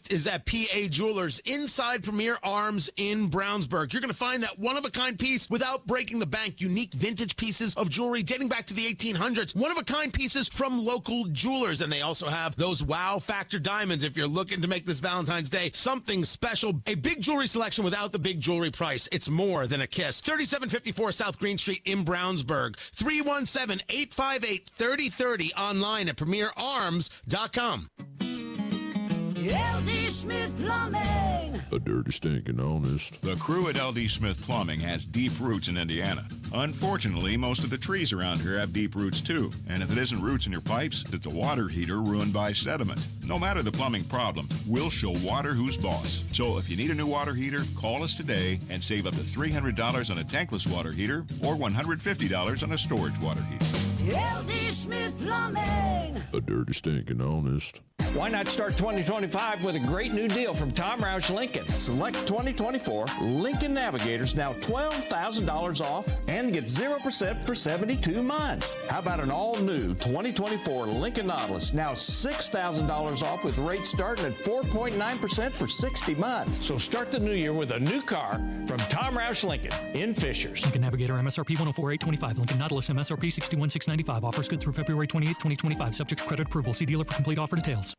Is at PA Jewelers inside Premier Arms in Brownsburg. You're going to find that one-of-a-kind piece without breaking the bank. Unique vintage pieces of jewelry dating back to the 1800s. One-of-a-kind pieces from local jewelers. And they also have those wow factor diamonds if you're looking to make this Valentine's Day something special. A big jewelry selection without the big jewelry price. It's more than a kiss. 3754 South Green Street in Brownsburg. 317-858-3030 online at premierarms.com. LD Smith Plumbing. A dirty, stinking honest. The crew at LD Smith Plumbing has deep roots in Indiana. Unfortunately, most of the trees around here have deep roots too. And if it isn't roots in your pipes, it's a water heater ruined by sediment. No matter the plumbing problem, we'll show water who's boss. So if you need a new water heater, call us today and save up to $300 on a tankless water heater or $150 on a storage water heater. LD Smith Plumbing. A dirty, stinking honest. Why not start 2025 with a great new deal from Tom Roush Lincoln? Select 2024 Lincoln Navigators, now $12,000 off, and get 0% for 72 months. How about an all-new 2024 Lincoln Nautilus, now $6,000 off with rates starting at 4.9% for 60 months. So start the new year with a new car from Tom Roush Lincoln in Fishers. Lincoln Navigator MSRP 104,825. Lincoln Nautilus MSRP 61,695. Offers good through February 28, 2025. Subject to credit approval. See dealer for complete offer details.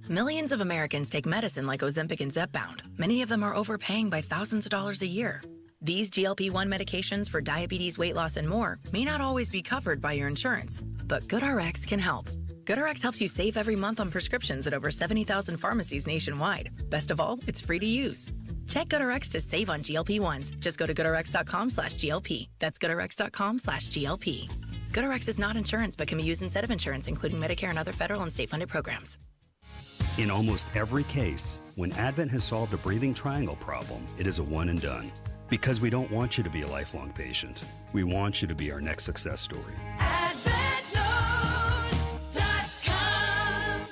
Millions of Americans take medicine like Ozempic and Zepbound. Many of them are overpaying by thousands of dollars a year. These GLP-1 medications for diabetes, weight loss, and more may not always be covered by your insurance, but GoodRx can help. GoodRx helps you save every month on prescriptions at over 70,000 pharmacies nationwide. Best of all, it's free to use. Check GoodRx to save on GLP-1s. Just go to GoodRx.com/GLP. That's GoodRx.com/GLP. GoodRx is not insurance, but can be used instead of insurance, including Medicare and other federal and state-funded programs. In almost every case, when Advent has solved a breathing triangle problem, it is a one and done. Because we don't want you to be a lifelong patient. We want you to be our next success story. AdventNews.com.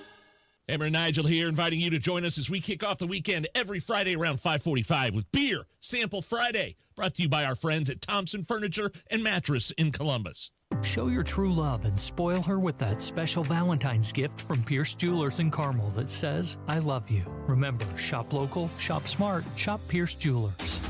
Amber and Nigel here, inviting you to join us as we kick off the weekend every Friday around 5:45 with Beer Sample Friday, brought to you by our friends at Thompson Furniture and Mattress in Columbus. Show your true love and spoil her with that special Valentine's gift from Pierce Jewelers in Carmel that says, I love you. Remember, shop local, shop smart, shop Pierce Jewelers.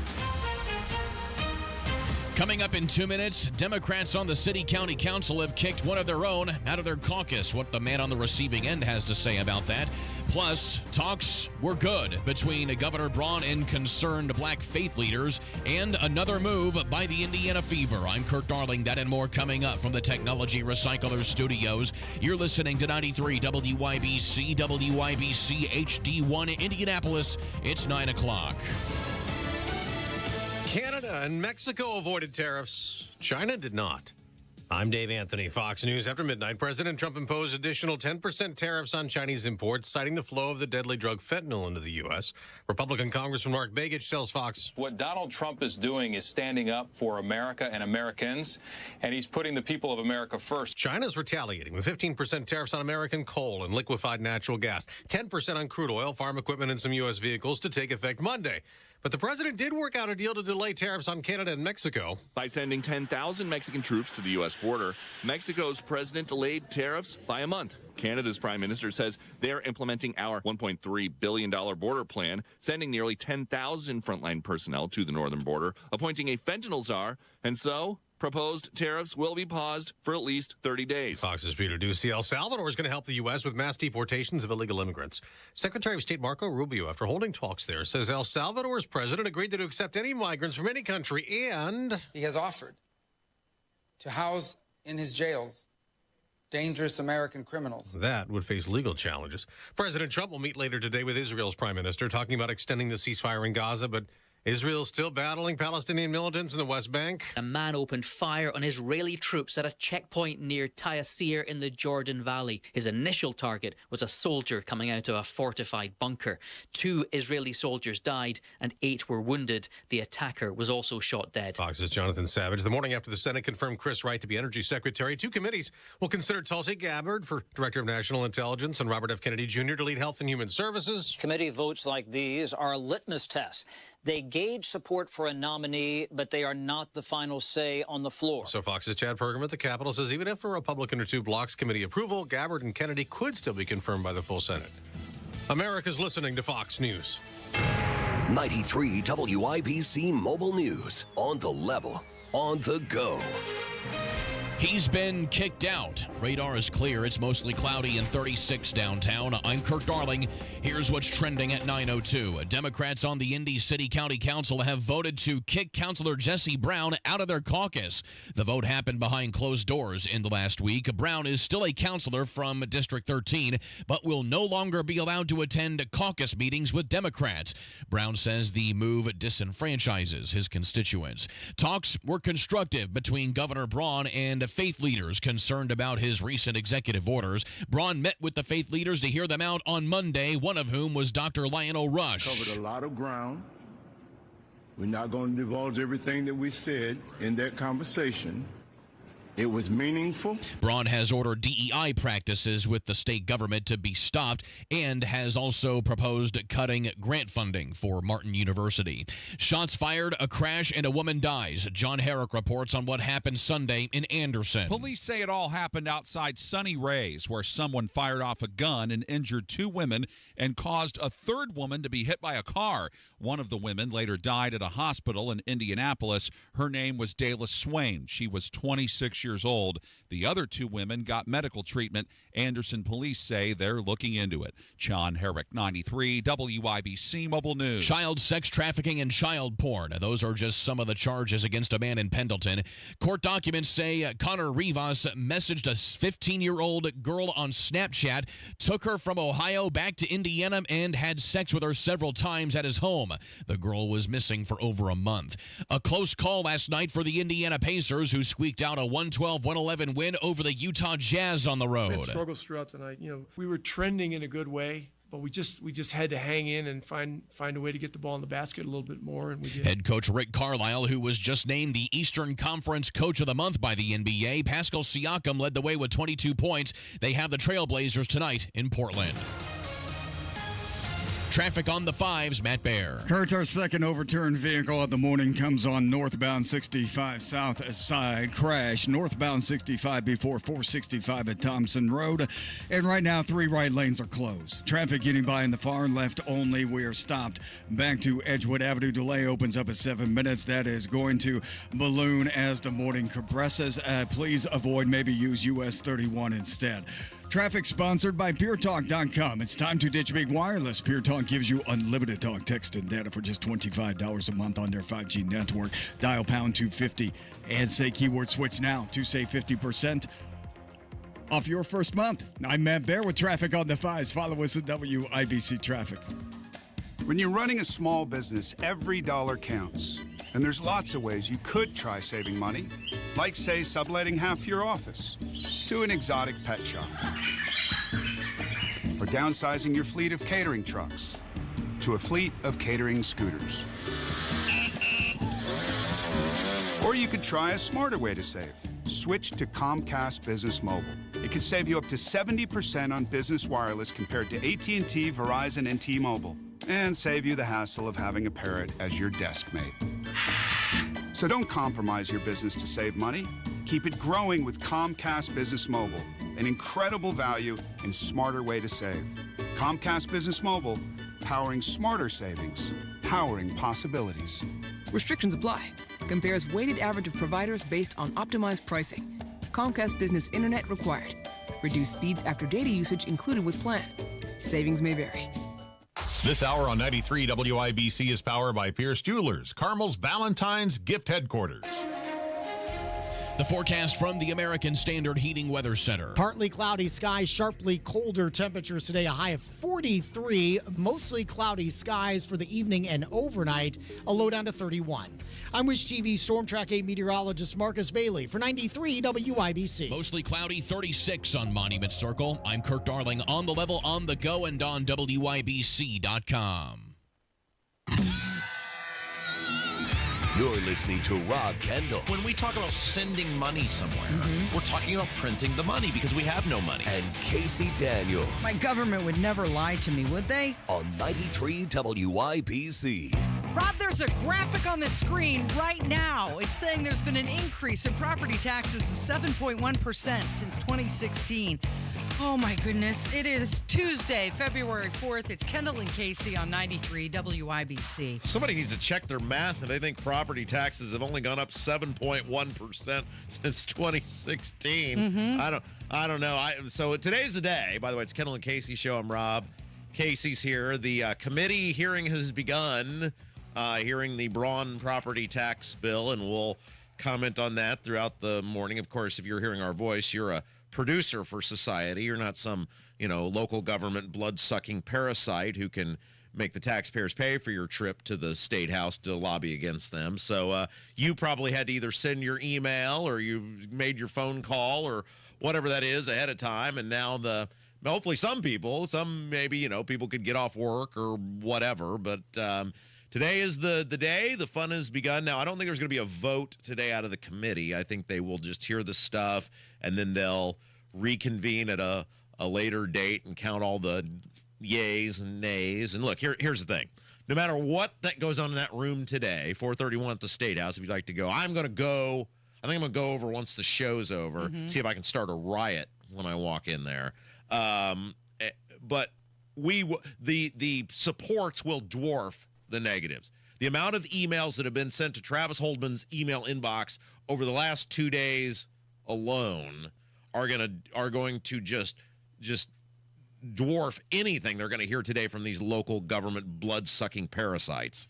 Coming up in 2 minutes, Democrats on the City County Council have kicked one of their own out of their caucus. What the man on the receiving end has to say about that. Plus, talks were good between Governor Braun and concerned black faith leaders, and another move by the Indiana Fever. I'm Kurt Darling. That and more coming up from the Technology Recyclers Studios. You're listening to 93 WYBC, WYBC HD1 Indianapolis. It's 9 o'clock. Canada and Mexico avoided tariffs. China did not. I'm Dave Anthony, Fox News. After midnight, President Trump imposed additional 10% tariffs on Chinese imports, citing the flow of the deadly drug fentanyl into the U.S. Republican Congressman Mark Begich tells Fox. What Donald Trump is doing is standing up for America and Americans, and he's putting the people of America first. China's retaliating with 15% tariffs on American coal and liquefied natural gas, 10% on crude oil, farm equipment, and some U.S. vehicles to take effect Monday. But the president did work out a deal to delay tariffs on Canada and Mexico. By sending 10,000 Mexican troops to the U.S. border, Mexico's president delayed tariffs by a month. Canada's prime minister says they're implementing our $1.3 billion border plan, sending nearly 10,000 frontline personnel to the northern border, appointing a fentanyl czar, and so proposed tariffs will be paused for at least 30 days. Fox's Peter Ducey. El Salvador is going to help the U.S. with mass deportations of illegal immigrants. Secretary of State Marco Rubio, after holding talks there, says El Salvador's president agreed to accept any migrants from any country, and he has offered to house in his jails dangerous American criminals. That would face legal challenges. President Trump will meet later today with Israel's prime minister, talking about extending the ceasefire in Gaza, but Israel's still battling Palestinian militants in the West Bank. A man opened fire on Israeli troops at a checkpoint near Taysir in the Jordan Valley. His initial target was a soldier coming out of a fortified bunker. 2 Israeli soldiers died and 8 were wounded. The attacker was also shot dead. Fox's Jonathan Savage. The morning after the Senate confirmed Chris Wright to be Energy Secretary, 2 committees will consider Tulsi Gabbard for Director of National Intelligence and Robert F. Kennedy Jr. to lead Health and Human Services. Committee votes like these are a litmus test. They gauge support for a nominee, but they are not the final say on the floor. So Fox's Chad Pergam at the Capitol says even if a Republican or 2 blocks committee approval, Gabbard and Kennedy could still be confirmed by the full Senate. America's listening to Fox News. 93 WIBC Mobile News. On the level, on the go. He's been kicked out. Radar is clear. It's mostly cloudy and 36 downtown. I'm Kirk Darling. Here's what's trending at 9:02. Democrats on the Indy City County Council have voted to kick Councilor Jesse Brown out of their caucus. The vote happened behind closed doors in the last week. Brown is still a councilor from District 13, but will no longer be allowed to attend caucus meetings with Democrats. Brown says the move disenfranchises his constituents. Talks were constructive between Governor Braun and faith leaders concerned about his recent executive orders. Braun met with the faith leaders to hear them out on Monday, one of whom was Dr. Lionel Rush. Covered a lot of ground. We're not going to divulge everything that we said in that conversation. It was meaningful. Braun has ordered DEI practices with the state government to be stopped and has also proposed cutting grant funding for Martin University. Shots fired, a crash, and a woman dies. John Herrick reports on what happened Sunday in Anderson. Police say it all happened outside Sunny Ray's, where someone fired off a gun and injured two women and caused a third woman to be hit by a car. One of the women later died at a hospital in Indianapolis. Her name was Dayla Swain. She was 26 years old. The other two women got medical treatment. Anderson police say they're looking into it. John Herrick, 93 WIBC Mobile News. Child sex trafficking and child porn. Those are just some of the charges against a man in Pendleton. Court documents say Connor Rivas messaged a 15-year-old girl on Snapchat, took her from Ohio back to Indiana, and had sex with her several times at his home. The girl was missing for over a month. A close call last night for the Indiana Pacers, who squeaked out a 112-111 win over the Utah Jazz on the road. We had struggles throughout the night. We were trending in a good way, but we just had to hang in and find a way to get the ball in the basket a little bit more, and we did. Head coach Rick Carlisle, who was just named the Eastern Conference Coach of the Month by the NBA, Pascal Siakam led the way with 22 points. They have the Trailblazers tonight in Portland. Traffic on the 5s, Matt Baer. Kurt, our second overturned vehicle of the morning comes on northbound 65 south side. Crash northbound 65 before 465 at Thompson Road. And right now, 3 right lanes are closed. Traffic getting by in the far left only. We are stopped. Back to Edgewood Avenue. Delay opens up at 7 minutes. That is going to balloon as the morning progresses. Please avoid, maybe use US 31 instead. Traffic sponsored by PureTalk.com. It's time to ditch big wireless. Pure Talk gives you unlimited talk, text, and data for just $25 a month on their 5G network. Dial pound 250 and say keyword switch now to save 50% off your first month. I'm Matt Baer with traffic on the 5s. Follow us at WIBC Traffic. When you're running a small business, every dollar counts. And there's lots of ways you could try saving money, like, say, subletting half your office to an exotic pet shop, or downsizing your fleet of catering trucks to a fleet of catering scooters. Or you could try a smarter way to save. Switch to Comcast Business Mobile. It could save you up to 70% on business wireless compared to AT&T, Verizon, and T-Mobile, and save you the hassle of having a parrot as your desk mate. So don't compromise your business to save money. Keep it growing with Comcast Business Mobile, an incredible value and smarter way to save. Comcast Business Mobile, powering smarter savings, powering possibilities. Restrictions apply. Compares weighted average of providers based on optimized pricing. Comcast Business Internet required. Reduced speeds after data usage included with plan. Savings may vary. This hour on 93 WIBC is powered by Pierce Jewelers, Carmel's Valentine's Gift Headquarters. The forecast from the American Standard Heating Weather Center. Partly cloudy skies, sharply colder temperatures today, a high of 43. Mostly cloudy skies for the evening and overnight, a low down to 31. I'm Wish TV Storm Track 8 meteorologist Marcus Bailey for 93 WIBC. Mostly cloudy, 36 on Monument Circle. I'm Kirk Darling, on the level, on the go, and on WIBC.com. You're listening to Rob Kendall. When we talk about sending money somewhere, we're talking about printing the money because we have no money. And Casey Daniels. My government would never lie to me, would they? On 93 WIBC. Rob, there's a graphic on the screen right now. It's saying there's been an increase in property taxes of 7.1% since 2016. Oh, my goodness. It is Tuesday, February 4th. It's Kendall and Casey on 93 WIBC. Somebody needs to check their math, and they think property taxes have only gone up 7.1% since 2016. I don't know. So today's the day. By the way, it's Kendall and Casey show. I'm Rob. Casey's here. The committee hearing has begun, hearing the Braun property tax bill, and we'll comment on that throughout the morning. Of course, if you're hearing our voice, you're a producer for society. You're not some, local government blood-sucking parasite who can make the taxpayers pay for your trip to the State House to lobby against them. So you probably had to either send your email or you made your phone call or whatever that is ahead of time. And now hopefully some maybe, people could get off work or whatever. But today is the day. The fun has begun. Now, I don't think there's going to be a vote today out of the committee. I think they will just hear the stuff, and then they'll reconvene at a later date and count all the yays and nays. And look, here's the thing. No matter what that goes on in that room today, 431 at the State House, if you'd like to go, I think I'm going to go over once the show's over, see if I can start a riot when I walk in there. But the supports will dwarf the negatives. The amount of emails that have been sent to Travis Holdman's email inbox over the last 2 days alone are going to just dwarf anything they're going to hear today from these local government blood-sucking parasites.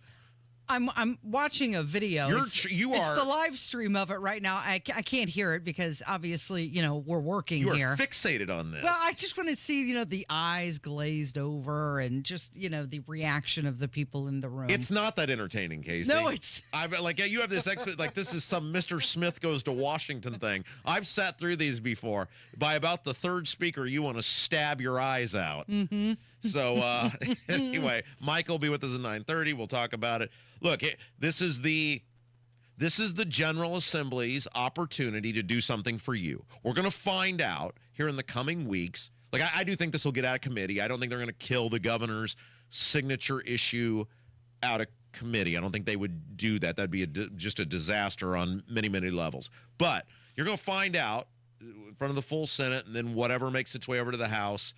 I'm watching a video. It's the live stream of it right now. I can't hear it because obviously, we're working here. You are fixated on this. Well, I just want to see, the eyes glazed over and just, the reaction of the people in the room. It's not that entertaining, Casey. No, it's... you have this this is some Mr. Smith goes to Washington thing. I've sat through these before. By about the third speaker, you want to stab your eyes out. Mm-hmm. So anyway, Mike will be with us at 9:30. We'll talk about it. Look, this is the General Assembly's opportunity to do something for you. We're going to find out here in the coming weeks. I do think this will get out of committee. I don't think they're going to kill the governor's signature issue out of committee. I don't think they would do that. That'd be just a disaster on many, many levels. But you're going to find out in front of the full Senate, and then whatever makes its way over to the House,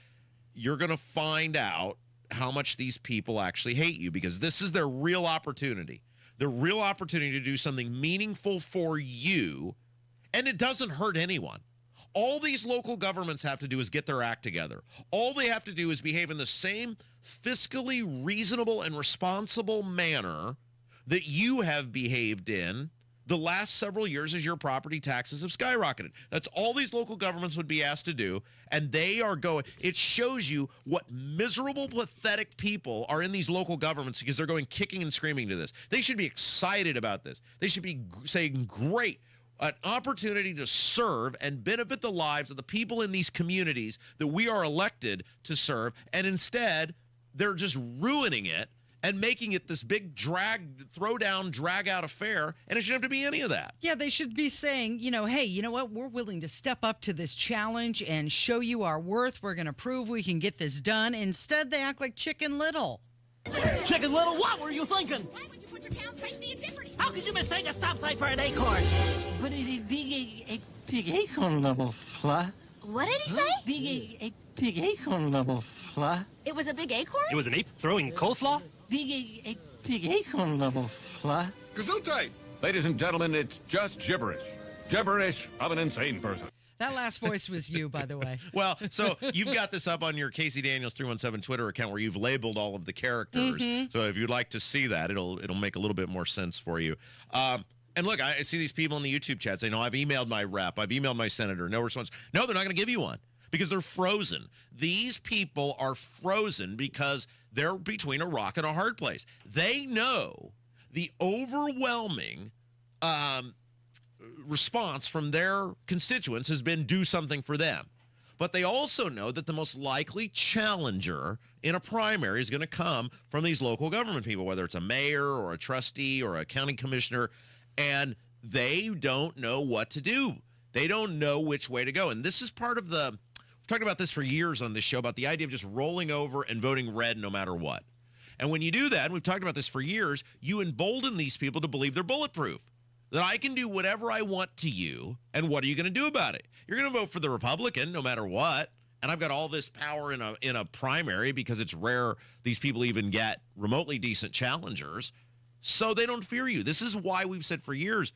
you're going to find out how much these people actually hate you, because this is their real opportunity. Their real opportunity to do something meaningful for you, and it doesn't hurt anyone. All these local governments have to do is get their act together. All they have to do is behave in the same fiscally reasonable and responsible manner that you have behaved in the last several years as your property taxes have skyrocketed. That's all these local governments would be asked to do, and they are going. It shows you what miserable, pathetic people are in these local governments because they're going kicking and screaming to this. They should be excited about this. They should be saying, great, an opportunity to serve and benefit the lives of the people in these communities that we are elected to serve, and instead, they're just ruining it and making it this big drag out affair, and it shouldn't have to be any of that. Yeah, they should be saying, hey, you know what? We're willing to step up to this challenge and show you our worth. We're going to prove we can get this done. Instead, they act like Chicken Little. Chicken Little, what were you thinking? Why would you put your town safety in jeopardy? How could you mistake a stop sign for an acorn? But it'd be a big acorn, little fly. What did he say? A big acorn, little fly. It was a big acorn? It was an ape throwing coleslaw? A big acorn, little fly. Gesundheit! Ladies and gentlemen, it's just gibberish. Gibberish of an insane person. That last voice was you, by the way. Well, so you've got this up on your Casey Daniels 317 Twitter account where you've labeled all of the characters. So if you'd like to see that, it'll make a little bit more sense for you. And look, I see these people in the YouTube chat saying, I've emailed my rep, I've emailed my senator, no response. No, they're not going to give you one because they're frozen. These people are frozen because they're between a rock and a hard place. They know the overwhelming response from their constituents has been do something for them. But they also know that the most likely challenger in a primary is going to come from these local government people, whether it's a mayor or a trustee or a county commissioner, and they don't know what to do. They don't know which way to go. And this is part of the... We've talked about this for years on this show, about the idea of just rolling over and voting red no matter what. And when you do that, and we've talked about this for years, you embolden these people to believe they're bulletproof. That I can do whatever I want to you, and what are you going to do about it? You're going to vote for the Republican no matter what, and I've got all this power in a primary because it's rare these people even get remotely decent challengers. So they don't fear you. This is why we've said for years,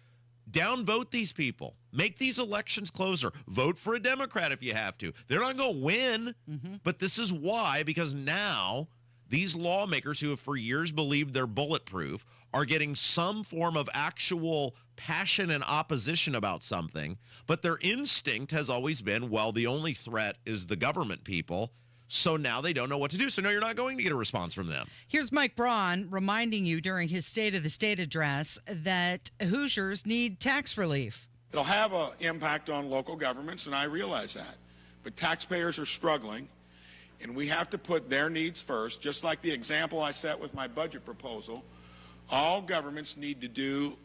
downvote these people. Make these elections closer. Vote for a Democrat if you have to. They're not going to win, but this is why, because now these lawmakers who have for years believed they're bulletproof are getting some form of actual passion and opposition about something, but their instinct has always been, well, the only threat is the government people. So now they don't know what to do. So no, you're not going to get a response from them. Here's Mike Braun reminding you during his State of the State address that Hoosiers need tax relief. It'll have an impact on local governments, and I realize that. But taxpayers are struggling, and we have to put their needs first. Just like the example I set with my budget proposal, all governments need to do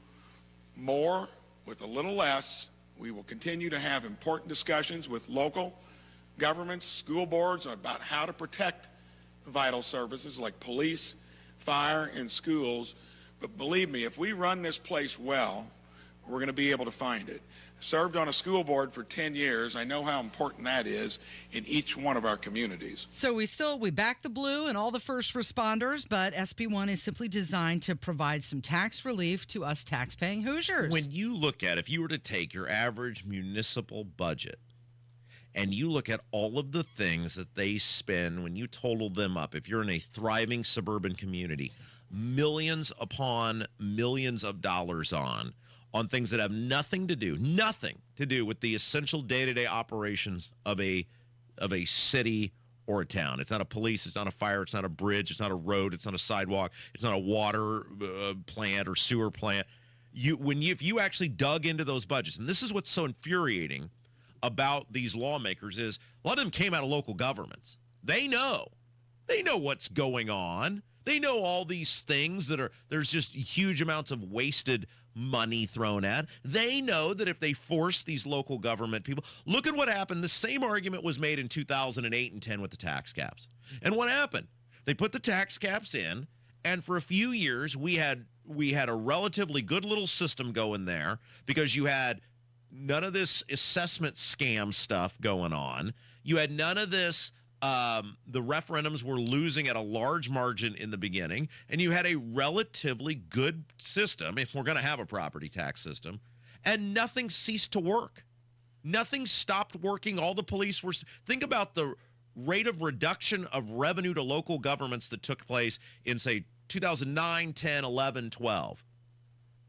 more with a little less. We will continue to have important discussions with local governments, school boards about how to protect vital services like police, fire, and schools. But believe me, if we run this place well, we're going to be able to find it. Served on a school board for 10 years. I know how important that is in each one of our communities. So we back the blue and all the first responders, but SB1 is simply designed to provide some tax relief to us taxpaying Hoosiers. When you look at, if you were to take your average municipal budget and you look at all of the things that they spend, when you total them up, if you're in a thriving suburban community, millions upon millions of dollars on things that have nothing to do with the essential day-to-day operations of a city or a town. It's not a police, it's not a fire, it's not a bridge, it's not a road, it's not a sidewalk, it's not a water plant or sewer plant. If you actually dug into those budgets, and this is what's so infuriating about these lawmakers, is a lot of them came out of local governments. They know what's going on. They know all these things there's just huge amounts of wasted money thrown at. They know that if they force these local government people, look at what happened. The same argument was made in 2008 and 10 with the tax caps. And what happened? They put the tax caps in, and for a few years we had a relatively good little system going there because you had none of this assessment scam stuff going on. You had none of this. The referendums were losing at a large margin in the beginning, and you had a relatively good system, if we're going to have a property tax system, and nothing ceased to work. Nothing stopped working. All the police were... Think about the rate of reduction of revenue to local governments that took place in, say, 2009, 10, 11, 12.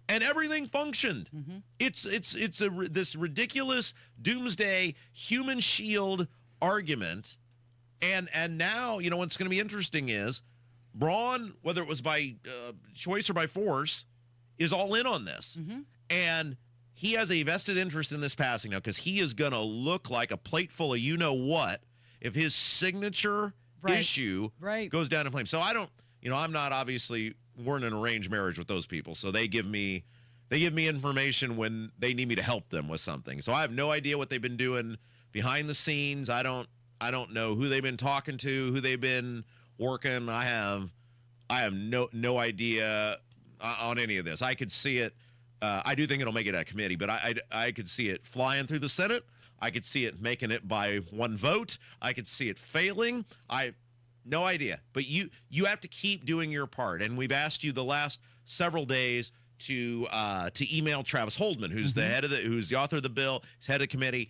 And everything functioned. It's this ridiculous doomsday human shield argument. And now, what's going to be interesting is Braun, whether it was by choice or by force, is all in on this. And he has a vested interest in this passing now because he is going to look like a plate full of you-know-what if his signature issue goes down in flames. So I'm not obviously, we're in an arranged marriage with those people. So they give me information when they need me to help them with something. So I have no idea what they've been doing behind the scenes. I don't know who they've been talking to, who they've been working. I have no idea on any of this. I could see it. I do think it'll make it at committee, but I could see it flying through the Senate. I could see it making it by one vote. I could see it failing. No idea. But you have to keep doing your part. And we've asked you the last several days to email Travis Holdman, who's who's the author of the bill, he's head of the committee.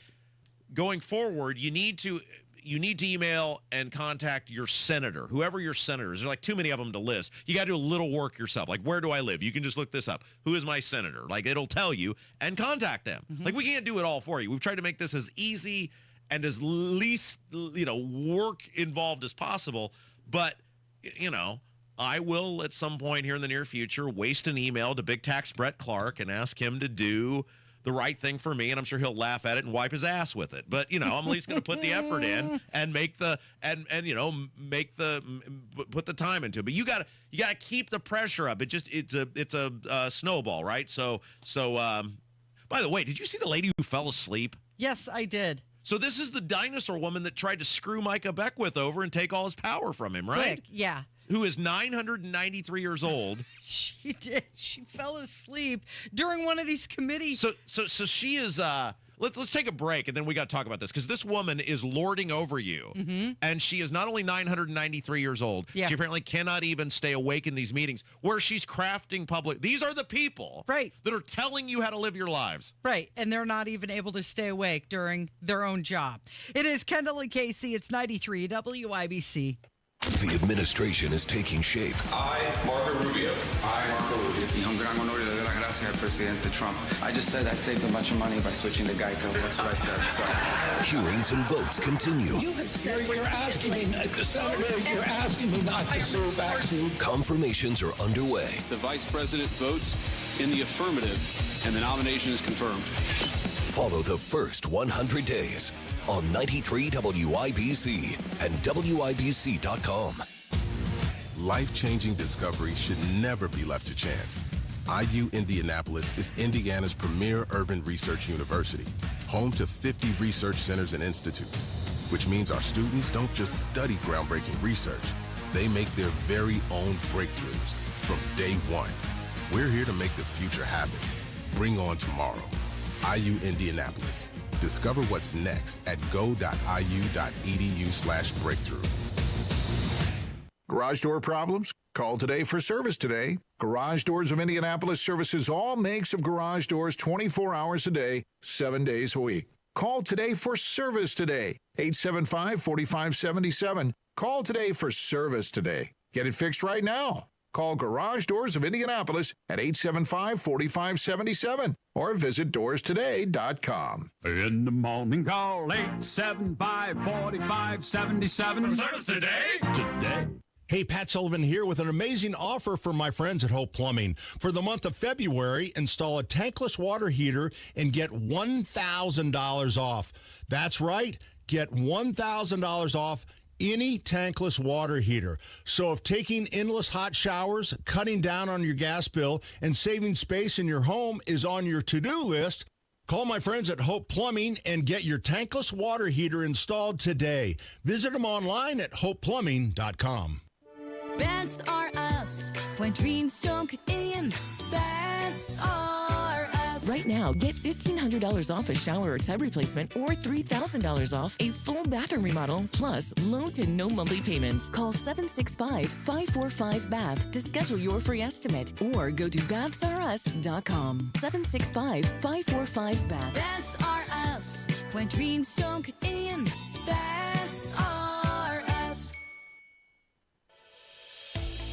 Going forward, you need to email and contact your senator, whoever your senator is. There's like too many of them to list. You got to do a little work yourself. Like, where do I live? You can just look this up. Who is my senator? Like, it'll tell you, and contact them. Like, we can't do it all for you. We've tried to make this as easy and as least, work involved as possible. But, I will at some point here in the near future waste an email to Big Tax Brett Clark and ask him to do the right thing for me, and I'm sure he'll laugh at it and wipe his ass with it. But I'm at least going to put the effort in and put the time into it. But you got to keep the pressure up. It's a snowball, right? So by the way, did you see the lady who fell asleep? Yes, I did. So this is the dinosaur woman that tried to screw Micah Beckwith over and take all his power from him, right? Dick, yeah. Who is 993 years old. She did. She fell asleep during one of these committees. So she is let's take a break, and then we got to talk about this, because this woman is lording over you, and she is not only 993 years old, she apparently cannot even stay awake in these meetings where she's crafting public. These are the people that are telling you how to live your lives. Right, and they're not even able to stay awake during their own job. It is Kendall and Casey. It's 93 WIBC. The administration is taking shape. I, Marco Rubio. I, Marco Rubio. Y un gran honor y le doy las gracias al presidente Trump. I just said I saved a bunch of money by switching to Geico. That's what I said. So. Hearings and votes continue. You have said you're asking me, Senator, you're asking me not to sue vaccine. Confirmations are underway. The vice president votes in the affirmative, and the nomination is confirmed. Follow the first 100 days on 93 WIBC and WIBC.com. Life-changing discovery should never be left to chance. IU Indianapolis is Indiana's premier urban research university, home to 50 research centers and institutes, which means our students don't just study groundbreaking research, they make their very own breakthroughs from day one. We're here to make the future happen. Bring on tomorrow. IU Indianapolis. Discover what's next at go.iu.edu/breakthrough. Garage door problems? Call today for service today. Garage Doors of Indianapolis services all makes of garage doors 24 hours a day, 7 days a week. Call today for service today. 875-4577. Call today for service today. Get it fixed right now. Call Garage Doors of Indianapolis at 875-4577 or visit doorstoday.com. In the morning, call 875-4577. Service today. Today. Hey, Pat Sullivan here with an amazing offer for my friends at Hope Plumbing. For the month of February, install a tankless water heater and get $1,000 off. That's right, get $1,000 off any tankless water heater. So if taking endless hot showers, cutting down on your gas bill, and saving space in your home is on your to-do list, call my friends at Hope Plumbing and get your tankless water heater installed today. Visit them online at hopeplumbing.com. That's are us. When dreams don't get in, that's are us. Right now, get $1,500 off a shower or tub replacement or $3,000 off a full bathroom remodel, plus low to no monthly payments. Call 765-545-BATH to schedule your free estimate or go to bathsrus.com. 765-545-BATH. That's are us. When dreams don't get in, that's are us.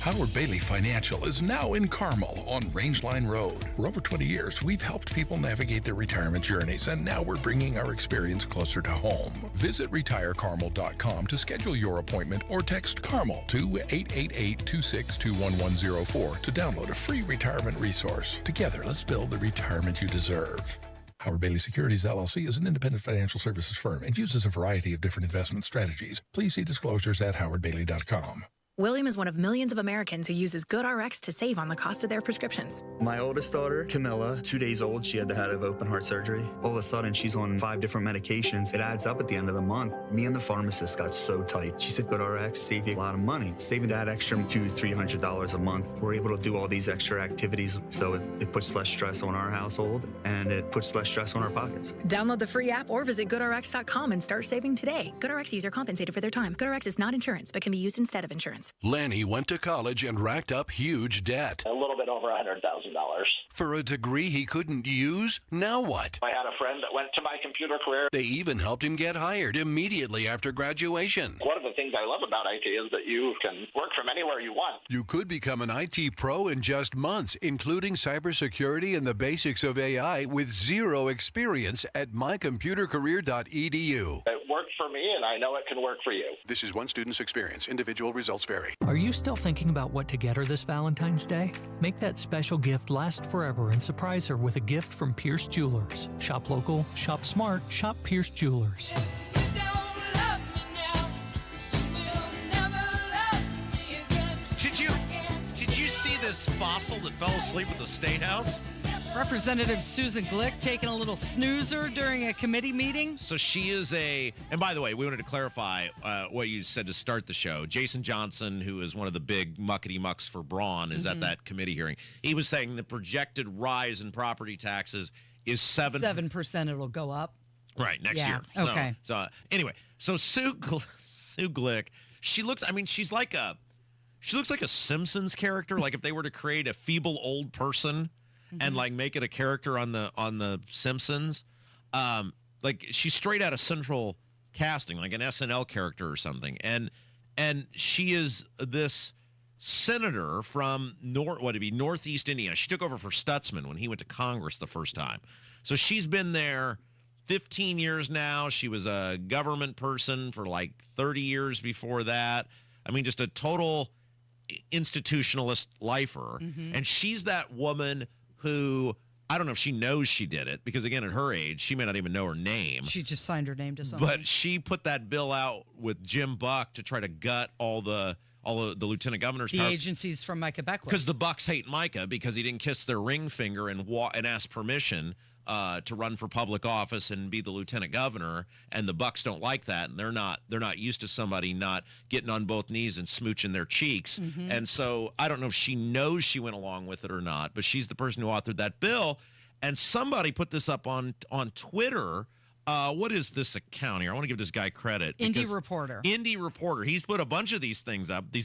Howard Bailey Financial is now in Carmel on Rangeline Road. For over 20 years, we've helped people navigate their retirement journeys, and now we're bringing our experience closer to home. Visit retirecarmel.com to schedule your appointment or text Carmel to 888-2621-104 to download a free retirement resource. Together, let's build the retirement you deserve. Howard Bailey Securities, LLC is an independent financial services firm and uses a variety of different investment strategies. Please see disclosures at howardbailey.com. William is one of millions of Americans who uses GoodRx to save on the cost of their prescriptions. My oldest daughter, Camilla, 2 days old, she had to have open heart surgery. All of a sudden, she's on 5 different medications. It adds up at the end of the month. Me and the pharmacist got so tight. She said, GoodRx save you a lot of money. Saving that extra $200-300 a month. We're able to do all these extra activities, so it puts less stress on our household, and it puts less stress on our pockets. Download the free app or visit GoodRx.com and start saving today. GoodRx user compensated for their time. GoodRx is not insurance, but can be used instead of insurance. Lanny went to college and racked up huge debt. A little bit over $100,000. For a degree he couldn't use? Now what? I had a friend that went to my computer career. They even helped him get hired immediately after graduation. One of the things I love about IT is that you can work from anywhere you want. You could become an IT pro in just months, including cybersecurity and the basics of AI with zero experience at mycomputercareer.edu. It worked for me, and I know it can work for you. This is one student's experience. Individual results vary. Are you still thinking about what to get her this Valentine's Day? Make that special gift last forever and surprise her with a gift from Pierce Jewelers. Shop local, shop smart, shop Pierce Jewelers. Did you see this fossil that fell asleep at the State House? Representative Susan Glick taking a little snoozer during a committee meeting. So she is and by the way, we wanted to clarify what you said to start the show. Jason Johnson, who is one of the big muckety-mucks for Braun, is at that committee hearing. He was saying the projected rise in property taxes is 7%. It'll go up. Right, next Yeah, year. okay. So anyway, so Sue Glick, she looks like a Simpsons character. Like if they were to create a feeble old person and like make it a character on the Simpsons. Like she's straight out of Central Casting, like an SNL character or something. And she is this senator from Northeast Indiana. She took over for Stutzman when he went to Congress the first time. So she's been there 15 years now. She was a government person for like 30 years before that. I mean, just a total institutionalist lifer. And she's that woman who, I don't know if she knows she did it, because again, at her age, she may not even know her name. She just signed her name to something. But she put that bill out with Jim Buck to try to gut all the lieutenant governors. The agencies from Micah Beckwith. Because the Bucks hate Micah because he didn't kiss their ring finger and ask permission to run for public office and be the lieutenant governor, and the Bucks don't like that, and they're not used to somebody not getting on both knees and smooching their cheeks. And so I don't know if she knows she went along with it or not, but she's the person who authored that bill. And somebody put this up on Twitter. What is this account here? I want to give this guy credit. Indie Reporter. Indie Reporter. He's put a bunch of these things up. He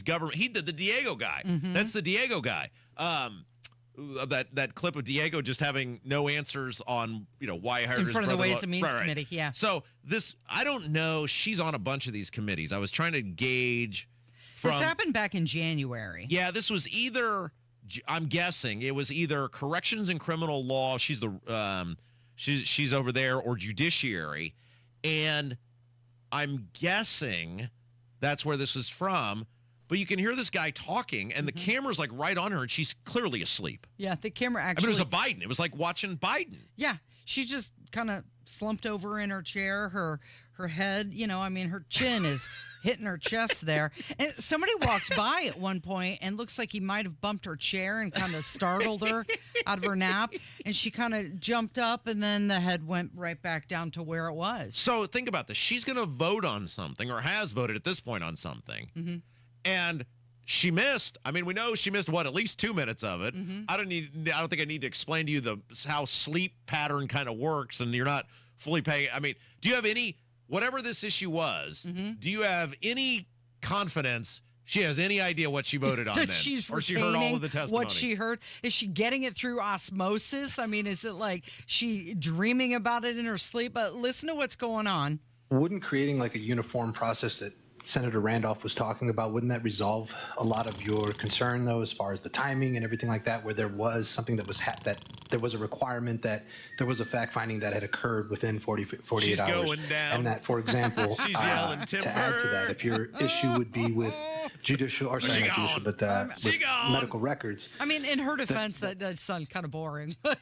did the Diego guy. That's the Diego guy. That clip of Diego just having no answers on, why he hired in his front of the brother-in-law. Ways and Means Committee, yeah. So I don't know. She's on a bunch of these committees. I was trying to gauge. This happened back in January. Yeah, this was either, I'm guessing, it was either corrections and criminal law. She's she's over there, or judiciary, and I'm guessing that's where this is from. But you can hear this guy talking, and the camera's like right on her, and she's clearly asleep. Yeah, the camera actually. I mean, it was a Biden. It was like watching Biden. Yeah, she just kind of slumped over in her chair. Her head, her chin is hitting her chest there. And somebody walks by at one point and looks like he might have bumped her chair and kind of startled her out of her nap. And she kind of jumped up, and then the head went right back down to where it was. So think about this. She's going to vote on something, or has voted at this point on something. And she missed. I mean, we know she missed at least 2 minutes of it. I don't think I need to explain to you how sleep pattern kind of works, and you're not fully paying. I mean, do you have any, whatever this issue was, do you have any confidence she has any idea what she voted on then? Or she heard all of the testimony? What she heard? Is she getting it through osmosis? I mean, is it like she dreaming about it in her sleep? But listen to what's going on. Wouldn't creating like a uniform process that Senator Randolph was talking about, wouldn't that resolve a lot of your concern, though, as far as the timing and everything like that, where there was something that was that there was a requirement that there was a fact finding that had occurred within 48 She's hours? Going down. And that, for example, She's yelling timber. to add to that, if your issue would be with judicial, or sorry, not judicial, but with medical records. I mean, in her defense, that does sound kind of boring. But,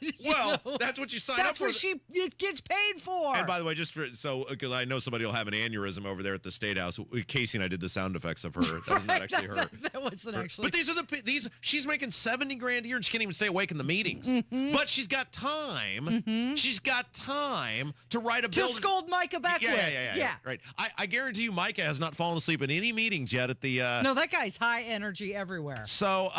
that's what you signed up for. That's what it gets paid for. And by the way, because I know somebody will have an aneurysm over there at the State House. Casey and I did the sound effects of her. That was not actually her. That wasn't actually. But these she's making $70,000 a year, and she can't even stay awake in the meetings. But she's got time. She's got time to write a bill to scold Micah Beckwith. Yeah. Right. I guarantee you, Micah has not fallen asleep in any meetings yet at the. No, that guy's high energy everywhere. So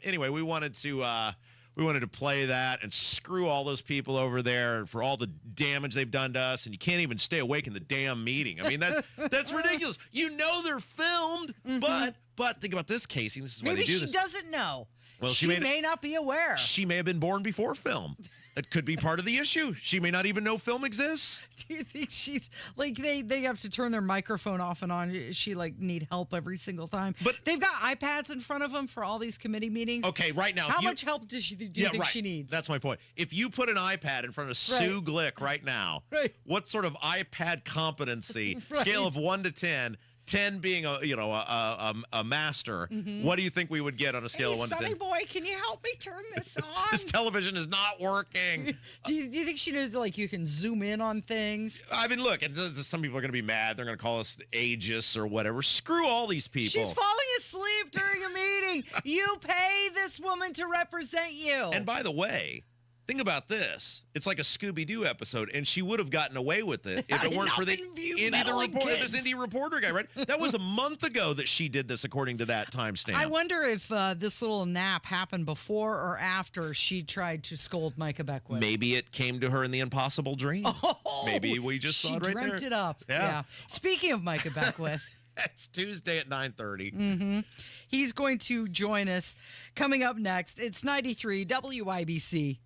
anyway, we wanted to play that and screw all those people over there for all the damage they've done to us, and you can't even stay awake in the damn meeting. I mean, that's ridiculous. You know they're filmed, but think about this, Casey. This is why maybe they do she this. doesn't know. Well, she may not be aware. She may have been born before film. That could be part of the issue. She may not even know film exists. Do you think she's like they have to turn their microphone off and on? She like need help every single time. But they've got iPads in front of them for all these committee meetings. Okay, right now, how much help do you think she needs? That's my point. If you put an iPad in front of Sue Glick right now, what sort of iPad competency scale of 1 to 10? 10 being a master, what do you think we would get on a scale of 1 to 10? Sonny boy, can you help me turn this on? This television is not working. Do you think she knows like you can zoom in on things? I mean, look, some people are going to be mad. They're going to call us ageist or whatever. Screw all these people. She's falling asleep during a meeting. You pay this woman to represent you. And by the way, Think about this. It's like a Scooby-Doo episode, and she would have gotten away with it if it weren't for the this indie reporter guy, right? That was a month ago that she did this, according to that timestamp. I wonder if this little nap happened before or after she tried to scold Micah Beckwith. Maybe it came to her in the impossible dream. Oh, maybe we just saw it right there. She dreamt it up. Yeah. Speaking of Micah Beckwith. It's Tuesday at 9:30. Mm-hmm. He's going to join us coming up next. It's 93 WIBC.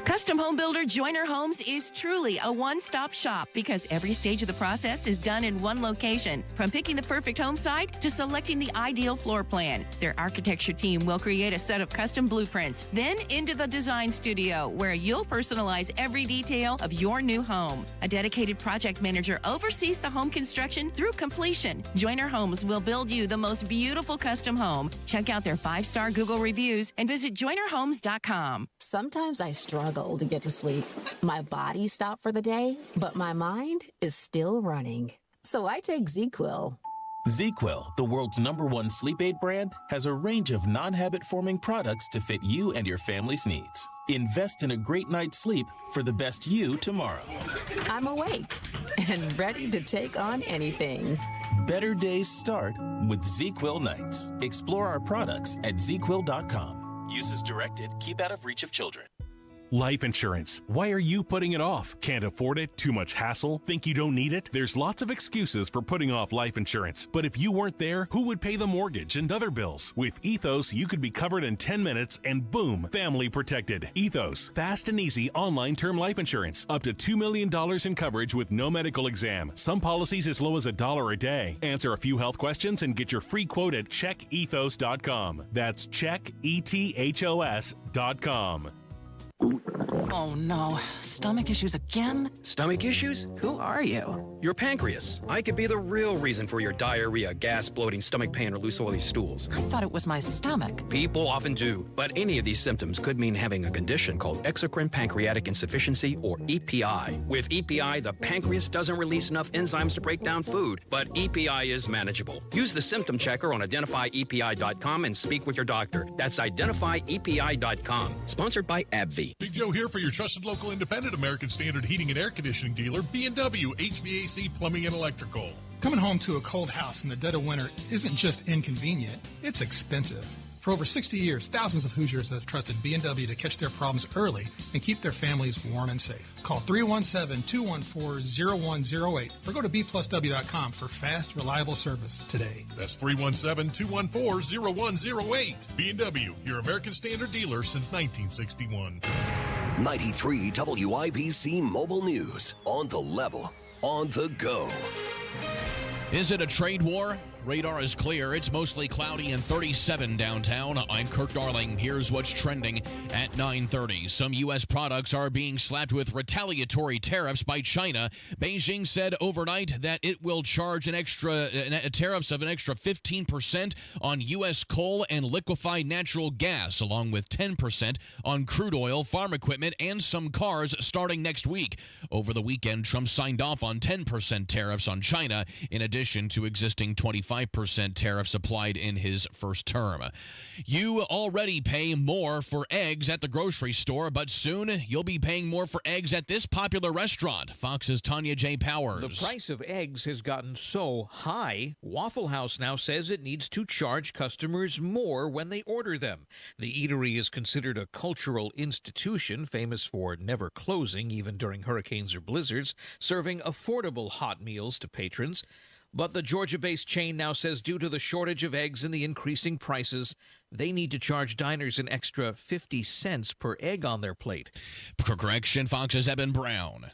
Custom home builder Joiner Homes is truly a one-stop shop because every stage of the process is done in one location. From picking the perfect home site to selecting the ideal floor plan, their architecture team will create a set of custom blueprints. Then into the design studio where you'll personalize every detail of your new home. A dedicated project manager oversees the home construction through completion. Joiner Homes will build you the most beautiful custom home. Check out their 5-star Google reviews and visit joinerhomes.com. Sometimes I struggle to get to sleep. My body stopped for the day, but my mind is still running. So I take ZQuil. ZQuil, the world's #1 sleep aid brand, has a range of non-habit-forming products to fit you and your family's needs. Invest in a great night's sleep for the best you tomorrow. I'm awake and ready to take on anything. Better days start with ZQuil nights. Explore our products at ZQuil.com. Use as directed. Keep out of reach of children. Life insurance. Why are you putting it off? Can't afford it? Too much hassle? Think you don't need it? There's lots of excuses for putting off life insurance. But if you weren't there, who would pay the mortgage and other bills? With Ethos, you could be covered in 10 minutes and boom, family protected. Ethos, fast and easy online term life insurance. Up to $2 million in coverage with no medical exam. Some policies as low as $1 a day. Answer a few health questions and get your free quote at checkethos.com. That's checkethos.com. Oh no, stomach issues again? Stomach issues? Who are you? Your pancreas. I could be the real reason for your diarrhea, gas, bloating, stomach pain, or loose oily stools. I thought it was my stomach. People often do, but any of these symptoms could mean having a condition called exocrine pancreatic insufficiency, or EPI. With EPI, the pancreas doesn't release enough enzymes to break down food, but EPI is manageable. Use the symptom checker on identifyepi.com and speak with your doctor. That's identifyepi.com. Sponsored by AbbVie. Big Joe here for your trusted local independent American Standard heating and air conditioning dealer, B&W HVAC Plumbing and Electrical. Coming home to a cold house in the dead of winter isn't just inconvenient, it's expensive. For over 60 years, thousands of Hoosiers have trusted B&W to catch their problems early and keep their families warm and safe. Call 317-214-0108 or go to bplusw.com for fast, reliable service today. That's 317-214-0108. B&W, your American Standard dealer since 1961. 93 WIBC Mobile News. On the level, on the go. Is it a trade war? Radar is clear. It's mostly cloudy and 37 downtown. I'm Kirk Darling. Here's what's trending at 9:30. Some U.S. products are being slapped with retaliatory tariffs by China. Beijing said overnight that it will charge tariffs of an extra 15% on U.S. coal and liquefied natural gas, along with 10% on crude oil, farm equipment, and some cars starting next week. Over the weekend, Trump signed off on 10% tariffs on China, in addition to existing 25% tariffs applied in his first term. You already pay more for eggs at the grocery store, but soon you'll be paying more for eggs at this popular restaurant. Fox's Tanya J. Powers. The price of eggs has gotten so high, Waffle House now says it needs to charge customers more when they order them. The eatery is considered a cultural institution famous for never closing even during hurricanes or blizzards, serving affordable hot meals to patrons. But the Georgia-based chain now says due to the shortage of eggs and the increasing prices, they need to charge diners an extra 50 cents per egg on their plate. Correction, Fox's Eben Brown.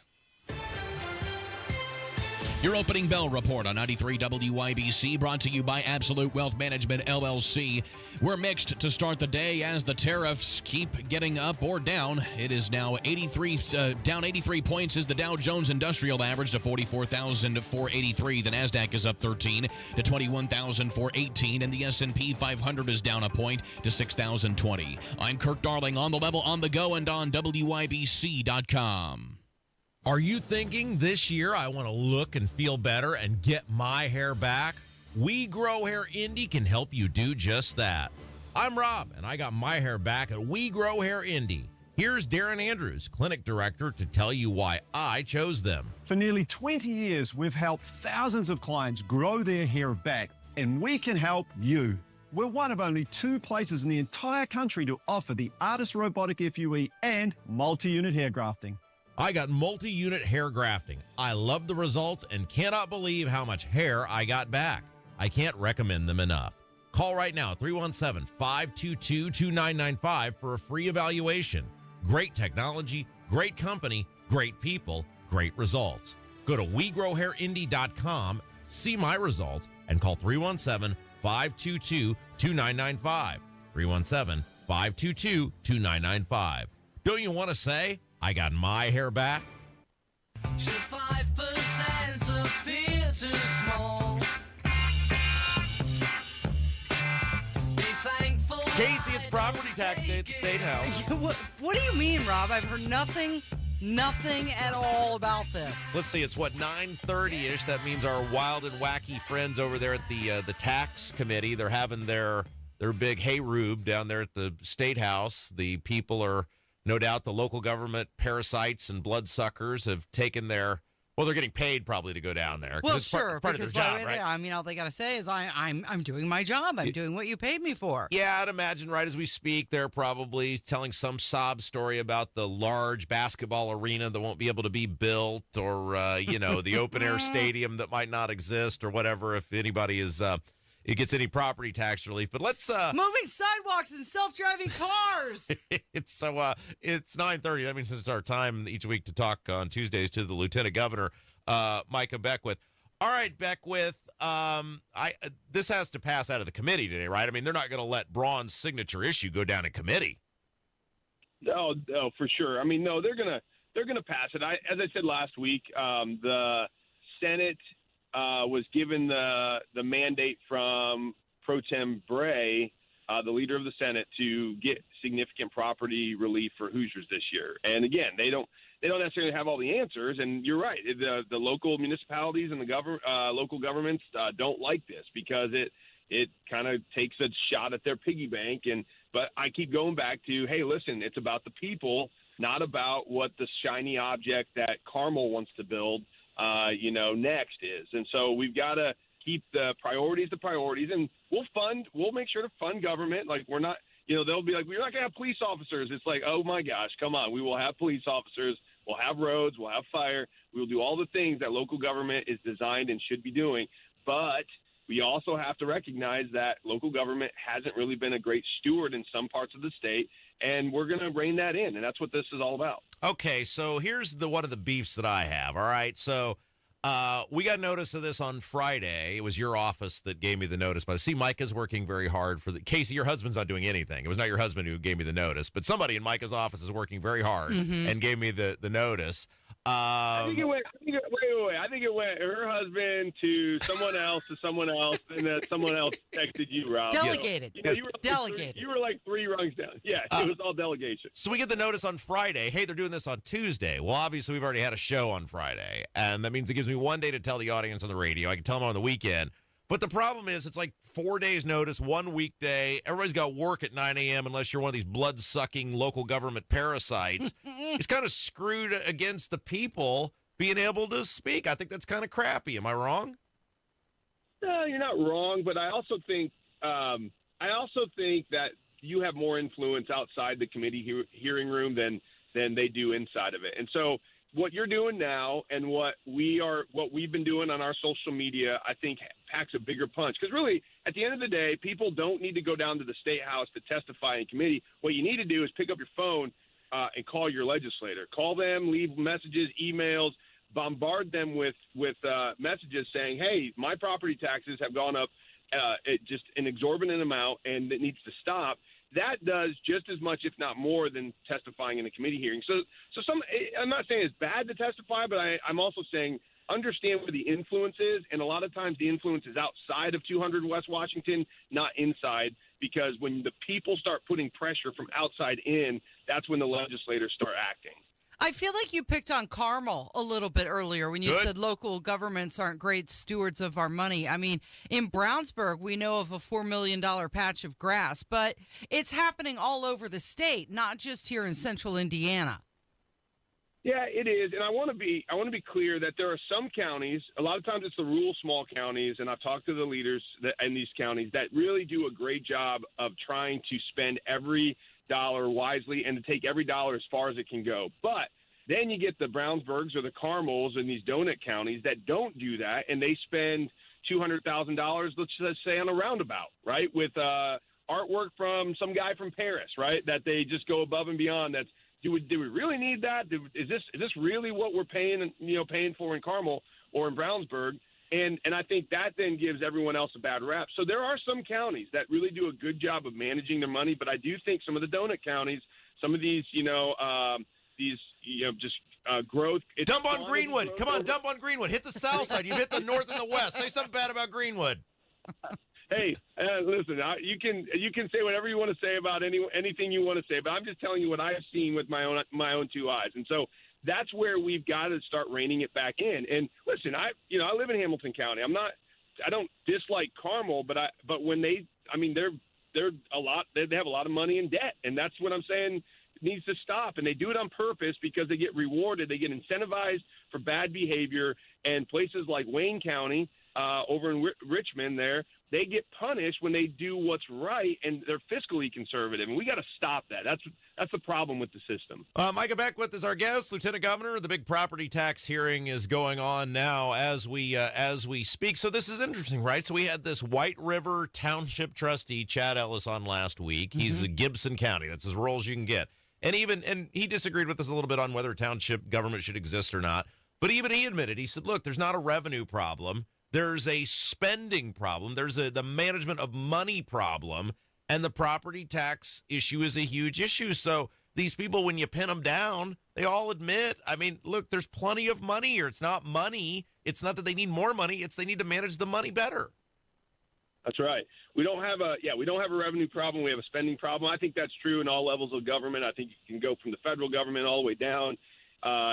Your opening bell report on 93 WIBC, brought to you by Absolute Wealth Management, LLC. We're mixed to start the day as the tariffs keep getting up or down. It is now down 83 points is the Dow Jones Industrial Average to 44,483. The NASDAQ is up 13 to 21,418, and the S&P 500 is down a point to 6,020. I'm Kirk Darling, on the level, on the go, and on WIBC.com. Are you thinking this year I want to look and feel better and get my hair back? We Grow Hair Indy can help you do just that. I'm Rob, and I got my hair back at We Grow Hair Indy. Here's Darren Andrews, clinic director, to tell you why I chose them. For nearly 20 years, we've helped thousands of clients grow their hair back, and we can help you. We're one of only 2 places in the entire country to offer the Artist Robotic FUE and multi-unit hair grafting. I got multi-unit hair grafting. I love the results and cannot believe how much hair I got back. I can't recommend them enough. Call right now, 317-522-2995 for a free evaluation. Great technology, great company, great people, great results. Go to WeGrowHairIndy.com, see my results, and call 317-522-2995. 317-522-2995. Don't you want to say, I got my hair back? Should 5% appear too small? Casey, it's property tax day at the State House. What do you mean, Rob? I've heard nothing at all about this. Let's see, it's 9:30-ish. That means our wild and wacky friends over there at the tax committee, they're having their big hay-rube down there at the State House. The people are, no doubt, the local government parasites and bloodsuckers have taken their... Well, they're getting paid probably to go down there. Well, it's sure, part of their job, right? I mean, all they got to say is, I'm doing my job. I'm doing what you paid me for. Yeah, I'd imagine right as we speak, they're probably telling some sob story about the large basketball arena that won't be able to be built, or the open-air stadium that might not exist, or whatever, if anybody is... it gets any property tax relief. But let's moving sidewalks and self-driving cars. It's 9:30. That means it's our time each week to talk on Tuesdays to the Lieutenant Governor, Micah Beckwith. All right, Beckwith. This has to pass out of the committee today, right? I mean, they're not going to let Braun's signature issue go down in committee. No, for sure. I mean, no, they're gonna pass it. As I said last week, the Senate was given the mandate from Pro Tem Bray, the leader of the Senate, to get significant property relief for Hoosiers this year. And again, they don't necessarily have all the answers. And you're right, the local municipalities and the local governments don't like this because it kind of takes a shot at their piggy bank. But I keep going back to, hey, listen, it's about the people, not about what the shiny object that Carmel wants to build next is. And so we've got to keep the priorities, and we'll make sure to fund government. Like, we're not, they'll be like, we're not going to have police officers. It's like, oh my gosh, come on. We will have police officers. We'll have roads. We'll have fire. We'll do all the things that local government is designed and should be doing. But we also have to recognize that local government hasn't really been a great steward in some parts of the state, and we're going to rein that in, and that's what this is all about. Okay, so here's one of the beefs that I have, all right? So we got notice of this on Friday. It was your office that gave me the notice. But see, Micah's working very hard for Casey, your husband's not doing anything. It was not your husband who gave me the notice, but somebody in Micah's office is working very hard and gave me the notice. I think it went her husband to someone else, and then someone else texted you, Rob. Delegated. Delegated. You were like 3 rungs down. Yeah, it was all delegation. So we get the notice on Friday. Hey, they're doing this on Tuesday. Well, obviously, we've already had a show on Friday, and that means it gives me one day to tell the audience on the radio. I can tell them on the weekend. But the problem is it's like 4 days notice, 1 weekday. Everybody's got work at 9 a.m. unless you're one of these blood-sucking local government parasites. It's kind of screwed against the people being able to speak. I think that's kind of crappy. Am I wrong? No, you're not wrong, but I also think that you have more influence outside the committee hearing room than they do inside of it. And so what you're doing now and what we've been doing on our social media, I think packs a bigger punch. Because really, at the end of the day, people don't need to go down to the State House to testify in committee. What you need to do is pick up your phone and call your legislator. Call them, leave messages, emails, bombard them with messages saying, hey, my property taxes have gone up just an exorbitant amount and it needs to stop. That does just as much, if not more, than testifying in a committee hearing. So I'm not saying it's bad to testify, but I'm also saying understand where the influence is, and a lot of times the influence is outside of 200 West Washington, not inside, because when the people start putting pressure from outside in, that's when the legislators start acting. I feel like you picked on Carmel a little bit earlier when you Good. said local governments aren't great stewards of our money. I mean, in Brownsburg, we know of a $4 million patch of grass, but it's happening all over the state, not just here in central Indiana. Yeah, it is, and I want to be clear that there are some counties. A lot of times, it's the rural small counties, and I've talked to the leaders in these counties that really do a great job of trying to spend every dollar wisely and to take every dollar as far as it can go. But then you get the Brownsburgs or the Carmels in these donut counties that don't do that, and they spend $200,000, let's just say, on a roundabout, right, with artwork from some guy from Paris, right, that they just go above and beyond. That's do we really need that? Is this really what we're paying for in Carmel or in Brownsburg? And I think that then gives everyone else a bad rap. So there are some counties that really do a good job of managing their money, but I do think some of the donut counties, some of these, growth. Dump on Greenwood. Come on, dump on Greenwood. Hit the south side. You've hit the north and the west. Say something bad about Greenwood. Hey, listen, you can say whatever you want to say about anything you want to say, but I'm just telling you what I've seen with my own two eyes. And so that's where we've got to start reining it back in. And listen, I live in Hamilton County. I don't dislike Carmel, but when they have a lot of money in debt, and that's what I'm saying needs to stop. And they do it on purpose because they get rewarded. They get incentivized for bad behavior. And places like Wayne County, over in Richmond there, they get punished when they do what's right, and they're fiscally conservative. And we got to stop that. That's the problem with the system. Micah Beckwith is our guest, Lieutenant Governor. The big property tax hearing is going on now as we speak. So this is interesting, right? So we had this White River Township trustee, Chad Ellis, on last week. Mm-hmm. He's in Gibson County. That's as rural as you can get. And he disagreed with us a little bit on whether township government should exist or not. But even he admitted, he said, look, there's not a revenue problem. There's a spending problem. There's the management of money problem. And the property tax issue is a huge issue. So these people, when you pin them down, they all admit, I mean, look, there's plenty of money here. It's not money. It's not that they need more money. It's they need to manage the money better. That's right. We don't have a revenue problem. We have a spending problem. I think that's true in all levels of government. I think you can go from the federal government all the way down.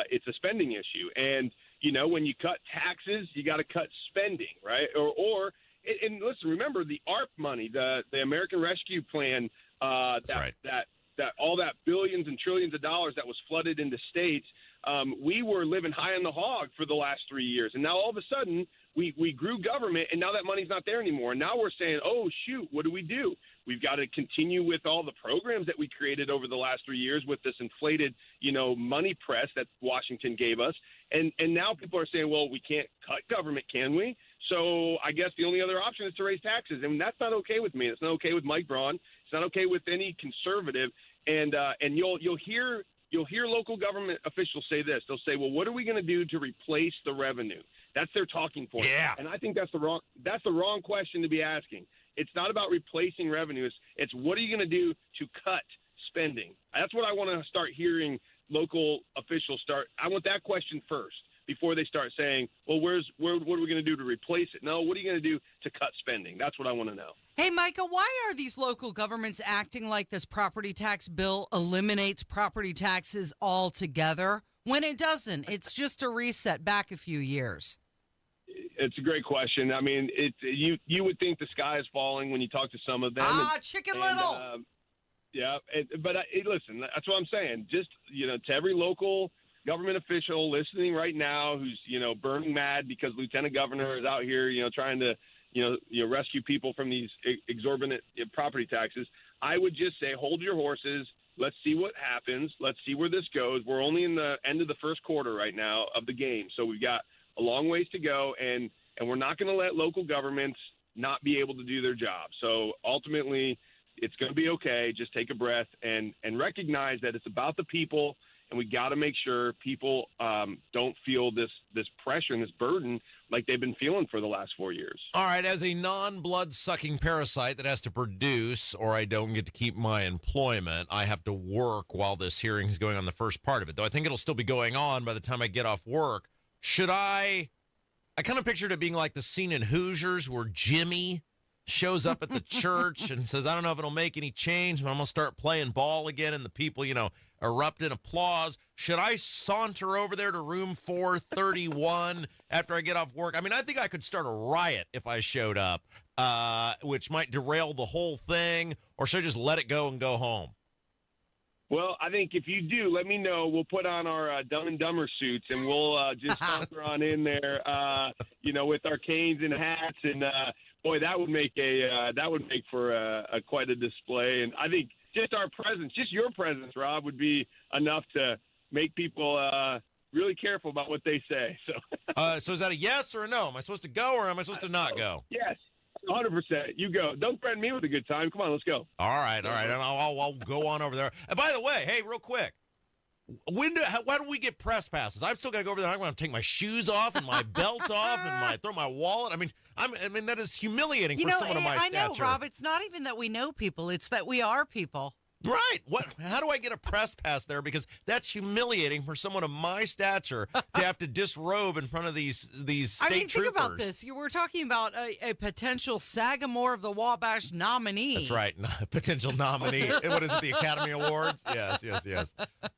It's a spending issue. And, when you cut taxes, you got to cut spending, right? And listen, remember the ARP money, the American Rescue Plan, that all that billions and trillions of dollars that was flooded into states. We were living high on the hog for the last 3 years. And now all of a sudden we grew government, and now that money's not there anymore. And now we're saying, oh, shoot, what do we do? We've got to continue with all the programs that we created over the last 3 years with this inflated, money press that Washington gave us. And now people are saying, well, we can't cut government, can we? So I guess the only other option is to raise taxes. And that's not okay with me. It's not okay with Mike Braun. It's not okay with any conservative. And you'll hear local government officials say this. They'll say, well, what are we going to do to replace the revenue? That's their talking point. Yeah. And I think that's the wrong question to be asking. It's not about replacing revenues. It's what are you going to do to cut spending? That's what I want to start hearing local officials start. I want that question first before they start saying, well, what are we going to do to replace it? No, what are you going to do to cut spending? That's what I want to know. Hey, Micah, why are these local governments acting like this property tax bill eliminates property taxes altogether when it doesn't? It's just a reset back a few years. It's a great question. I mean, you would think the sky is falling when you talk to some of them. Chicken Little. Listen, that's what I'm saying. Just, to every local government official listening right now who's, burning mad because Lieutenant Governor is out here, trying to, rescue people from these exorbitant property taxes, I would just say, hold your horses. Let's see what happens. Let's see where this goes. We're only in the end of the first quarter right now of the game. So we've got a long ways to go, and we're not going to let local governments not be able to do their job. So ultimately, it's going to be okay. Just take a breath and recognize that it's about the people, and we got to make sure people don't feel this pressure and this burden like they've been feeling for the last 4 years. All right, as a non-blood-sucking parasite that has to produce, or I don't get to keep my employment, I have to work while this hearing is going on, the first part of it, though I think it'll still be going on by the time I get off work. Should I kind of pictured it being like the scene in Hoosiers where Jimmy shows up at the church and says, I don't know if it'll make any change, but I'm going to start playing ball again, and the people, erupt in applause. Should I saunter over there to room 431 after I get off work? I mean, I think I could start a riot if I showed up, which might derail the whole thing, or should I just let it go and go home? Well, I think if you do, let me know. We'll put on our Dumb and Dumber suits, and we'll just saunter on in there, with our canes and hats. And boy, that would make for quite a display. And I think just our presence, just your presence, Rob, would be enough to make people really careful about what they say. So is that a yes or a no? Am I supposed to go, or am I supposed to not go? Yes. 100%. You go. Don't threaten me with a good time. Come on, let's go. All right. I'll go on over there. And by the way, hey, real quick, why do we get press passes? I've still got to go over there. I'm going to take my shoes off and my belt off and throw my wallet. I mean, that is humiliating for someone of my stature. I know, Rob. It's not even that we know people. It's that we are people. Right. How do I get a press pass there? Because that's humiliating for someone of my stature to have to disrobe in front of these state troopers. Think about this. You were talking about a potential Sagamore of the Wabash nominee. That's right. Potential nominee. What is it, the Academy Awards? Yes.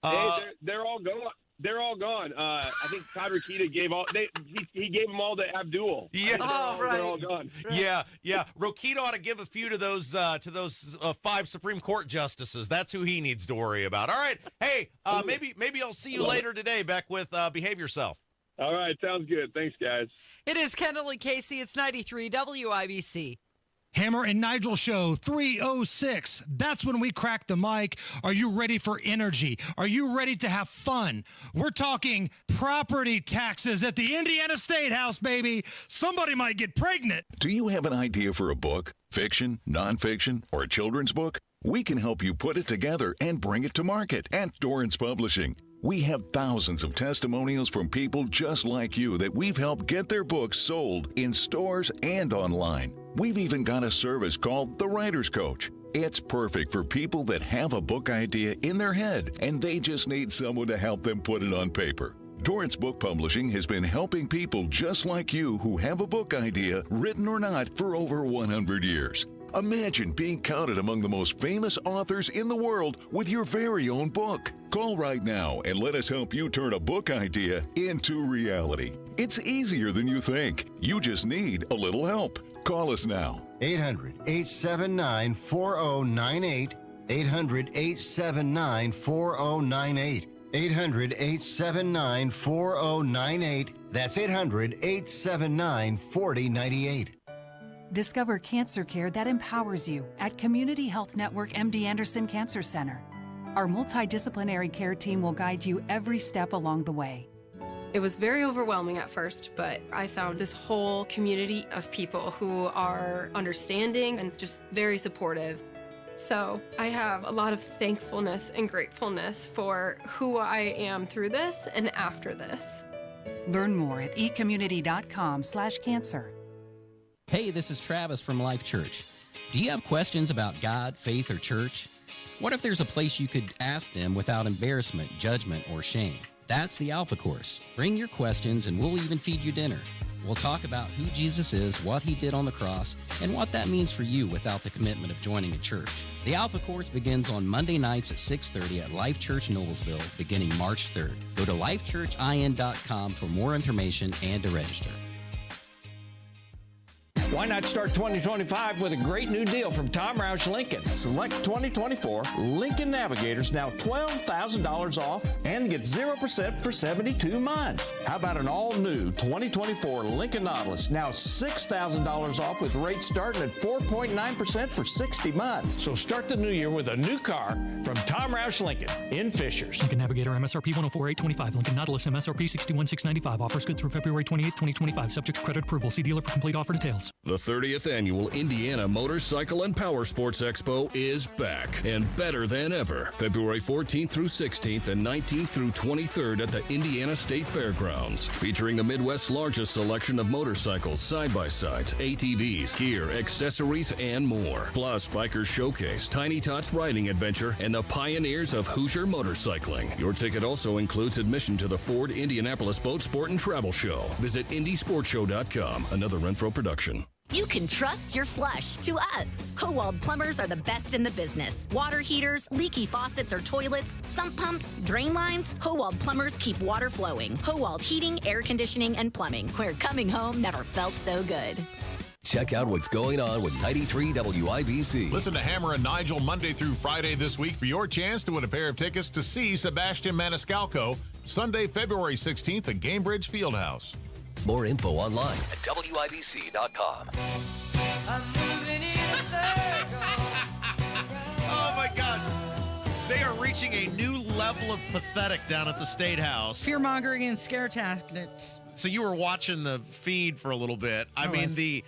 Hey, they're all gone. They're all gone. I think Todd Rokita gave he gave them all to Abdul. Yeah, right. They're all gone. Yeah. Rokita ought to give a few to those 5 Supreme Court justices. That's who he needs to worry about. All right. Hey, maybe I'll see you later today. Back with Behave Yourself. All right, sounds good. Thanks, guys. It is Kendall and Casey. It's 93 WIBC. Hammer and Nigel Show 306. That's when we crack the mic. Are you ready for energy? Are you ready to have fun? We're talking property taxes at the Indiana State House, baby. Somebody might get pregnant. Do you have an idea for a book? Fiction, nonfiction, or a children's book? We can help you put it together and bring it to market at Dorrance Publishing. We have thousands of testimonials from people just like you that we've helped get their books sold in stores and online. We've even got a service called The Writer's Coach. It's perfect for people that have a book idea in their head and they just need someone to help them put it on paper. Dorrance Book Publishing has been helping people just like you who have a book idea, written or not, for over 100 years. Imagine being counted among the most famous authors in the world with your very own book. Call right now and let us help you turn a book idea into reality. It's easier than you think. You just need a little help. Call us now. 800-879-4098. 800-879-4098. 800-879-4098. That's 800-879-4098. Discover cancer care that empowers you at Community Health Network MD Anderson Cancer Center. Our multidisciplinary care team will guide you every step along the way. It was very overwhelming at first, but I found this whole community of people who are understanding and just very supportive. So I have a lot of thankfulness and gratefulness for who I am through this and after this. Learn more at ecommunity.com/cancer. Hey, this is Travis from Life Church. Do you have questions about God, faith, or church? What if there's a place you could ask them without embarrassment, judgment, or shame? That's the Alpha Course. Bring your questions and we'll even feed you dinner. We'll talk about who Jesus is, what he did on the cross, and what that means for you without the commitment of joining a church. The Alpha Course begins on Monday nights at 6:30 at Life Church Noblesville, beginning March 3rd. Go to lifechurchin.com for more information and to register. Why not start 2025 with a great new deal from Tom Roush Lincoln? Select 2024 Lincoln Navigators, now $12,000 off, and get 0% for 72 months. How about an all-new 2024 Lincoln Nautilus, now $6,000 off with rates starting at 4.9% for 60 months. So start the new year with a new car from Tom Roush Lincoln in Fishers. Lincoln Navigator MSRP $104,825. Lincoln Nautilus MSRP $61,695. Offers good through February 28, 2025. Subject to credit approval. See dealer for complete offer details. The 30th Annual Indiana Motorcycle and Power Sports Expo is back and better than ever. February 14th through 16th and 19th through 23rd at the Indiana State Fairgrounds. Featuring the Midwest's largest selection of motorcycles, side-by-sides, ATVs, gear, accessories, and more. Plus, Bikers Showcase, Tiny Tots Riding Adventure, and the pioneers of Hoosier motorcycling. Your ticket also includes admission to the Ford Indianapolis Boat Sport and Travel Show. Visit IndySportsShow.com. Another Renfro production. You can trust your flush to us. Howald plumbers are the best in the business. Water heaters, leaky faucets or toilets, sump pumps, drain lines. Howald plumbers keep water flowing. Howald heating, air conditioning, and plumbing, where coming home never felt so good. Check out what's going on with 93 WIBC. Listen to Hammer and Nigel Monday through Friday this week for your chance to win a pair of tickets to see Sebastian Maniscalco Sunday, February 16th at Gamebridge Fieldhouse. More info online at WIBC.com. Oh my gosh. They are reaching a new level of pathetic down at the State House. Fear-mongering and scare tactics. So you were watching the feed for a little bit. It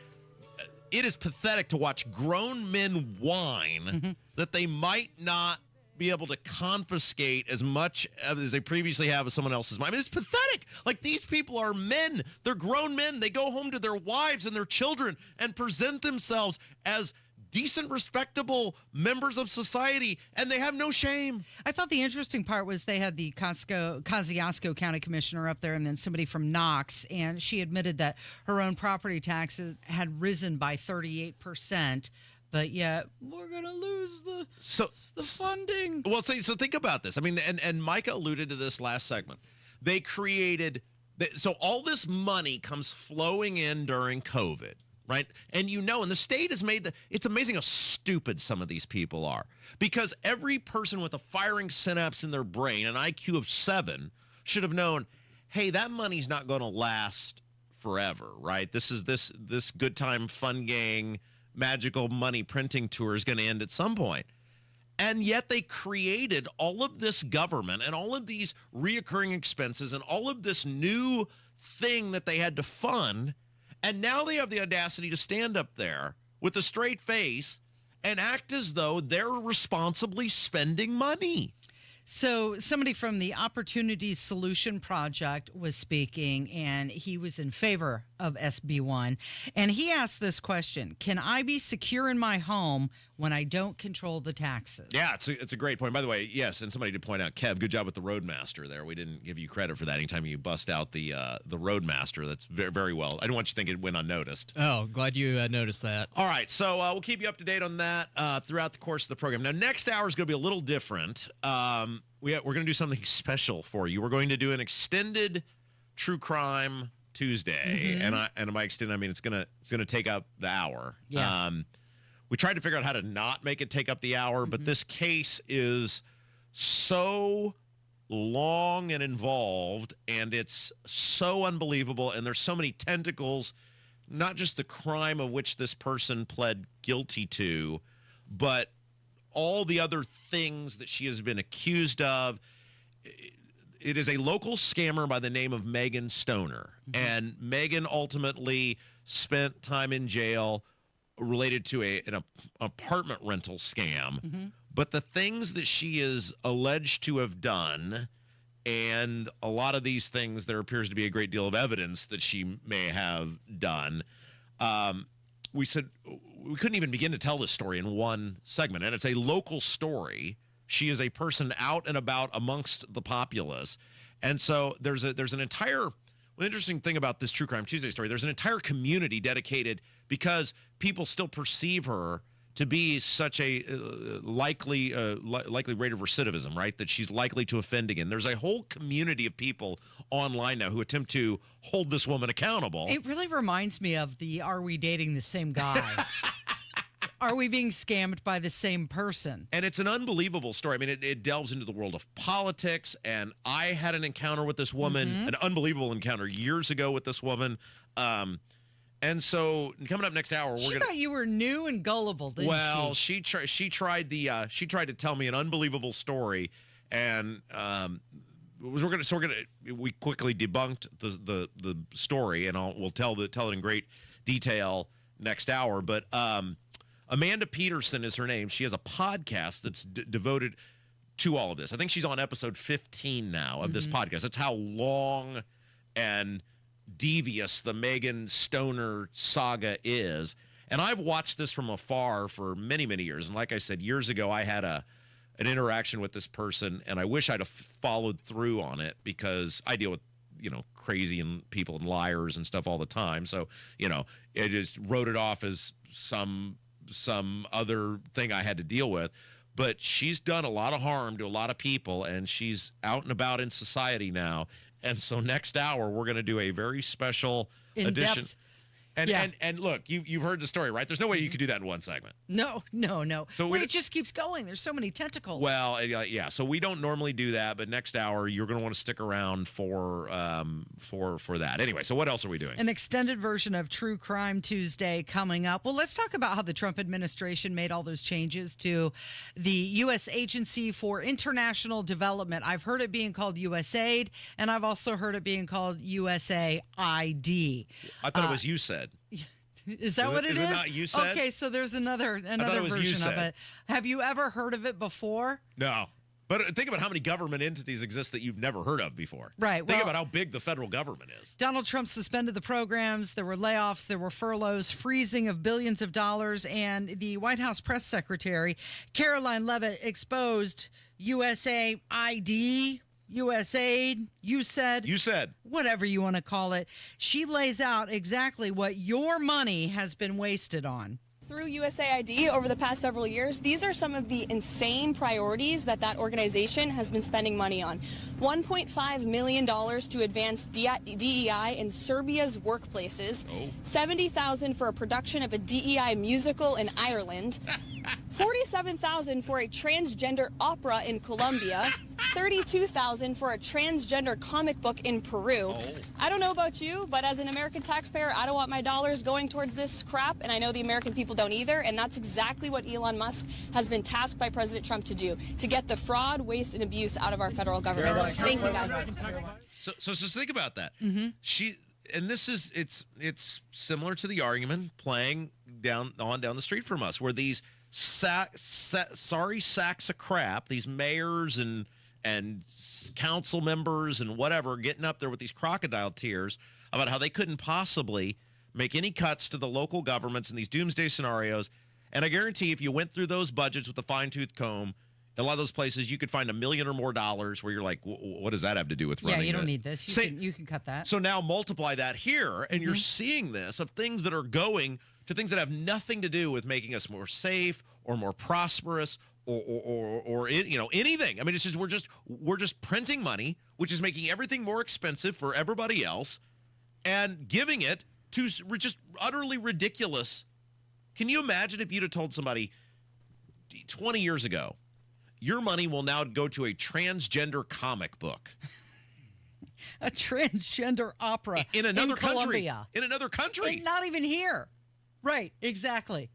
is pathetic to watch grown men whine that they might not be able to confiscate as much as they previously have of someone else's money. I mean, it's pathetic. Like, these people are men. They're grown men. They go home to their wives and their children and present themselves as decent, respectable members of society, and they have no shame. I thought the interesting part was they had the Kosciuszko County Commissioner up there and then somebody from Knox, and she admitted that her own property taxes had risen by 38%. But yet, we're going to lose the funding. Well, so think about this. I mean, and Micah alluded to this last segment. They created, so all this money comes flowing in during COVID, right? And and the state has made it's amazing how stupid some of these people are. Because every person with a firing synapse in their brain, an IQ of 7, should have known, hey, that money's not going to last forever, right? This good time fun gang magical money printing tour is going to end at some point. And yet they created all of this government and all of these reoccurring expenses and all of this new thing that they had to fund. And now they have the audacity to stand up there with a straight face and act as though they're responsibly spending money. So somebody from the Opportunity Solution Project was speaking, and he was in favor of SB1. And he asked this question: can I be secure in my home when I don't control the taxes? Yeah, it's a great point. By the way, yes, and somebody did point out, Kev, good job with the Roadmaster there. We didn't give you credit for that. Anytime you bust out the Roadmaster, that's very, very well. I don't want you to think it went unnoticed. Oh, glad you noticed that. All right, so we'll keep you up to date on that throughout the course of the program. Now, next hour is going to be a little different. We're going to do something special for you. We're going to do an extended True Crime Tuesday, and by extended, I mean it's gonna take up the hour. Yeah. We tried to figure out how to not make it take up the hour, but this case is so long and involved, and it's so unbelievable, and there's so many tentacles, not just the crime of which this person pled guilty to, but all the other things that she has been accused of. It is a local scammer by the name of Megan Stoner. And Megan ultimately spent time in jail related to an apartment rental scam. But the things that she is alleged to have done, and a lot of these things, there appears to be a great deal of evidence that she may have done. We said we couldn't even begin to tell this story in one segment, and it's a local story. She is a person out and about amongst the populace, and so there's an entire interesting thing about this True Crime Tuesday story. There's an entire community dedicated because people still perceive her to be such a likely rate of recidivism, right? That she's likely to offend again. There's a whole community of people online now who attempt to hold this woman accountable. It really reminds me of Are We Dating the Same Guy? Are we being scammed by the same person? And it's an unbelievable story. I mean, it delves into the world of politics, and I had an encounter with this woman, an unbelievable encounter years ago with this woman. And so coming up next hour, She thought you were new and gullible, didn't she? Well, she tried to tell me an unbelievable story, and we quickly debunked the story, and we'll tell it in great detail next hour. But Amanda Peterson is her name. She has a podcast that's devoted to all of this. I think she's on episode 15 now of this podcast. That's how long and devious the Megan Stoner saga is. And I've watched this from afar for many, many years. And like I said, years ago, I had an interaction with this person, and I wish I'd have followed through on it because I deal with crazy and people and liars and stuff all the time. So, it just wrote it off as some other thing I had to deal with. But she's done a lot of harm to a lot of people, and she's out and about in society now. And so next hour, we're going to do a very special edition. And look, you've heard the story, right? There's no way you could do that in one segment. No. So it just keeps going. There's so many tentacles. Well, yeah. So we don't normally do that, but next hour you're going to want to stick around for that. Anyway, so what else are we doing? An extended version of True Crime Tuesday coming up. Well, let's talk about how the Trump administration made all those changes to the U.S. Agency for International Development. I've heard it being called USAID, and I've also heard it being called USAID. I thought it was USAID. Is that what it is? Is it not USAID? Okay, so there's another version of it. Have you ever heard of it before? No. But think about how many government entities exist that you've never heard of before. Right. Think about how big the federal government is. Donald Trump suspended the programs. There were layoffs. There were furloughs, freezing of billions of dollars. And the White House press secretary, Caroline Leavitt, exposed USAID, USAID, USAID, whatever you want to call it. She lays out exactly what your money has been wasted on. Through USAID over the past several years, these are some of the insane priorities that organization has been spending money on. $1.5 million to advance DEI in Serbia's workplaces, $70,000 for a production of a DEI musical in Ireland, $47,000 for a transgender opera in Colombia, $32,000 for a transgender comic book in Peru. I don't know about you, but as an American taxpayer, I don't want my dollars going towards this crap, and I know the American people don't either, and that's exactly what Elon Musk has been tasked by President Trump to do, to get the fraud, waste, and abuse out of our federal government. Thank you, guys. So just think about that. It's similar to the argument playing down the street from us, where these sorry sacks of crap, these mayors and council members and whatever, getting up there with these crocodile tears about how they couldn't possibly make any cuts to the local governments in these doomsday scenarios. And I guarantee if you went through those budgets with a fine-tooth comb, a lot of those places you could find $1 million or more where you're like, what does that have to do with running? Yeah, you don't need this. You can cut that. So now multiply that here, and you're seeing this of things that are going to things that have nothing to do with making us more safe or more prosperous or anything. I mean, it's just we're just printing money, which is making everything more expensive for everybody else, and giving it to just utterly ridiculous. Can you imagine if you'd have told somebody 20 years ago, your money will now go to a transgender comic book? A transgender opera in another country. Colombia. In another country. Not even here. Right, exactly.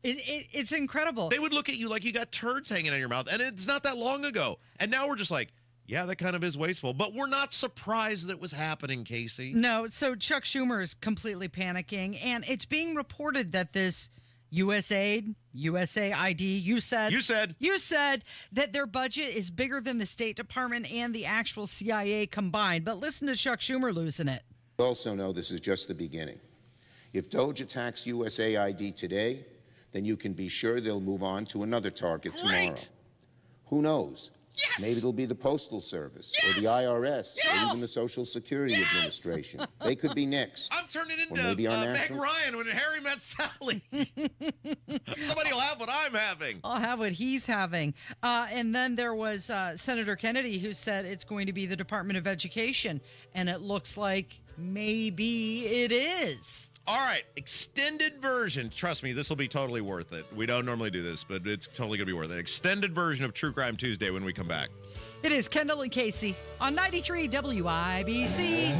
It's incredible. They would look at you like you got turds hanging on your mouth, and it's not that long ago. And now we're just like, yeah, that kind of is wasteful. But we're not surprised that it was happening, Casey. No, so Chuck Schumer is completely panicking, and it's being reported that this USAID, you said that their budget is bigger than the State Department and the actual CIA combined. But listen to Chuck Schumer losing it. We also know this is just the beginning. If DOJ attacks USAID today, then you can be sure they'll move on to another target tomorrow. Who knows? Yes! Maybe it'll be the Postal Service or the IRS or even the Social Security Administration. They could be next. I'm turning into Meg Ryan when Harry Met Sally. Somebody will have what I'm having. I'll have what he's having. And then there was Senator Kennedy who said it's going to be the Department of Education, and it looks like maybe it is. All right, extended version. Trust me, this will be totally worth it. We don't normally do this, but it's totally going to be worth it. Extended version of True Crime Tuesday when we come back. It is Kendall and Casey on 93 WIBC.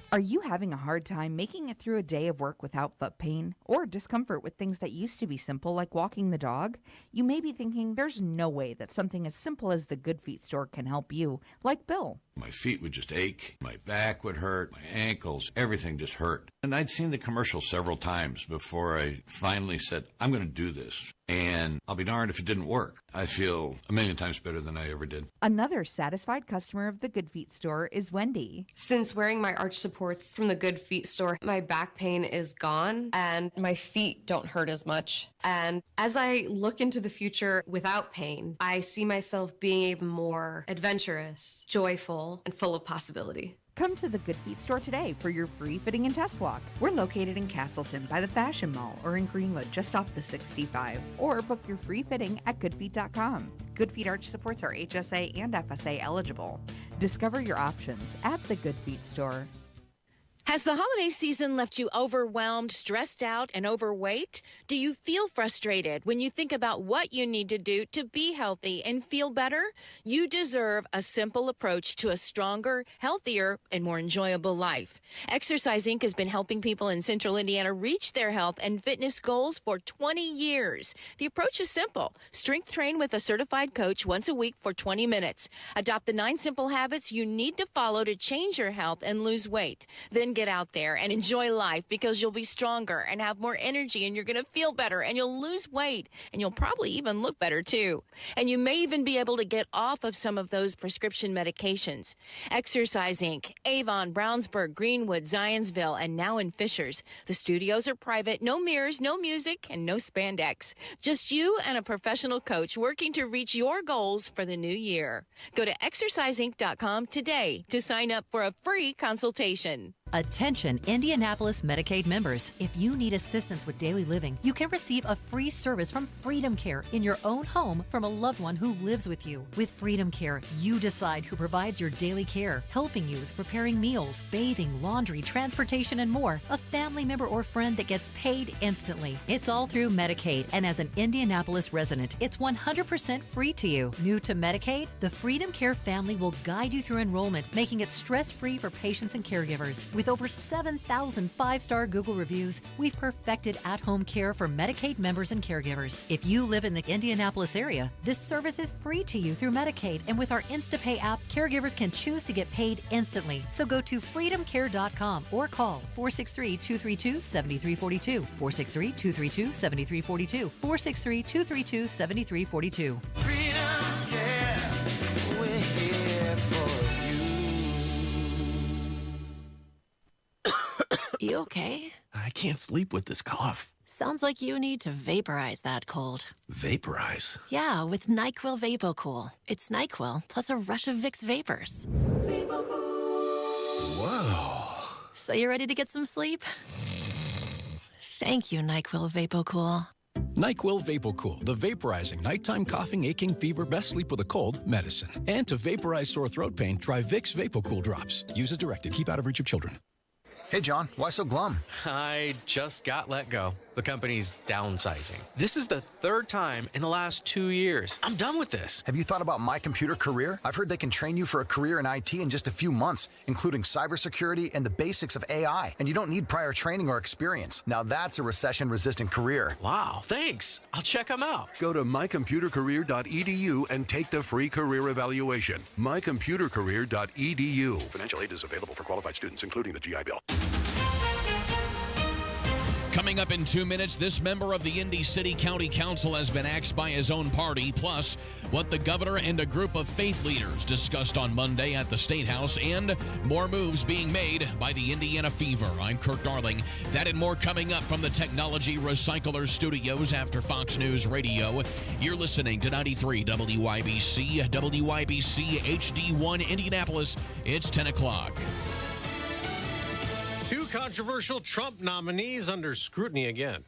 Are you having a hard time making it through a day of work without foot pain or discomfort with things that used to be simple like walking the dog? You may be thinking there's no way that something as simple as the Good Feet store can help you, like Bill. My feet would just ache, my back would hurt, my ankles, everything just hurt. And I'd seen the commercial several times before I finally said, I'm going to do this. and I'll be darned if it didn't work. I feel a million times better than I ever did. Another satisfied customer of the Good Feet store is Wendy. Since wearing my arch supports from the Good Feet store, my back pain is gone and my feet don't hurt as much. And as I look into the future without pain, I see myself being even more adventurous, joyful, and full of possibility. Come to the Good Feet store today for your free fitting and test walk. We're located in Castleton by the Fashion Mall or in Greenwood just off the 65. Or book your free fitting at goodfeet.com. Good Feet arch supports are HSA and FSA eligible. Discover your options at the Good Feet store. Has the holiday season left you overwhelmed, stressed out, and overweight? Do you feel frustrated when you think about what you need to do to be healthy and feel better? You deserve a simple approach to a stronger, healthier, and more enjoyable life. Exercise Inc. has been helping people in Central Indiana reach their health and fitness goals for 20 years. The approach is simple. Strength train with a certified coach once a week for 20 minutes. Adopt the 9 simple habits you need to follow to change your health and lose weight. Then get out there and enjoy life, because you'll be stronger and have more energy, and you're going to feel better, and you'll lose weight, and you'll probably even look better too. And you may even be able to get off of some of those prescription medications. Exercise Inc., Avon, Brownsburg, Greenwood, Zionsville, and now in Fishers. The studios are private, no mirrors, no music, and no spandex. Just you and a professional coach working to reach your goals for the new year. Go to exerciseinc.com today to sign up for a free consultation. Attention Indianapolis Medicaid members. If you need assistance with daily living, you can receive a free service from Freedom Care in your own home from a loved one who lives with you. With Freedom Care, you decide who provides your daily care, helping you with preparing meals, bathing, laundry, transportation, and more. A family member or friend that gets paid instantly. It's all through Medicaid, and as an Indianapolis resident, it's 100% free to you. New to Medicaid? The Freedom Care family will guide you through enrollment, making it stress-free for patients and caregivers. With over 7,000 5-star Google reviews, we've perfected at-home care for Medicaid members and caregivers. If you live in the Indianapolis area, this service is free to you through Medicaid, and with our InstaPay app, caregivers can choose to get paid instantly. So go to freedomcare.com or call 463-232-7342, 463-232-7342, 463-232-7342. Freedom Care, we're here for You okay? I can't sleep with this cough. Sounds like you need to vaporize that cold. Vaporize? Yeah, with NyQuil VapoCool. It's NyQuil plus a rush of Vicks vapors. Whoa. So you ready to get some sleep? Thank you, NyQuil VapoCool. NyQuil VapoCool, the vaporizing nighttime coughing, aching, fever, best sleep with a cold medicine. And to vaporize sore throat pain, try Vicks VapoCool drops. Use as directed. Keep out of reach of children. Hey, John, why so glum? I just got let go. The company's downsizing. This is the 3rd time in the last 2 years. I'm done with this. Have you thought about My Computer Career? I've heard they can train you for a career in IT in just a few months, including cybersecurity and the basics of AI. And you don't need prior training or experience. Now that's a recession-resistant career. Wow, thanks. I'll check them out. Go to mycomputercareer.edu and take the free career evaluation. mycomputercareer.edu. Financial aid is available for qualified students, including the GI Bill. Coming up in 2 minutes, this member of the Indy City County Council has been axed by his own party, plus what the governor and a group of faith leaders discussed on Monday at the State House, and more moves being made by the Indiana Fever. I'm Kirk Darling. That and more coming up from the Technology Recycler Studios after Fox News Radio. You're listening to 93 WIBC, WIBC HD1 Indianapolis. It's 10 o'clock. 2 controversial Trump nominees under scrutiny again.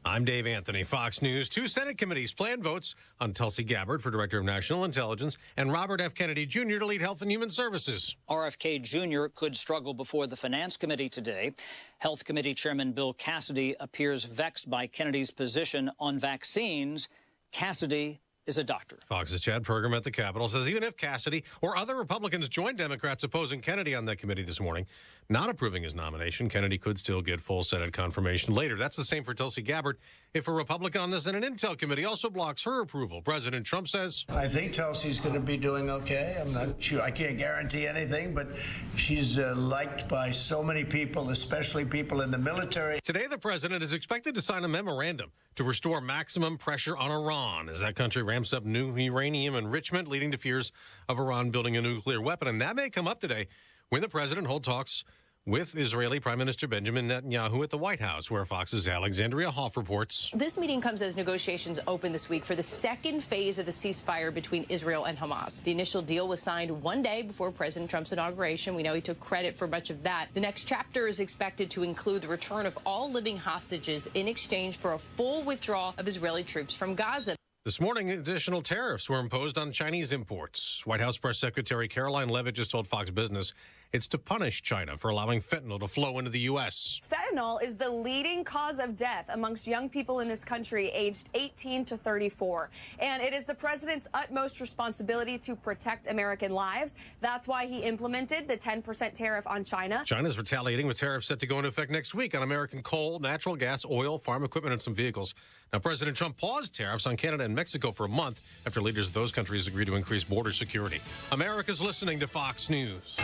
I'm Dave Anthony, Fox News. 2 Senate committees plan votes on Tulsi Gabbard for Director of National Intelligence and Robert F. Kennedy Jr. to lead Health and Human Services. RFK Jr. could struggle before the Finance Committee today. Health Committee Chairman Bill Cassidy appears vexed by Kennedy's position on vaccines. Cassidy is a doctor. Fox's Chad Pergram at the Capitol says even if Cassidy or other Republicans join Democrats opposing Kennedy on that committee this morning, not approving his nomination, Kennedy could still get full Senate confirmation later. That's the same for Tulsi Gabbard. If a Republican on the Senate Intel Committee also blocks her approval, President Trump says, I think Tulsi's going to be doing okay. I'm not sure. I can't guarantee anything, but she's liked by so many people, especially people in the military. Today, the president is expected to sign a memorandum to restore maximum pressure on Iran as that country ramps up new uranium enrichment, leading to fears of Iran building a nuclear weapon. And that may come up today when the president holds talks with Israeli Prime Minister Benjamin Netanyahu at the White House, where Fox's Alexandria Hoff reports. This meeting comes as negotiations open this week for the second phase of the ceasefire between Israel and Hamas. The initial deal was signed one day before President Trump's inauguration. We know he took credit for much of that. The next chapter is expected to include the return of all living hostages in exchange for a full withdrawal of Israeli troops from Gaza. This morning, additional tariffs were imposed on Chinese imports. White House Press Secretary Caroline Leavitt just told Fox Business it's to punish China for allowing fentanyl to flow into the U.S. Fentanyl is the leading cause of death amongst young people in this country aged 18 to 34. And it is the president's utmost responsibility to protect American lives. That's why he implemented the 10% tariff on China. China's retaliating with tariffs set to go into effect next week on American coal, natural gas, oil, farm equipment, and some vehicles. Now, President Trump paused tariffs on Canada and Mexico for a month after leaders of those countries agreed to increase border security. America's listening to Fox News.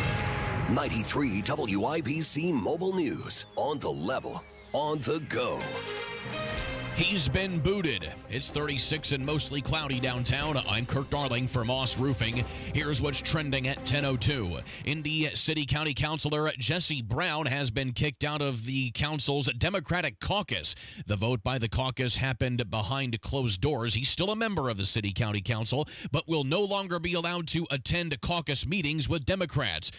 93 WIBC Mobile News. On the level, on the go. He's been booted. It's 36 and mostly cloudy downtown. I'm Kirk Darling for Moss Roofing. Here's what's trending at 10:02. Indy City County Councilor Jesse Brown has been kicked out of the council's Democratic caucus. The vote by the caucus happened behind closed doors. He's still a member of the City County Council, but will no longer be allowed to attend caucus meetings with Democrats.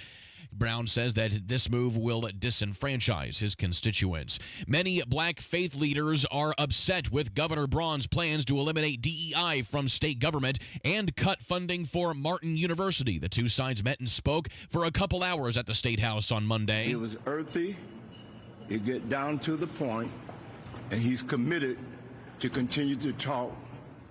Brown says that this move will disenfranchise his constituents. Many black faith leaders are upset with Governor Braun's plans to eliminate DEI from state government and cut funding for Martin University. The two sides met and spoke for a couple hours at the State House on Monday. It was earthy, it get down to the point, and he's committed to continue to talk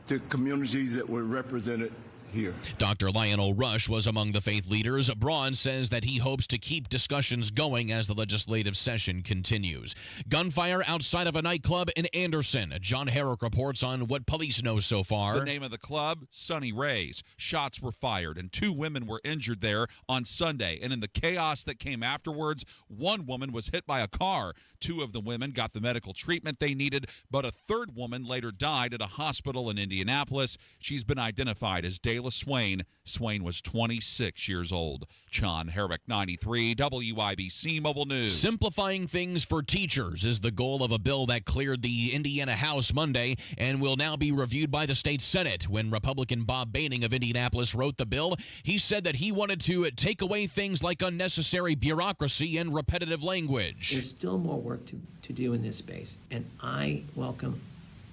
to communities that were represented here. Dr. Lionel Rush was among the faith leaders. Braun says that he hopes to keep discussions going as the legislative session continues. Gunfire outside of a nightclub in Anderson. John Herrick reports on what police know so far. The name of the club, Sunny Rays. Shots were fired and 2 women were injured there on Sunday. And in the chaos that came afterwards, 1 woman was hit by a car. 2 of the women got the medical treatment they needed, but a 3rd woman later died at a hospital in Indianapolis. She's been identified as Dayla Swain. Swain was 26 years old. John Herrick, 93 WIBC Mobile News. Simplifying things for teachers is the goal of a bill that cleared the Indiana House Monday and will now be reviewed by the state Senate. When Republican Bob Boehning of Indianapolis wrote the bill, he said that he wanted to take away things like unnecessary bureaucracy and repetitive language. There's still more work to do in this space, and I welcome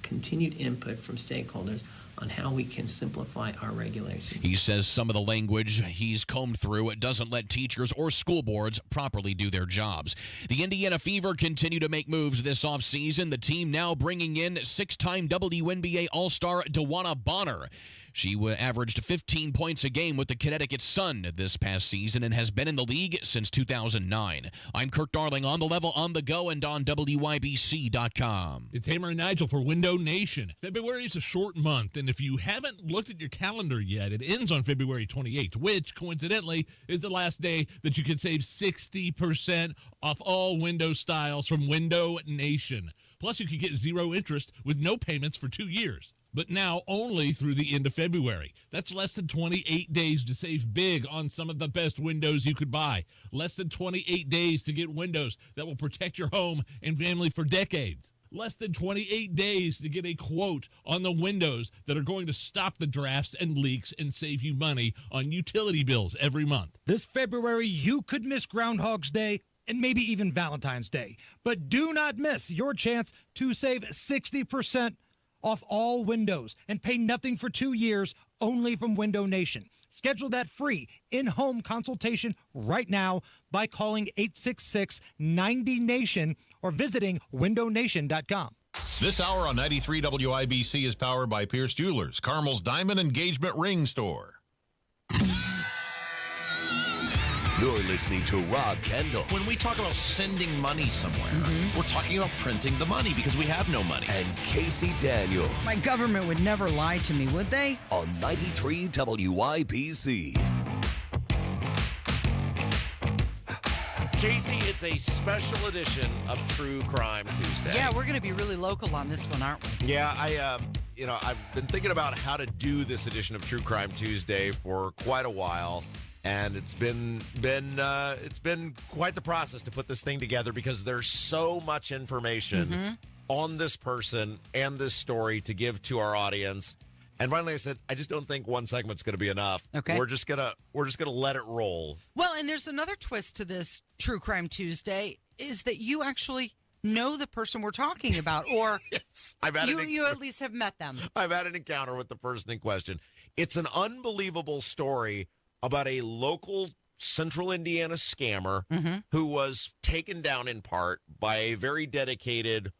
continued input from stakeholders on how we can simplify our regulations. He says some of the language he's combed through doesn't let teachers or school boards properly do their jobs. The Indiana Fever continue to make moves this offseason. The team now bringing in 6-time WNBA All-Star DeWanna Bonner. She averaged 15 points a game with the Connecticut Sun this past season and has been in the league since 2009. I'm Kirk Darling, on the level, on the go, and on WIBC.com. It's Hammer and Nigel for Window Nation. February is a short month, and if you haven't looked at your calendar yet, it ends on February 28th, which, coincidentally, is the last day that you can save 60% off all window styles from Window Nation. Plus, you can get 0 interest with no payments for 2 years. But now only through the end of February. That's less than 28 days to save big on some of the best windows you could buy. Less than 28 days to get windows that will protect your home and family for decades. Less than 28 days to get a quote on the windows that are going to stop the drafts and leaks and save you money on utility bills every month. This February, you could miss Groundhog's Day and maybe even Valentine's Day. But do not miss your chance to save 60% off all windows and pay nothing for 2 years only from Window Nation. Schedule that free in-home consultation right now by calling 866-90-NATION or visiting windownation.com. This hour on 93 WIBC is powered by Pierce Jewelers, Carmel's Diamond Engagement Ring Store. You're listening to Rob Kendall. When we talk about sending money somewhere, we're talking about printing the money because we have no money. And Casey Daniels. My government would never lie to me, would they? On 93 WIBC. Casey, it's a special edition of True Crime Tuesday. Yeah, we're going to be really local on this one, aren't we? Yeah, I've been thinking about how to do this edition of True Crime Tuesday for quite a while, and it's been quite the process to put this thing together because there's so much information on this person and this story to give to our audience. And finally, I said, I just don't think one segment's going to be enough. Okay, we're just gonna let it roll. Well, and there's another twist to this True Crime Tuesday is that you actually know the person we're talking about, or yes, you at least have met them. I've had an encounter with the person in question. It's an unbelievable story about a local Central Indiana scammer who was taken down in part by a very dedicated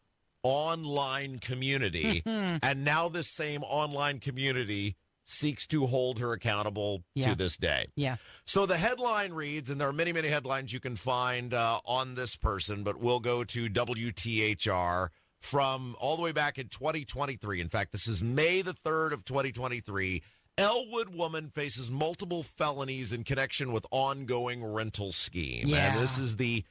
online community, and now this same online community seeks to hold her accountable to this day. Yeah. So the headline reads, and there are many, many headlines you can find on this person, but we'll go to WTHR from all the way back in 2023. In fact, this is May the 3rd of 2023. Elwood woman faces multiple felonies in connection with ongoing rental scheme. Yeah. And this is the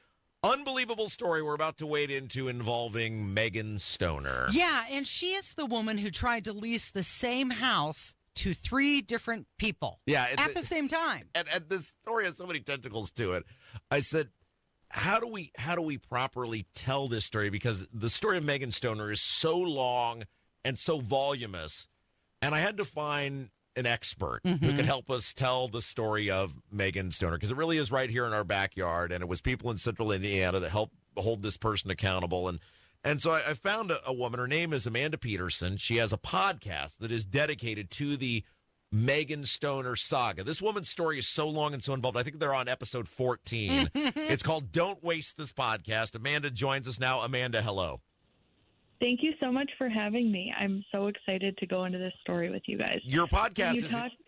unbelievable story we're about to wade into involving Megan Stoner. Yeah, and she is the woman who tried to lease the same house to 3 different people at the same time. And this story has so many tentacles to it. I said, how do we properly tell this story? Because the story of Megan Stoner is so long and so voluminous, and I had to find an expert who could help us tell the story of Megan Stoner, because it really is right here in our backyard, and it was people in Central Indiana that helped hold this person accountable. And so I found a woman. Her name is Amanda Peterson. She has a podcast that is dedicated to the Megan Stoner saga. This woman's story is so long and so involved. I think they're on episode 14. It's called Don't Waste This Podcast. Amanda joins us now. Amanda, hello. Thank you so much for having me. I'm so excited to go into this story with you guys. Your podcast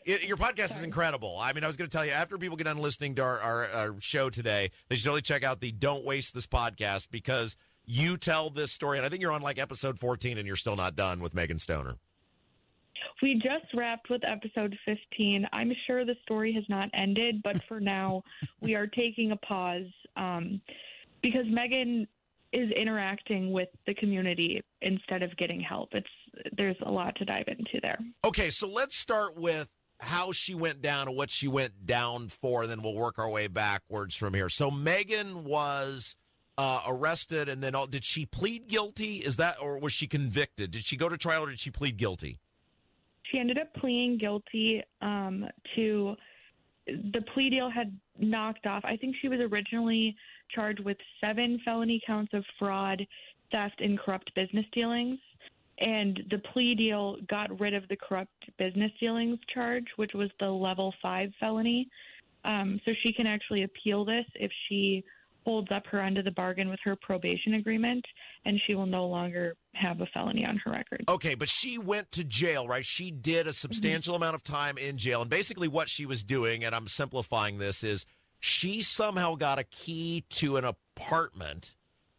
is incredible. I mean, I was going to tell you, after people get done listening to our show today, they should really check out the Don't Waste This Podcast, because you tell this story, and I think you're on like episode 14 and you're still not done with Megan Stoner. We just wrapped with episode 15. I'm sure the story has not ended, but for now, we are taking a pause because Megan is interacting with the community instead of getting help. There's a lot to dive into there. Okay, so let's start with how she went down and what she went down for, and then we'll work our way backwards from here. So Megan was arrested, and then did she plead guilty? Is that, or was she convicted? Did she go to trial, or did she plead guilty? She ended up pleading guilty to the plea deal had knocked off. I think she was originally charged with 7 felony counts of fraud, theft, and corrupt business dealings. And the plea deal got rid of the corrupt business dealings charge, which was the level 5 felony. So she can actually appeal this if she holds up her end of the bargain with her probation agreement, and she will no longer have a felony on her record. Okay, but she went to jail, right? She did a substantial amount of time in jail. And basically what she was doing, and I'm simplifying this, is she somehow got a key to an apartment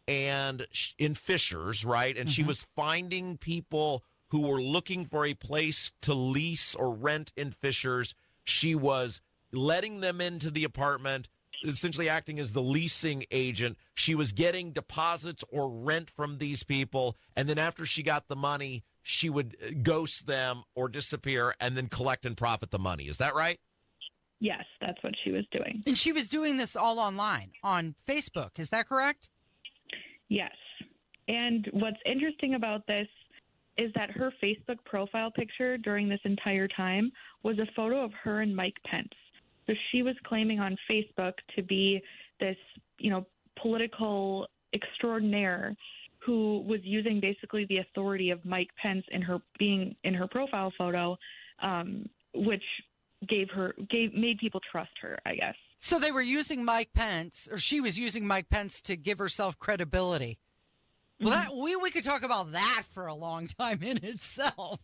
and in Fishers, right? And she was finding people who were looking for a place to lease or rent in Fishers. She was letting them into the apartment, essentially acting as the leasing agent. She was getting deposits or rent from these people, and then after she got the money, she would ghost them or disappear and then collect and profit the money. Is that right? Yes, that's what she was doing. And she was doing this all online, on Facebook. Is that correct? Yes. And what's interesting about this is that her Facebook profile picture during this entire time was a photo of her and Mike Pence. So she was claiming on Facebook to be this, political extraordinaire who was using basically the authority of Mike Pence in her profile photo, which made people trust her, I guess. So they were using Mike Pence, or she was using Mike Pence to give herself credibility. Well, we could talk about that for a long time in itself.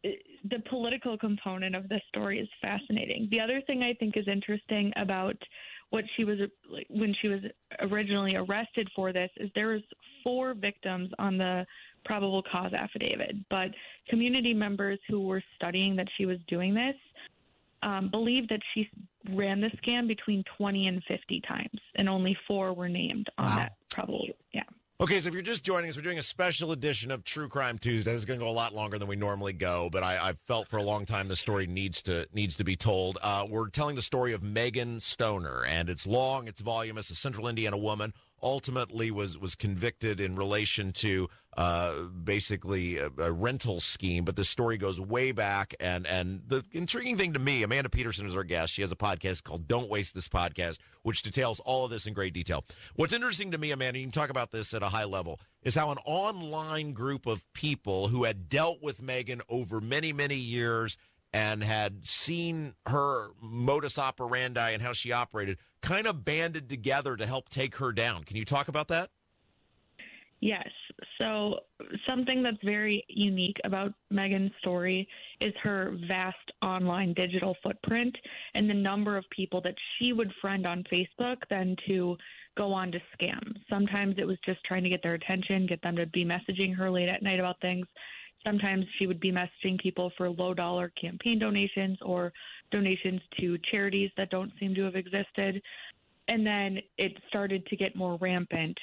The political component of this story is fascinating. The other thing I think is interesting about when she was originally arrested for this is there was 4 victims on the probable cause affidavit, but community members who were studying that she was doing this believed that she ran the scam between 20 and 50 times, and only 4 were named on that. Probably, yeah. Okay, so if you're just joining us, we're doing a special edition of True Crime Tuesday. This is going to go a lot longer than we normally go, but I felt for a long time the story needs to be told. We're telling the story of Megan Stoner, and it's long, it's voluminous. A Central Indiana woman ultimately was convicted in relation to basically a rental scheme, but the story goes way back. And the intriguing thing to me, Amanda Peterson is our guest. She has a podcast called Don't Waste This Podcast, which details all of this in great detail. What's interesting to me, Amanda, you can talk about this at a high level, is how an online group of people who had dealt with Megan over many, many years and had seen her modus operandi and how she operated kind of banded together to help take her down. Can you talk about that? Yes. So something that's very unique about Megan's story is her vast online digital footprint and the number of people that she would friend on Facebook then to go on to scam. Sometimes it was just trying to get their attention, get them to be messaging her late at night about things. Sometimes she would be messaging people for low-dollar campaign donations or donations to charities that don't seem to have existed. And then it started to get more rampant.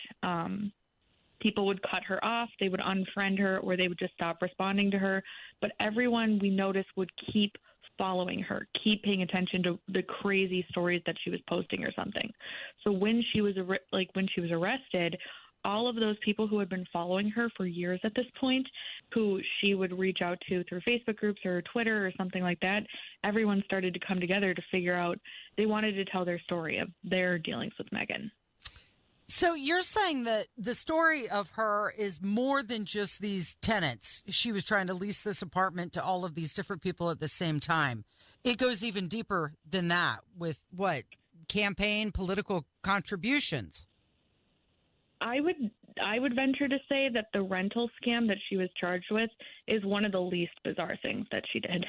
People would cut her off, they would unfriend her, or they would just stop responding to her. But everyone we noticed would keep following her, keep paying attention to the crazy stories that she was posting or something. So when she was arrested, all of those people who had been following her for years at this point, who she would reach out to through Facebook groups or Twitter or something like that, everyone started to come together to figure out they wanted to tell their story of their dealings with Megan. So you're saying that the story of her is more than just these tenants. She was trying to lease this apartment to all of these different people at the same time. It goes even deeper than that with what? Campaign, political contributions. I would venture to say that the rental scam that she was charged with is one of the least bizarre things that she did.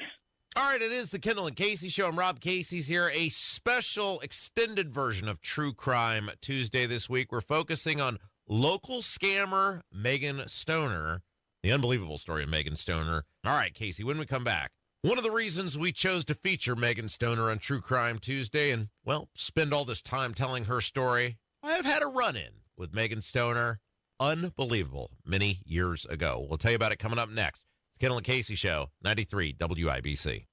All right, it is the Kendall and Casey Show. I'm Rob Casey's here. A special extended version of True Crime Tuesday this week. We're focusing on local scammer Megan Stoner, the unbelievable story of Megan Stoner. All right, Casey, when we come back, one of the reasons we chose to feature Megan Stoner on True Crime Tuesday and, well, spend all this time telling her story, I have had a run-in with Megan Stoner. Unbelievable. Many years ago. We'll tell you about it coming up next. Kendall and Casey Show, 93 WIBC.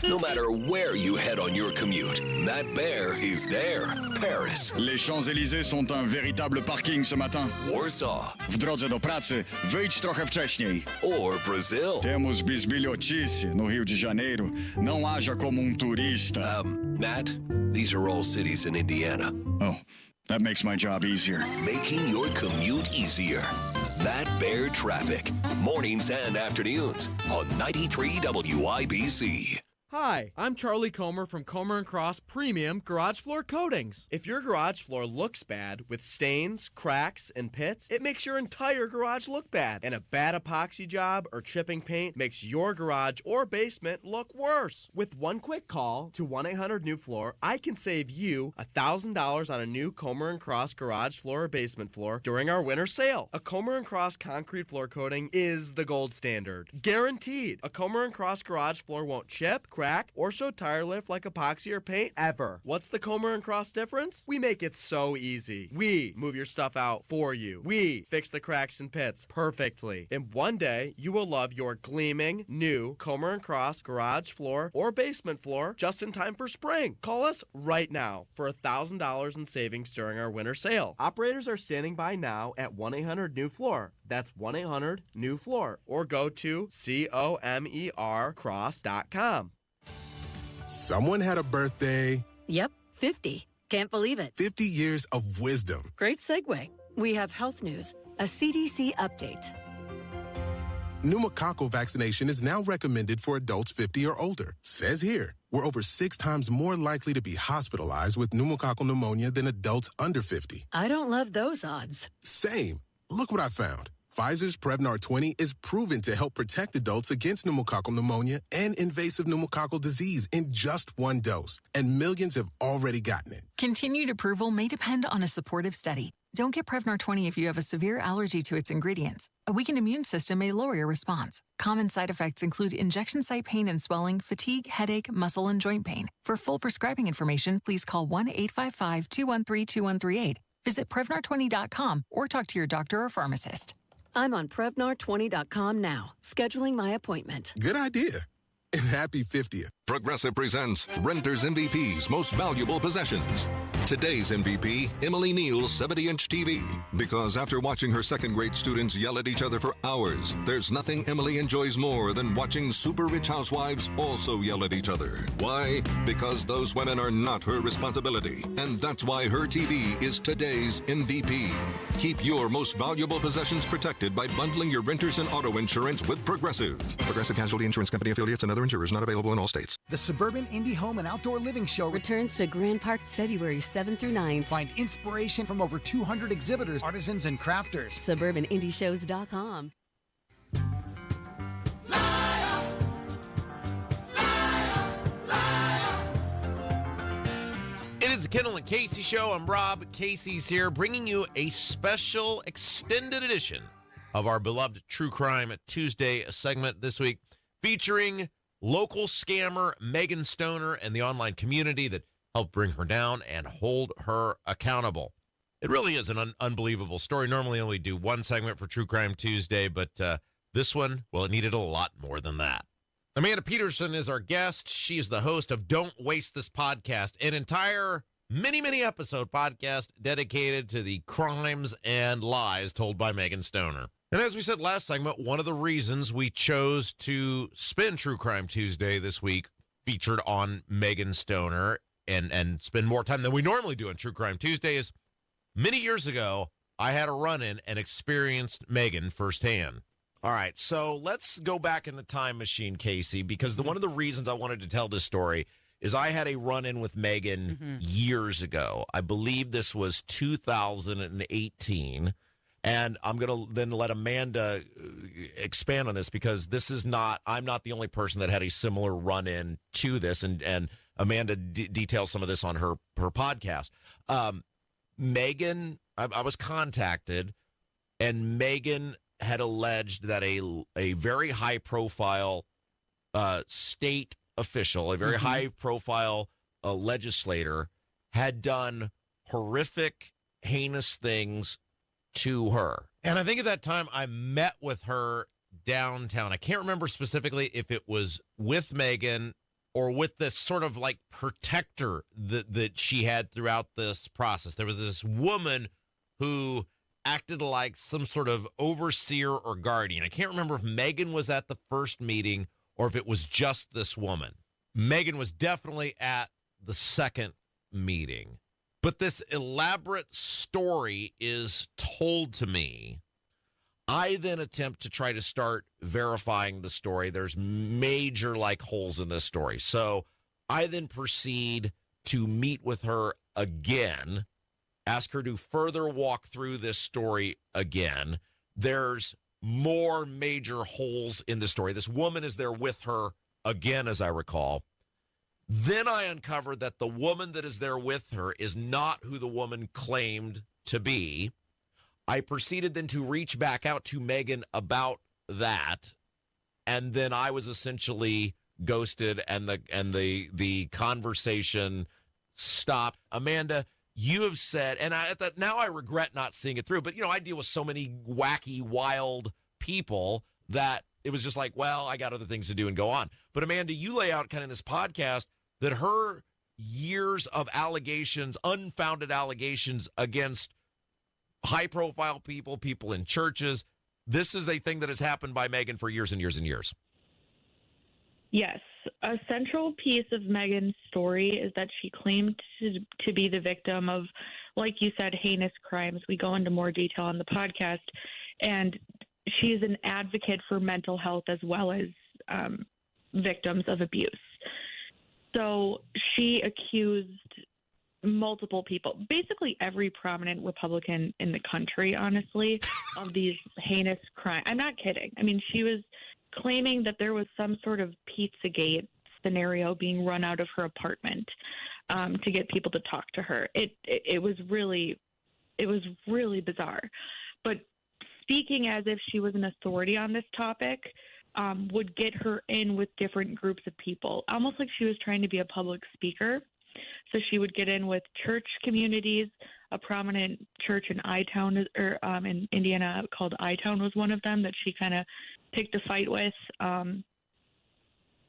No matter where you head on your commute, Matt Bear is there. Paris. Les Champs-Élysées sont un véritable parking ce matin. Warsaw. W drodze do pracy, wyjdź trochę wcześniej. Or Brazil. Temos bisbilhotice no Rio de Janeiro. Não haja como turista. Matt, these are all cities in Indiana. Oh, that makes my job easier. Making your commute easier. Matt Bear Traffic. Mornings and afternoons on 93 WIBC. Hi, I'm Charlie Comer from Comer & Cross Premium Garage Floor Coatings. If your garage floor looks bad with stains, cracks, and pits, it makes your entire garage look bad. And a bad epoxy job or chipping paint makes your garage or basement look worse. With one quick call to 1-800-NEW-FLOOR, I can save you $1,000 on a new Comer & Cross garage floor or basement floor during our winter sale. A Comer & Cross concrete floor coating is the gold standard. Guaranteed. A Comer & Cross garage floor won't chip, crack, or show tire lift like epoxy or paint ever. What's the Comer & Cross difference? We make it so easy. We move your stuff out for you. We fix the cracks and pits perfectly. And one day, you will love your gleaming new Comer & Cross garage floor or basement floor just in time for spring. Call us right now for $1,000 in savings during our winter sale. Operators are standing by now at 1-800-NEW-FLOOR. That's 1-800-NEW-FLOOR. Or go to COMERcross.com. Someone had a birthday. Yep, 50. Can't believe it. 50 years of wisdom. Great segue. We have health news, a CDC update. Pneumococcal vaccination is now recommended for adults 50 or older. Says here, we're over 6 times more likely to be hospitalized with pneumococcal pneumonia than adults under 50. I don't love those odds. Same. Look what I found. Pfizer's Prevnar 20 is proven to help protect adults against pneumococcal pneumonia and invasive pneumococcal disease in just one dose, and millions have already gotten it. Continued approval may depend on a supportive study. Don't get Prevnar 20 if you have a severe allergy to its ingredients. A weakened immune system may lower your response. Common side effects include injection site pain and swelling, fatigue, headache, muscle, and joint pain. For full prescribing information, please call 1-855-213-2138. Visit Prevnar20.com or talk to your doctor or pharmacist. I'm on Prevnar20.com now, scheduling my appointment. Good idea. And happy 50th. Progressive presents Renter's MVP's Most Valuable Possessions. Today's MVP, Emily Neal's 70-inch TV. Because after watching her second-grade students yell at each other for hours, there's nothing Emily enjoys more than watching super-rich housewives also yell at each other. Why? Because those women are not her responsibility. And that's why her TV is today's MVP. Keep your most valuable possessions protected by bundling your renters and auto insurance with Progressive. Progressive Casualty Insurance Company affiliates and other insurers not available in all states. The Suburban Indie Home and Outdoor Living Show returns to Grand Park February 7th through 9th. Find inspiration from over 200 exhibitors, artisans, and crafters. SuburbanIndieShows.com. It is the Kendall and Casey Show. I'm Rob. Casey's here, bringing you a special extended edition of our beloved True Crime Tuesday segment this week, featuring local scammer Megan Stoner and the online community that helped bring her down and hold her accountable. It really is an unbelievable story. Normally I only do one segment for True Crime Tuesday, but this one, well, it needed a lot more than that. Amanda Peterson is our guest. She is the host of Don't Waste This Podcast, an entire mini episode podcast dedicated to the crimes and lies told by Megan Stoner. And as we said last segment, one of the reasons we chose to spend True Crime Tuesday this week featured on Megan Stoner and spend more time than we normally do on True Crime Tuesday is many years ago, I had a run-in and experienced Megan firsthand. All right, so let's go back in the time machine, Casey, because one of the reasons I wanted to tell this story is I had a run-in with Megan years ago. I believe this was 2018. And I'm going to then let Amanda expand on this because I'm not the only person that had a similar run-in to this. And Amanda details some of this on her podcast. Megan, I was contacted, and Megan had alleged that a very high-profile state official, a very high-profile legislator, had done horrific, heinous things to her. And I think at that time I met with her downtown. I can't remember specifically if it was with Megan or with this sort of like protector that she had throughout this process. There was this woman who acted like some sort of overseer or guardian. I can't remember if Megan was at the first meeting or if it was just this woman. Megan was definitely at the second meeting. But this elaborate story is told to me. I then attempt to try to start verifying the story. There's major holes in this story. So I then proceed to meet with her again, ask her to further walk through this story again. There's more major holes in the story. This woman is there with her again, as I recall. Then I uncovered that the woman that is there with her is not who the woman claimed to be. I proceeded then to reach back out to Megan about that, and then I was essentially ghosted, and the conversation stopped. Amanda, you have said, and now I regret not seeing it through, but I deal with so many wacky, wild people that it was just like, well, I got other things to do and go on. But Amanda, you lay out kind of in this podcast that her years of allegations, unfounded allegations against high-profile people in churches, this is a thing that has happened by Megan for years and years and years. Yes. A central piece of Megan's story is that she claimed to be the victim of, like you said, heinous crimes. We go into more detail on the podcast. And she's an advocate for mental health as well as victims of abuse. So she accused multiple people, basically every prominent Republican in the country, honestly, of these heinous crimes. I'm not kidding. I mean, she was claiming that there was some sort of Pizzagate scenario being run out of her apartment to get people to talk to her. It was really bizarre. But speaking as if she was an authority on this topic would get her in with different groups of people, almost like she was trying to be a public speaker. So she would get in with church communities. A prominent church in I-Town, or in Indiana called I-Town, was one of them that she kind of picked a fight with.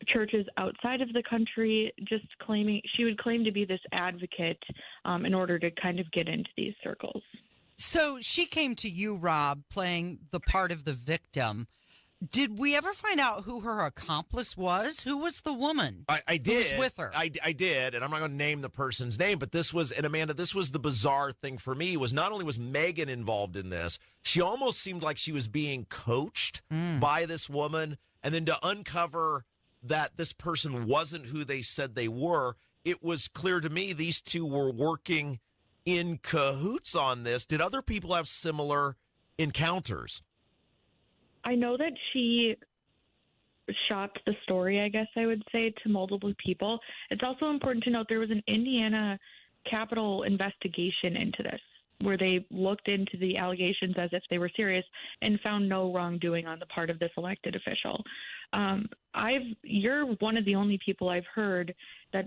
Churches outside of the country, just claiming she would claim to be this advocate in order to kind of get into these circles. So she came to you, Rob, playing the part of the victim. Did we ever find out who her accomplice was? Who was the woman? I did. Who was with her? I did, and I'm not going to name the person's name, but this was, and Amanda, this was the bizarre thing for me, was not only was Megan involved in this, she almost seemed like she was being coached by this woman, and then to uncover that this person wasn't who they said they were, it was clear to me these two were working in cahoots on this. Did other people have similar encounters? I know that she shot the story, I guess I would say, to multiple people. It's also important to note there was an Indiana Capitol investigation into this, where they looked into the allegations as if they were serious and found no wrongdoing on the part of this elected official. You're one of the only people I've heard that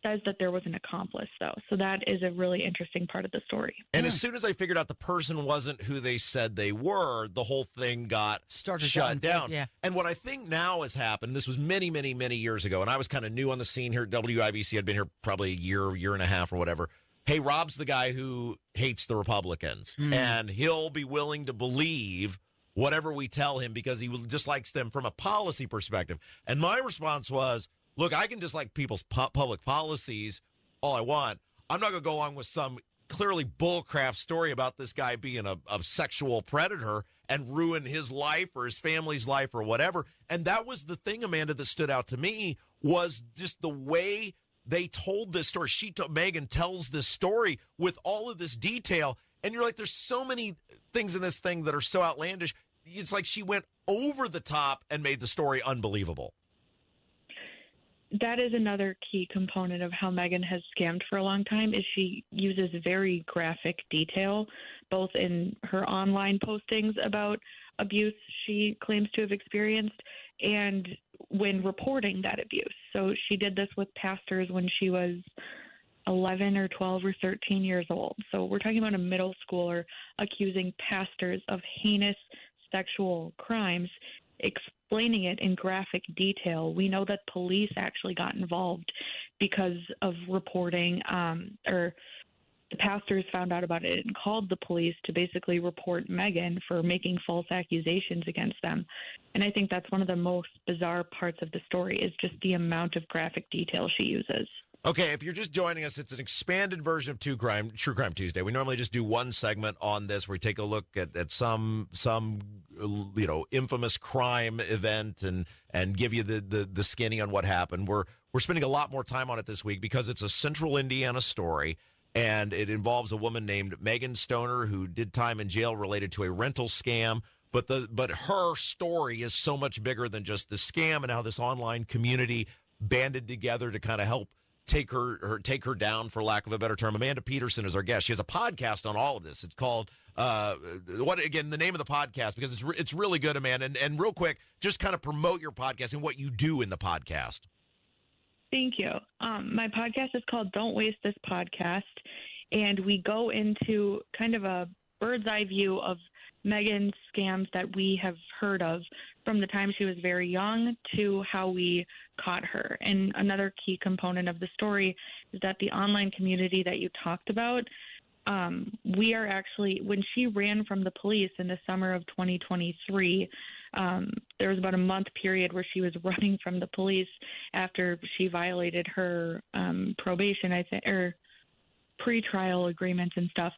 says that there was an accomplice, though. So that is a really interesting part of the story. And as soon as I figured out the person wasn't who they said they were, the whole thing got shut down. Yeah. And what I think now has happened, this was many, many, many years ago, and I was kind of new on the scene here at WIBC. I'd been here probably a year and a half or whatever. Hey, Rob's the guy who hates the Republicans, and he'll be willing to believe whatever we tell him because he dislikes them from a policy perspective. And my response was, look, I can dislike people's public policies all I want. I'm not going to go along with some clearly bullcrap story about this guy being a sexual predator and ruin his life or his family's life or whatever. And that was the thing, Amanda, that stood out to me, was just the way they told this story. Megan tells this story with all of this detail. And you're like, there's so many things in this thing that are so outlandish. It's like she went over the top and made the story unbelievable. That is another key component of how Megan has scammed for a long time, is she uses very graphic detail, both in her online postings about abuse she claims to have experienced and when reporting that abuse. So she did this with pastors when she was 11 or 12 or 13 years old. So we're talking about a middle schooler accusing pastors of heinous sexual crimes, explaining it in graphic detail. We know that police actually got involved because of reporting, or the pastors found out about it and called the police to basically report Megan for making false accusations against them. And I think that's one of the most bizarre parts of the story, is just the amount of graphic detail she uses. Okay, if you're just joining us, it's an expanded version of True Crime Tuesday. We normally just do one segment on this where we take a look at some infamous crime event and give you the skinny on what happened. We're spending a lot more time on it this week because it's a central Indiana story, and it involves a woman named Megan Stoner who did time in jail related to a rental scam. But her story is so much bigger than just the scam, and how this online community banded together to kind of help take her down, for lack of a better term. Amanda Peterson is our guest. She has a podcast on all of this. It's called the name of the podcast, because it's really good, Amanda. And real quick, just kind of promote your podcast and what you do in the podcast. Thank you. My podcast is called Don't Waste This Podcast, and we go into kind of a bird's eye view of Megan's scams that we have heard of from the time she was very young to how we caught her. And another key component of the story is that the online community that you talked about, we are actually, when she ran from the police in the summer of 2023, there was about a month period where she was running from the police after she violated her probation, I think, or pre-trial agreements and stuff.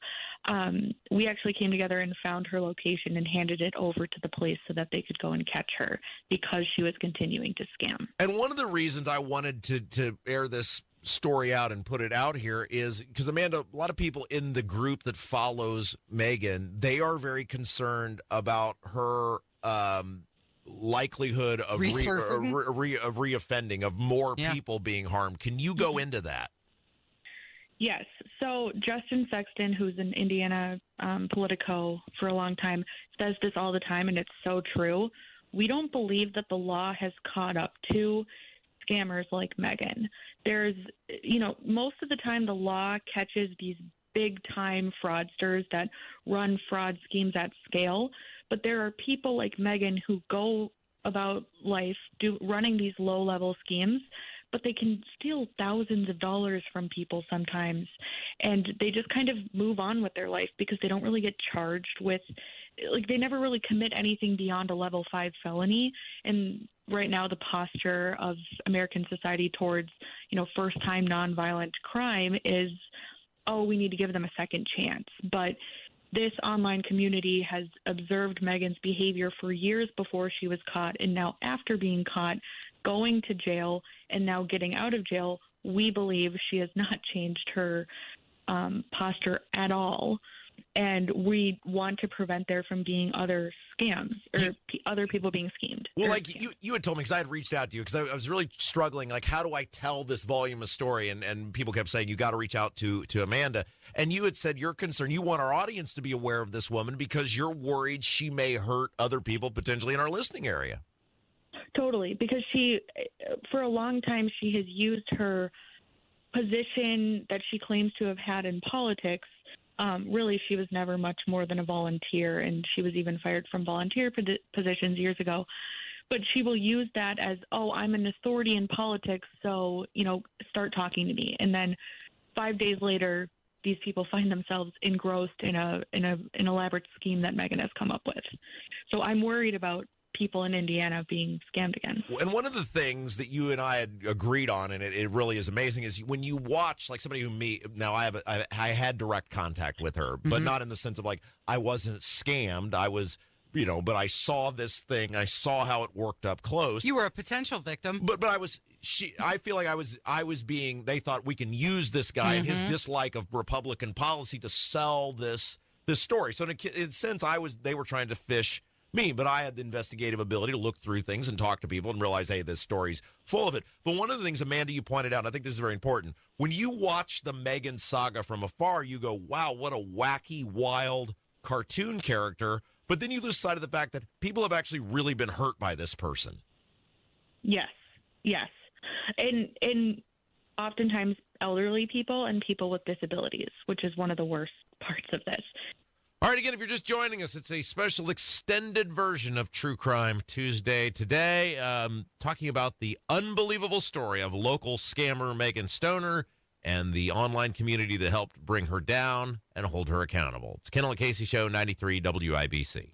We actually came together and found her location and handed it over to the police so that they could go and catch her, because she was continuing to scam. And one of the reasons I wanted to air this story out and put it out here is because, Amanda, a lot of people in the group that follows Megan, they are very concerned about her likelihood of reoffending, of more people being harmed. Can you go into that? Yes. So Justin Sexton, who's an Indiana Politico for a long time, says this all the time, and it's so true. We don't believe that the law has caught up to scammers like Megan. There's, most of the time the law catches these big-time fraudsters that run fraud schemes at scale, but there are people like Megan who go about life running these low-level schemes, but they can steal thousands of dollars from people sometimes, and they just kind of move on with their life because they don't really get charged with, they never really commit anything beyond a level 5 felony. And right now the posture of American society towards, first-time nonviolent crime is, oh, we need to give them a second chance. But this online community has observed Megan's behavior for years before she was caught, and now after being caught, going to jail, and now getting out of jail, we believe she has not changed her posture at all. And we want to prevent there from being other scams or other people being schemed. Well, like you had told me, because I had reached out to you, because I was really struggling, like, how do I tell this voluminous story? And people kept saying, you got to reach out to Amanda. And you had said you're concerned. You want our audience to be aware of this woman because you're worried she may hurt other people potentially in our listening area. Totally, because for a long time, she has used her position that she claims to have had in politics. Really, she was never much more than a volunteer, and she was even fired from volunteer positions years ago. But she will use that as, oh, I'm an authority in politics, so, start talking to me. And then 5 days later, these people find themselves engrossed in an elaborate scheme that Megan has come up with. So I'm worried about people in Indiana being scammed again. And one of the things that you and I had agreed on, and it really is amazing, is when you watch, like, somebody now I had direct contact with her, but not in the sense of, like, I wasn't scammed. I was, but I saw this thing. I saw how it worked up close. You were a potential victim. But I feel like I was being, they thought we can use this guy and his dislike of Republican policy to sell this story. So in a sense, they were trying to fish me, but I had the investigative ability to look through things and talk to people and realize, hey, this story's full of it. But one of the things, Amanda, you pointed out, and I think this is very important, when you watch the Megan saga from afar, you go, wow, what a wacky, wild cartoon character. But then you lose sight of the fact that people have actually really been hurt by this person. Yes. And oftentimes elderly people and people with disabilities, which is one of the worst parts of this. All right, again, if you're just joining us, it's a special extended version of True Crime Tuesday. Today, talking about the unbelievable story of local scammer Megan Stoner and the online community that helped bring her down and hold her accountable. It's Kendall Casey Show, 93 WIBC.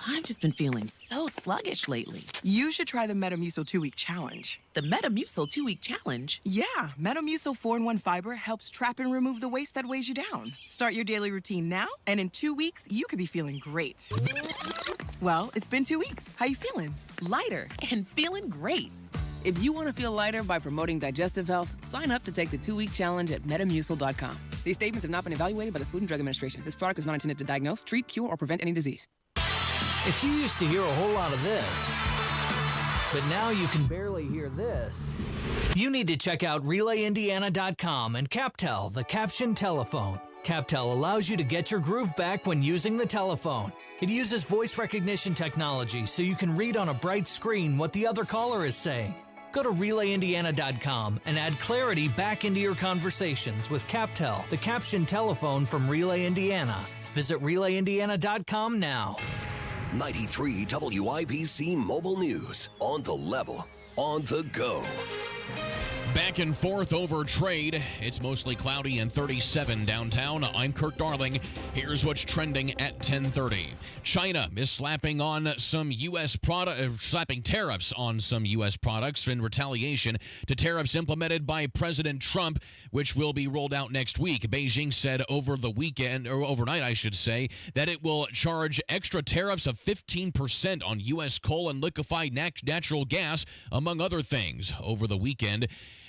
I've just been feeling so sluggish lately. You should try the Metamucil 2-Week Challenge. The Metamucil 2-Week Challenge? Yeah, Metamucil 4-in-1 Fiber helps trap and remove the waste that weighs you down. Start your daily routine now, and in 2 weeks, you could be feeling great. Well, it's been 2 weeks. How you feeling? Lighter and feeling great. If you want to feel lighter by promoting digestive health, sign up to take the 2-week challenge at Metamucil.com. These statements have not been evaluated by the Food and Drug Administration. This product is not intended to diagnose, treat, cure, or prevent any disease. If you used to hear a whole lot of this, but now you can barely hear this, you need to check out RelayIndiana.com and CapTel, the caption telephone. CapTel allows you to get your groove back when using the telephone. It uses voice recognition technology so you can read on a bright screen what the other caller is saying. Go to RelayIndiana.com and add clarity back into your conversations with CapTel, the caption telephone from Relay Indiana. Visit RelayIndiana.com now. 93 WIBC Mobile News. On the level, on the go. Back and forth over trade. It's mostly cloudy and 37 downtown. I'm Kurt Darling. Here's what's trending at 10:30. China is slapping tariffs on some U.S. products in retaliation to tariffs implemented by President Trump, which will be rolled out next week. Beijing said over the weekend, or overnight, I should say, that it will charge extra tariffs of 15% on U.S. coal and liquefied natural gas, among other things. Over the weekend,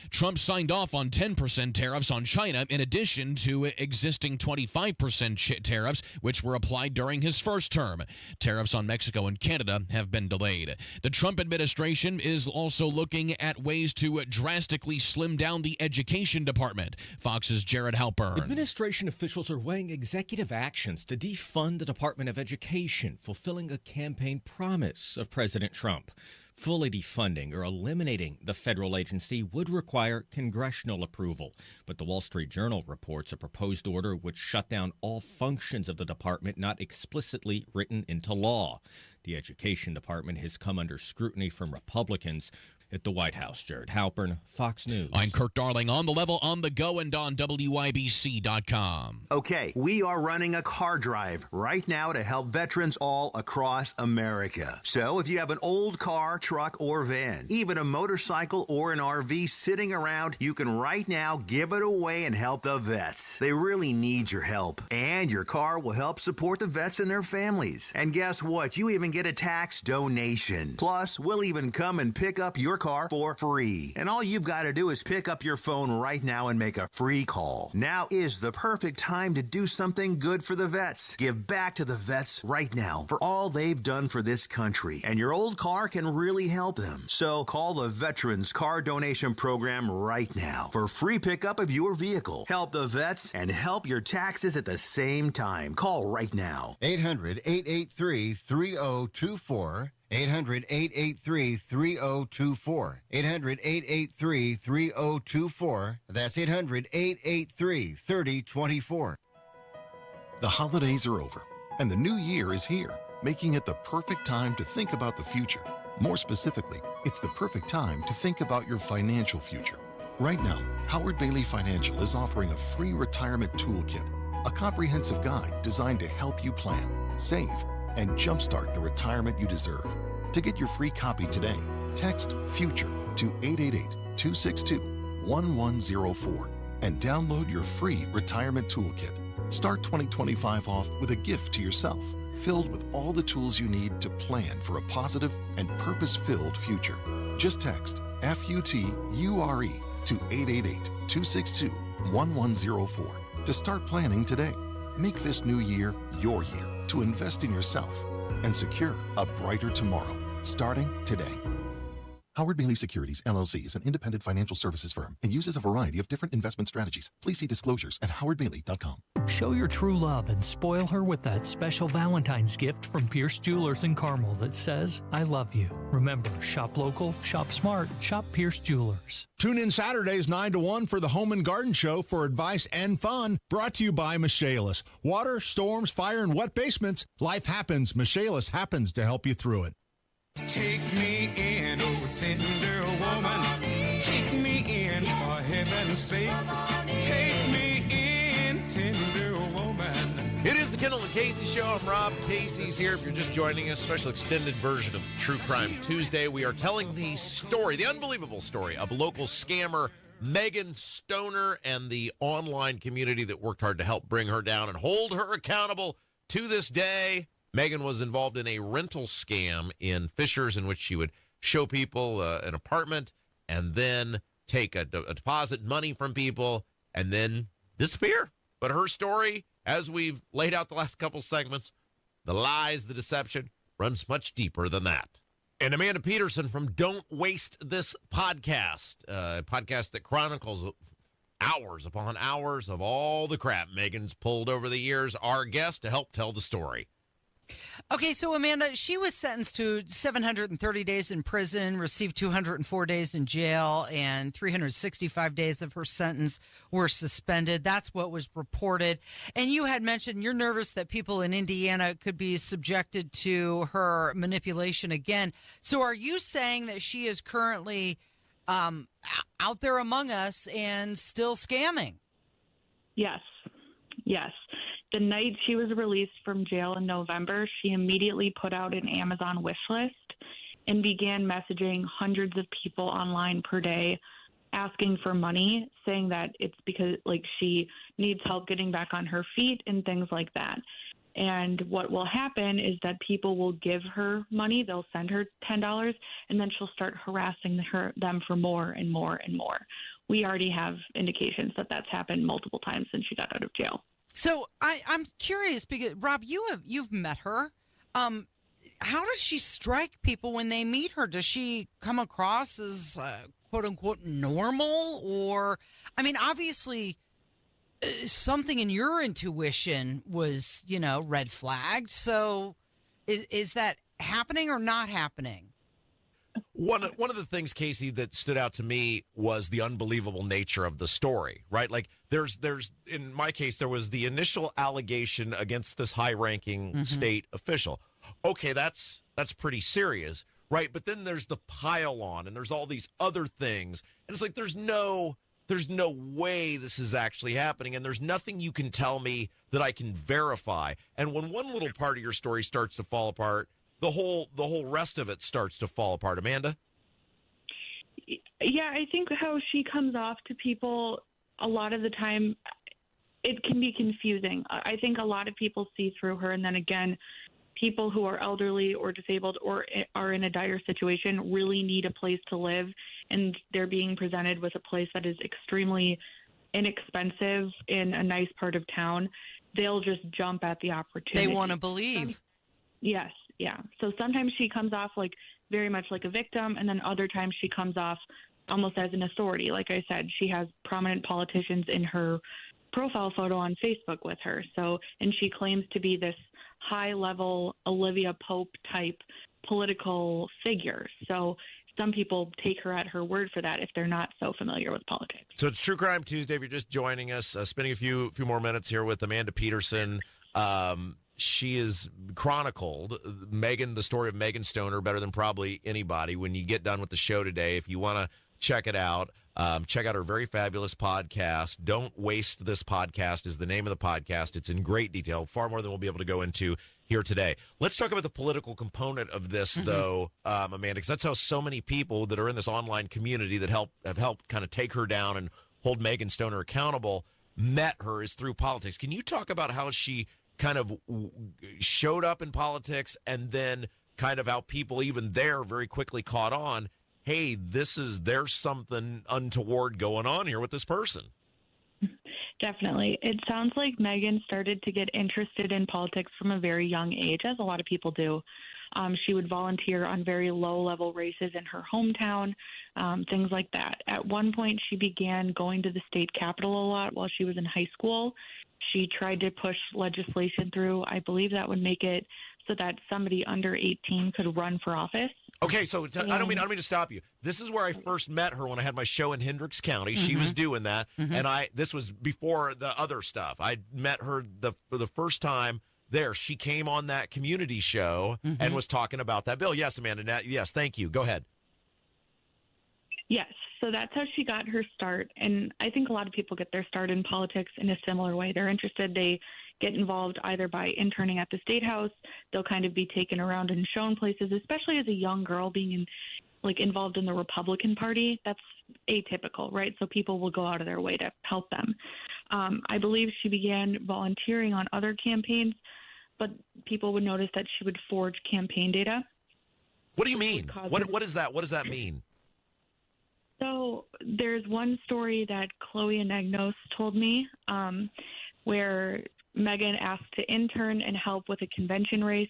Trump signed off on 10% tariffs on China in addition to existing 25% tariffs, which were applied during his first term. Tariffs on Mexico and Canada have been delayed. The Trump administration is also looking at ways to drastically slim down the education department. Fox's Jared Halpern. Administration officials are weighing executive actions to defund the Department of Education, fulfilling a campaign promise of President Trump. Fully defunding or eliminating the federal agency would require congressional approval, but the Wall Street Journal reports a proposed order would shut down all functions of the department not explicitly written into law. The Education Department has come under scrutiny from Republicans. At the White House, Jared Halpern, Fox News. I'm Kirk Darling, on the level, on the go, and on WIBC.com. Okay, we are running a car drive right now to help veterans all across America. So if you have an old car, truck, or van, even a motorcycle or an RV sitting around, you can right now give it away and help the vets. They really need your help. And your car will help support the vets and their families. And guess what? You even get a tax donation. Plus, we'll even come and pick up your car for free. And all you've got to do is pick up your phone right now and make a free call. Now is the perfect time to do something good for the vets. Give back to the vets right now for all they've done for this country. And your old car can really help them. So call the Veterans Car Donation Program right now for free pickup of your vehicle. Help the vets and help your taxes at the same time. Call right now. 800-883-3024. 800-883-3024. 800-883-3024. That's 800-883-3024. The holidays are over, and the new year is here, making it the perfect time to think about the future. More specifically, it's the perfect time to think about your financial future. Right now, Howard Bailey Financial is offering a free retirement toolkit, a comprehensive guide designed to help you plan, save, and jumpstart the retirement you deserve. To get your free copy today, text FUTURE to 888-262-1104 and download your free retirement toolkit. Start 2025 off with a gift to yourself, filled with all the tools you need to plan for a positive and purpose-filled future. Just text FUTURE to 888-262-1104 to start planning today. Make this new year your year to invest in yourself and secure a brighter tomorrow, starting today. Howard Bailey Securities, LLC is an independent financial services firm and uses a variety of different investment strategies. Please see disclosures at howardbailey.com. Show your true love and spoil her with that special Valentine's gift from Pierce Jewelers in Carmel that says, I love you. Remember, shop local, shop smart, shop Pierce Jewelers. Tune in Saturdays 9 to 1 for the Home and Garden Show for advice and fun, brought to you by Michaelis. Water, storms, fire, and wet basements. Life happens. Michaelis happens to help you through it. Take me in, oh tender woman. Take me in, for heaven's sake. Take me in, tender woman. It is the Kendall Casey Show. I'm Rob. Casey's here. If you're just joining us, special extended version of True Crime Tuesday. We are telling the story, the unbelievable story of local scammer Megan Stoner and the online community that worked hard to help bring her down and hold her accountable to this day. Megan was involved in a rental scam in Fishers in which she would show people an apartment and then take a deposit, money from people, and then disappear. But her story, as we've laid out the last couple segments, the lies, the deception, runs much deeper than that. And Amanda Peterson from Don't Waste This Podcast, a podcast that chronicles hours upon hours of all the crap Megan's pulled over the years, our guest to help tell the story. Okay, so Amanda, she was sentenced to 730 days in prison, received 204 days in jail, and 365 days of her sentence were suspended. That's what was reported. And you had mentioned you're nervous that people in Indiana could be subjected to her manipulation again. So are you saying that she is currently out there among us and still scamming? Yes. Yes. The night she was released from jail in November, she immediately put out an Amazon wish list and began messaging hundreds of people online per day asking for money, saying that it's because she needs help getting back on her feet and things like that. And what will happen is that people will give her money. They'll send her $10, and then she'll start harassing them for more and more and more. we already have indications that that's happened multiple times since she got out of jail. So I'm curious because Rob, you've met her. How does she strike people when they meet her? Does she come across as quote unquote normal, or I mean, obviously something in your intuition was, red flagged. So is that happening or not happening? One of the things, Casey, that stood out to me was the unbelievable nature of the story, right? Like there's in my case, there was the initial allegation against this high-ranking state official. Okay, that's pretty serious, right? But then there's the pile on, and there's all these other things, and it's like there's no way this is actually happening, and there's nothing you can tell me that I can verify. And when one little part of your story starts to fall apart, the whole rest of it starts to fall apart. Amanda? Yeah, I think how she comes off to people a lot of the time, it can be confusing. I think a lot of people see through her, and then again, people who are elderly or disabled or are in a dire situation really need a place to live, and they're being presented with a place that is extremely inexpensive in a nice part of town. They'll just jump at the opportunity. They want to believe. Yes, yeah. So sometimes she comes off like very much like a victim, and then other times she comes off almost as an authority. Like I said, she has prominent politicians in her profile photo on Facebook with her. So, and she claims to be this high-level Olivia Pope type political figure. So some people take her at her word for that if they're not so familiar with politics. So it's True Crime Tuesday. If you're just joining us, spending a few more minutes here with Amanda Peterson. She is chronicled the story of Megan Stoner better than probably anybody. When you get done with the show today, if you want to check it out, check out her very fabulous podcast. Don't Waste This Podcast is the name of the podcast. It's in great detail, far more than we'll be able to go into here today. Let's talk about the political component of this, though, Amanda, because that's how so many people that are in this online community that have helped kind of take her down and hold Megan Stoner accountable met her is through politics. Can you talk about how she kind of showed up in politics, and then kind of how people even there very quickly caught on, hey, there's something untoward going on here with this person? Definitely. It sounds like Megan started to get interested in politics from a very young age, as a lot of people do. She would volunteer on very low-level races in her hometown, things like that. At one point, she began going to the state capitol a lot while she was in high school. She tried to push legislation through. I believe that would make it so that somebody under 18 could run for office. Okay, so I don't mean to stop you. This is where I first met her when I had my show in Hendricks County. She was doing that, and this was before the other stuff. I met her for the first time there. She came on that community show and was talking about that bill. Yes, Amanda. Yes, thank you. Go ahead. Yes, so that's how she got her start, and I think a lot of people get their start in politics in a similar way. They're interested, they get involved either by interning at the State House, they'll kind of be taken around and shown places, especially as a young girl being involved in the Republican Party. That's atypical, right? So people will go out of their way to help them. I believe she began volunteering on other campaigns, but people would notice that she would forge campaign data. What do you mean? What is that? What does that mean? So there's one story that Chloe Anagnos told me where Megan asked to intern and help with a convention race,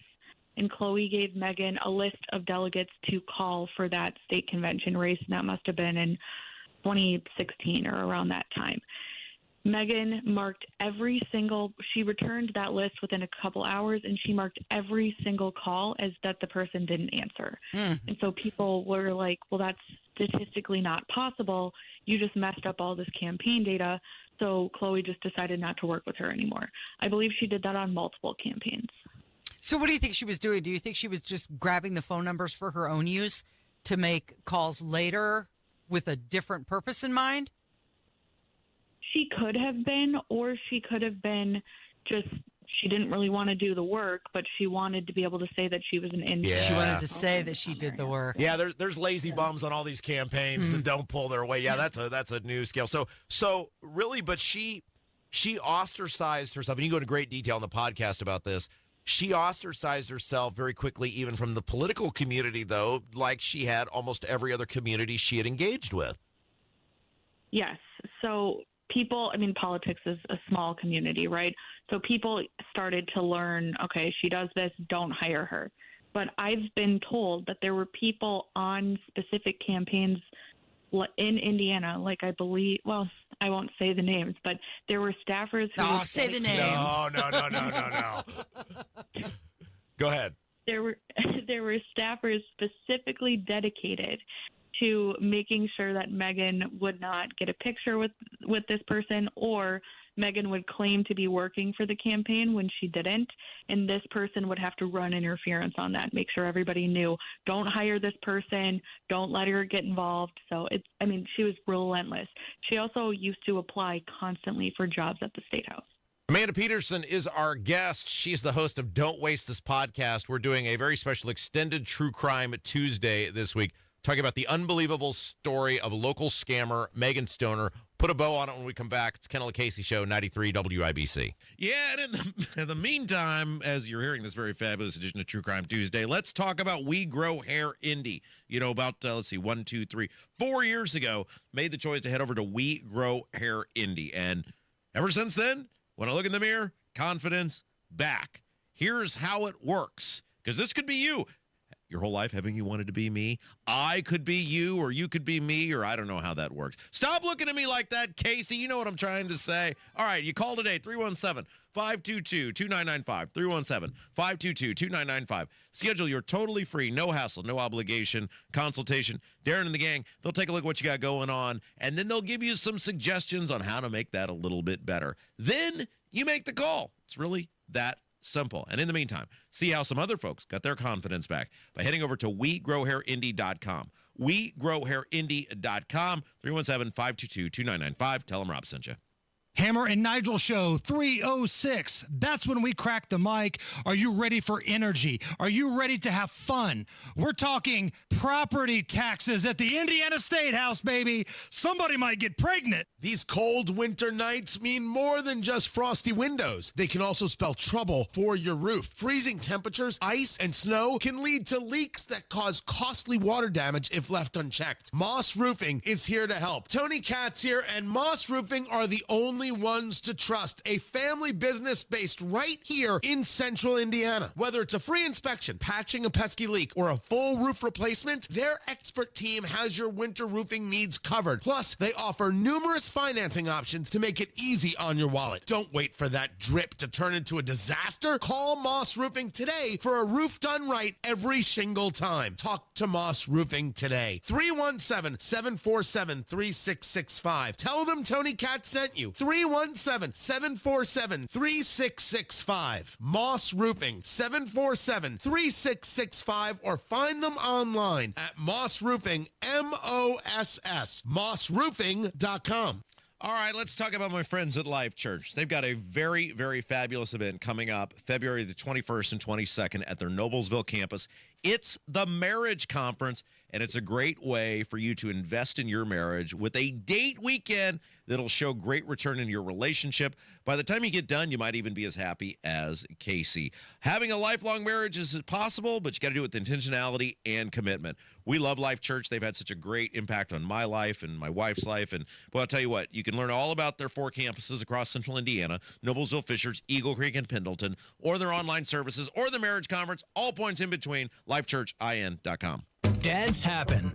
and Chloe gave Megan a list of delegates to call for that state convention race, and that must have been in 2016 or around that time. Megan marked she returned that list within a couple hours, and she marked every single call as that the person didn't answer. And so people were like, well, that's statistically not possible. You just messed up all this campaign data. So Chloe just decided not to work with her anymore. I believe she did that on multiple campaigns. So what do you think she was doing? Do you think she was just grabbing the phone numbers for her own use to make calls later with a different purpose in mind? She could have been, or she could have been just, she didn't really want to do the work, but she wanted to be able to say that she was an intern. Yeah. She wanted to say that she did the work. Yeah, there's lazy bums on all these campaigns that don't pull their weight. Yeah, that's a new scale. So really, but she ostracized herself, and you go into great detail on the podcast about this. She ostracized herself very quickly, even from the political community, though, like she had almost every other community she had engaged with. Yes. So people, I mean, politics is a small community, right? So people started to learn, okay, she does this, don't hire her. But I've been told that there were people on specific campaigns in Indiana, like I believe, well, I won't say the names, but there were staffers who... Oh, say the name. No. Go ahead. There were staffers specifically dedicated to making sure that Meghan would not get a picture with this person, or Meghan would claim to be working for the campaign when she didn't, and this person would have to run interference on that, make sure everybody knew, don't hire this person, don't let her get involved. So she was relentless. She also used to apply constantly for jobs at the State House. Amanda Peterson is our guest. She's the host of Don't Waste This Podcast. We're doing a very special extended True Crime Tuesday this week, talking about the unbelievable story of local scammer Megan Stoner. Put a bow on it when we come back. It's Kendall Casey Show, 93 WIBC. Yeah, and in the meantime, as you're hearing this very fabulous edition of True Crime Tuesday, let's talk about We Grow Hair Indie. You know, about, 4 years ago, made the choice to head over to We Grow Hair Indie. And ever since then, when I look in the mirror, confidence back. Here's how it works, because this could be you. Your whole life, haven't you wanted to be me? I could be you, or you could be me, or I don't know how that works. Stop looking at me like that, Casey. You know what I'm trying to say. All right, you call today, 317-522-2995, 317-522-2995. Schedule your totally free, no hassle, no obligation consultation. Darren and the gang, they'll take a look at what you got going on, and then they'll give you some suggestions on how to make that a little bit better. Then you make the call. It's really that simple. And in the meantime, see how some other folks got their confidence back by heading over to WeGrowHairIndie.com. WeGrowHairIndie.com, 317-522-2995. Tell them Rob sent you. Hammer and Nigel Show 306. That's when we crack the mic. Are you ready for energy? Are you ready to have fun? We're talking property taxes at the Indiana State House, baby. Somebody might get pregnant. These cold winter nights mean more than just frosty windows. They can also spell trouble for your roof. Freezing temperatures, ice, and snow can lead to leaks that cause costly water damage if left unchecked. Moss Roofing is here to help. Tony Katz here, and Moss Roofing are the only ones to trust. A family business based right here in central Indiana. Whether it's a free inspection, patching a pesky leak, or a full roof replacement, their expert team has your winter roofing needs covered. Plus, they offer numerous financing options to make it easy on your wallet. Don't wait for that drip to turn into a disaster. Call Moss Roofing today for a roof done right every single time. Talk to Moss Roofing today. 317-747-3665. Tell them Tony Katz sent you. 317-747-3665. Moss Roofing, 747-3665, or find them online at Moss Roofing, MOSS, mossroofing.com. All right, let's talk about my friends at Life Church. They've got a very, very fabulous event coming up February the 21st and 22nd at their Noblesville campus. It's the Marriage Conference, and it's a great way for you to invest in your marriage with a date weekend that'll show great return in your relationship. By the time you get done, you might even be as happy as Casey. Having a lifelong marriage is possible, but you got to do it with intentionality and commitment. We love Life Church. They've had such a great impact on my life and my wife's life. And, well, I'll tell you what, you can learn all about their 4 campuses across central Indiana, Noblesville, Fishers, Eagle Creek, and Pendleton, or their online services, or the Marriage Conference, all points in between, lifechurchin.com. Dents happen.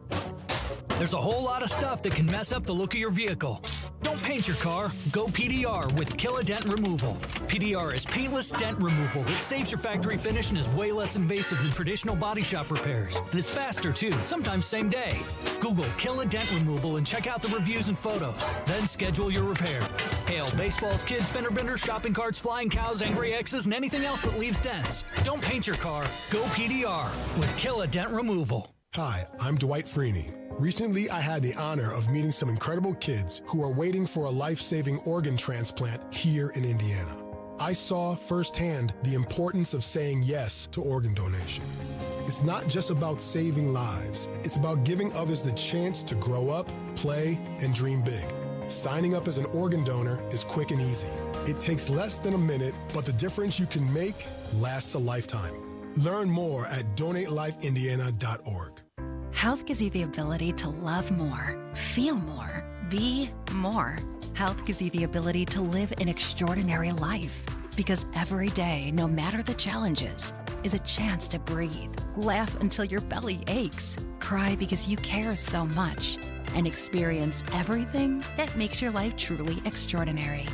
There's a whole lot of stuff that can mess up the look of your vehicle. Don't paint your car. Go PDR with Kill a Dent Removal. PDR is paintless dent removal that saves your factory finish and is way less invasive than traditional body shop repairs. And it's faster, too, sometimes same day. Google Kill a Dent Removal and check out the reviews and photos. Then schedule your repair. Hail baseballs, kids, fender benders, shopping carts, flying cows, angry X's, and anything else that leaves dents. Don't paint your car. Go PDR with Kill a Dent Removal. Hi, I'm Dwight Freeney. Recently, I had the honor of meeting some incredible kids who are waiting for a life-saving organ transplant here in Indiana. I saw firsthand the importance of saying yes to organ donation. It's not just about saving lives. It's about giving others the chance to grow up, play, and dream big. Signing up as an organ donor is quick and easy. It takes less than a minute, but the difference you can make lasts a lifetime. Learn more at DonateLifeIndiana.org. Health gives you the ability to love more, feel more, Be more. Health gives you the ability to live an extraordinary life. Because every day, no matter the challenges, is a chance to breathe. Laugh until your belly aches. Cry because you care so much. And experience everything that makes your life truly extraordinary.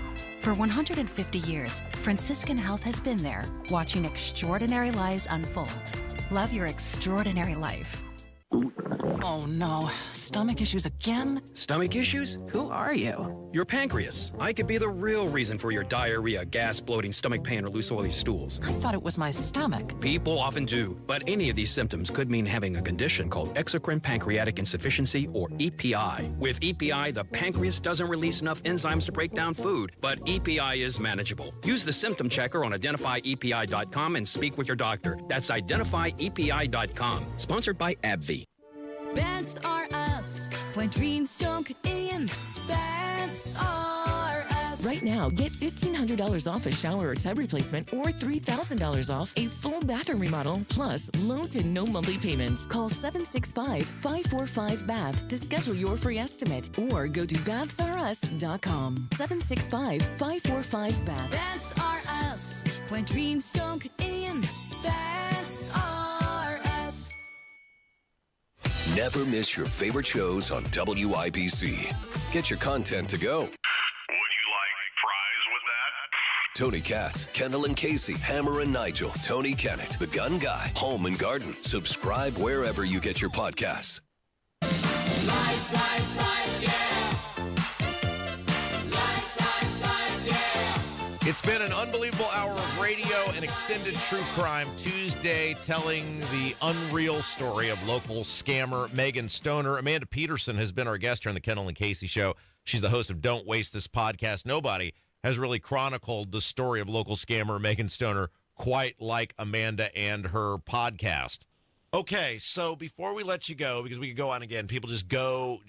For 150 years, Franciscan Health has been there, watching extraordinary lives unfold. Love your extraordinary life. Oh no, stomach issues again? Stomach issues? Who are you? Your pancreas. I could be the real reason for your diarrhea, gas, bloating, stomach pain, or loose oily stools. I thought it was my stomach. People often do, but any of these symptoms could mean having a condition called exocrine pancreatic insufficiency, or EPI. With EPI, the pancreas doesn't release enough enzymes to break down food, but EPI is manageable. Use the symptom checker on identifyepi.com and speak with your doctor. That's identifyepi.com. Sponsored by AbbVie. Best are us when dreams don't come in. Best are us. Right now, get $1,500 off a shower or tub replacement or $3,000 off a full bathroom remodel, plus low to no monthly payments. Call 765-545-BATH to schedule your free estimate or go to bathsareus.com. 765-545-BATH. Best are us when dreams don't come in. Best are us. Never miss your favorite shows on WIBC. Get your content to go. Would you like fries with that? Tony Katz, Kendall and Casey, Hammer and Nigel, Tony Kennett, The Gun Guy, Home and Garden. Subscribe wherever you get your podcasts. Lights, lights, lights, yeah. Lights, lights, lights, yeah. It's been an unbelievable hour of radio and extended true crime Tuesday, telling the unreal story of local scammer Megan Stoner. Amanda Peterson has been our guest here on the Kendall and Casey Show. She's the host of Don't Waste This Podcast. Nobody has really chronicled the story of local scammer Megan Stoner quite like Amanda and her podcast. Okay, so before we let you go, because we could go on again, people just go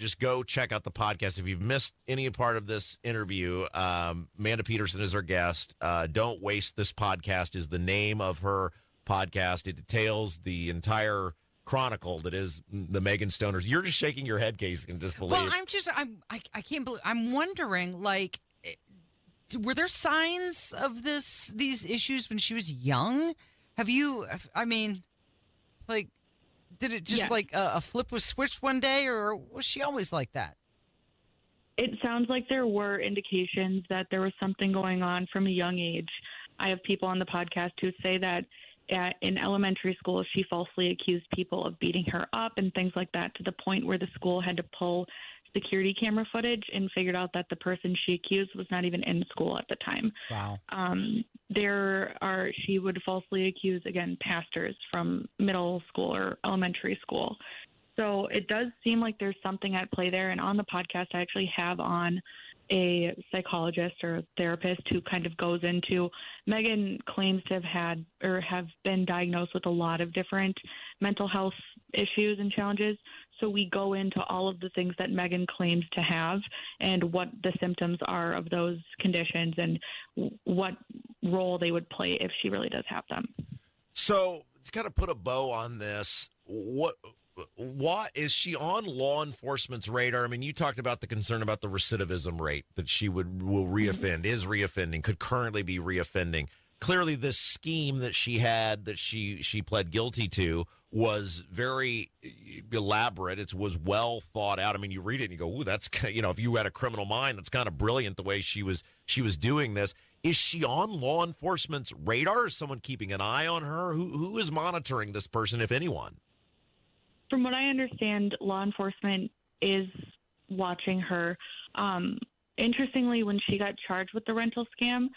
check out the podcast. If you've missed any part of this interview, Amanda Peterson is our guest. Don't Waste This Podcast is the name of her podcast. It details the entire chronicle that is the Megan Stoners. You're just shaking your head, Casey, and just believe. Well, I can't believe. I'm wondering, like, were there signs of these issues when she was young? Have you? I mean, like, did it just like a flip was switched one day, or was she always like that? It sounds like there were indications that there was something going on from a young age. I have people on the podcast who say that in elementary school, she falsely accused people of beating her up and things like that, to the point where the school had to pull security camera footage and figured out that the person she accused was not even in school at the time. Wow. She would falsely accuse, again, pastors from middle school or elementary school. So it does seem like there's something at play there. And on the podcast, I actually have on a psychologist or a therapist who kind of goes into, Megan claims to have had or have been diagnosed with a lot of different mental health issues and challenges. So we go into all of the things that Megan claims to have and what the symptoms are of those conditions and what role they would play if she really does have them. So to kind of put a bow on this, why is she on law enforcement's radar? I mean, you talked about the concern about the recidivism rate, that she will reoffend, is reoffending, could currently be reoffending. Clearly, this scheme that she had, that she pled guilty to, was very elaborate. It was well thought out. I mean, you read it and you go, "Ooh, that's," if you had a criminal mind, that's kind of brilliant the way she was doing this. Is she on law enforcement's radar? Is someone keeping an eye on her? Who is monitoring this person, if anyone? From what I understand, law enforcement is watching her. Interestingly, when she got charged with the rental scam,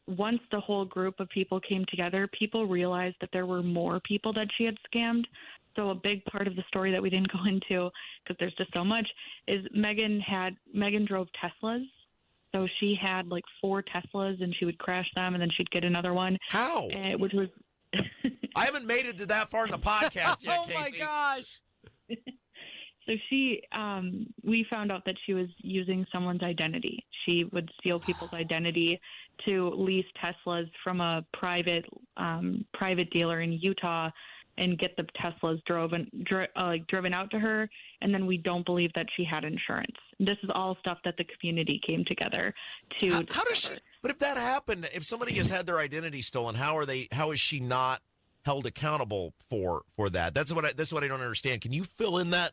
once the whole group of people came together, people realized that there were more people that she had scammed. So a big part of the story that we didn't go into, because there's just so much, is Megan drove Teslas. So she had like 4 Teslas, and she would crash them, and then she'd get another one. How? Which was... I haven't made it to that far in the podcast yet, Casey. Oh, my gosh. So we found out that she was using someone's identity. She would steal people's identity to lease Teslas from a private dealer in Utah and get the Teslas driven out to her, and then we don't believe that she had insurance. This is all stuff that the community came together to. How does she? But if that happened, if somebody has had their identity stolen, how is she not held accountable for that? That's what I don't understand. Can you fill in that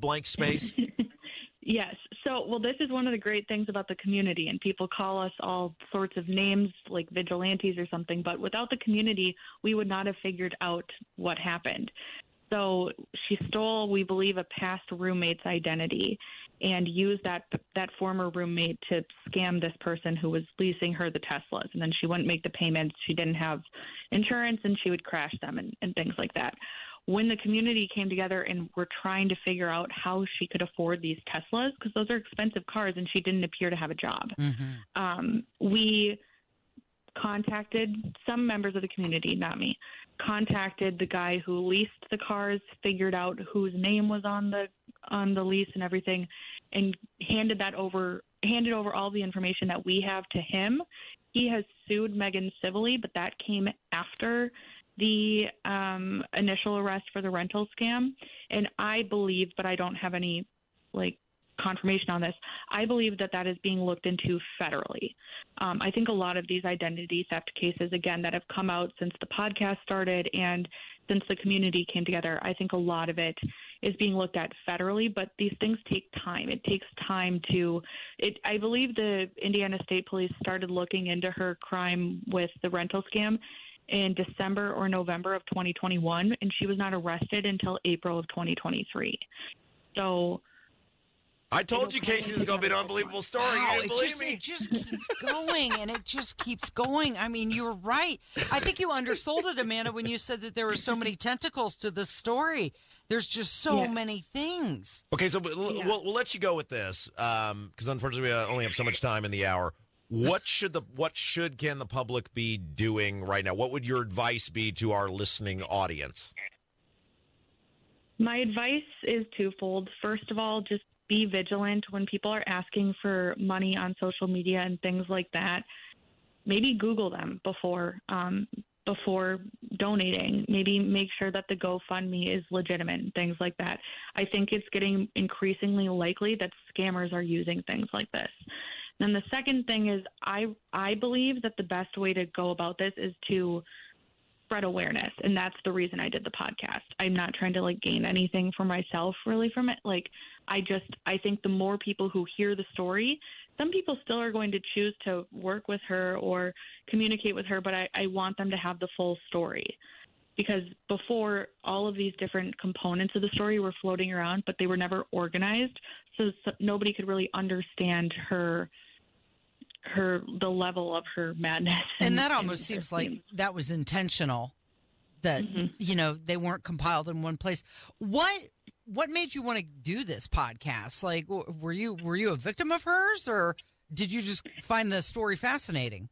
blank space? Yes. So, well, this is one of the great things about the community, and people call us all sorts of names like vigilantes or something, but without the community, we would not have figured out what happened. So she stole, we believe, a past roommate's identity and used that former roommate to scam this person who was leasing her the Teslas. And then she wouldn't make the payments. She didn't have insurance, and she would crash them and things like that. When the community came together and were trying to figure out how she could afford these Teslas, because those are expensive cars, and she didn't appear to have a job, we contacted some members of the community, not me, contacted the guy who leased the cars, figured out whose name was on the lease and everything, and handed over all the information that we have to him. He has sued Megan civilly, but that came after the initial arrest for the rental scam. And I believe, but I don't have any confirmation on this, I believe that is being looked into federally. I think a lot of these identity theft cases, again, that have come out since the podcast started and since the community came together, I think a lot of it is being looked at federally, but these things take time. It takes time I believe the Indiana State Police started looking into her crime with the rental scam in December or November of 2021, and she was not arrested until April of 2023. So I told you, Casey, this is going to be an unbelievable story. Wow, you didn't believe me. It just keeps going, and it just keeps going. I mean, you're right. I think you undersold it, Amanda, when you said that there were so many tentacles to this story. There's just so many things. Okay, so we'll let you go with this because unfortunately we only have so much time in the hour. What can the public be doing right now? What would your advice be to our listening audience? My advice is twofold. First of all, just be vigilant when people are asking for money on social media and things like that. Maybe Google them before donating. Maybe make sure that the GoFundMe is legitimate and things like that. I think it's getting increasingly likely that scammers are using things like this. And the second thing is I believe that the best way to go about this is to spread awareness. And that's the reason I did the podcast. I'm not trying to gain anything for myself really from it. I think the more people who hear the story, some people still are going to choose to work with her or communicate with her, but I want them to have the full story. Because before, all of these different components of the story were floating around, but they were never organized. So nobody could really understand the level of her madness. And that almost seems like that was intentional, that, they weren't compiled in one place. What made you want to do this podcast? Were you a victim of hers, or did you just find the story fascinating?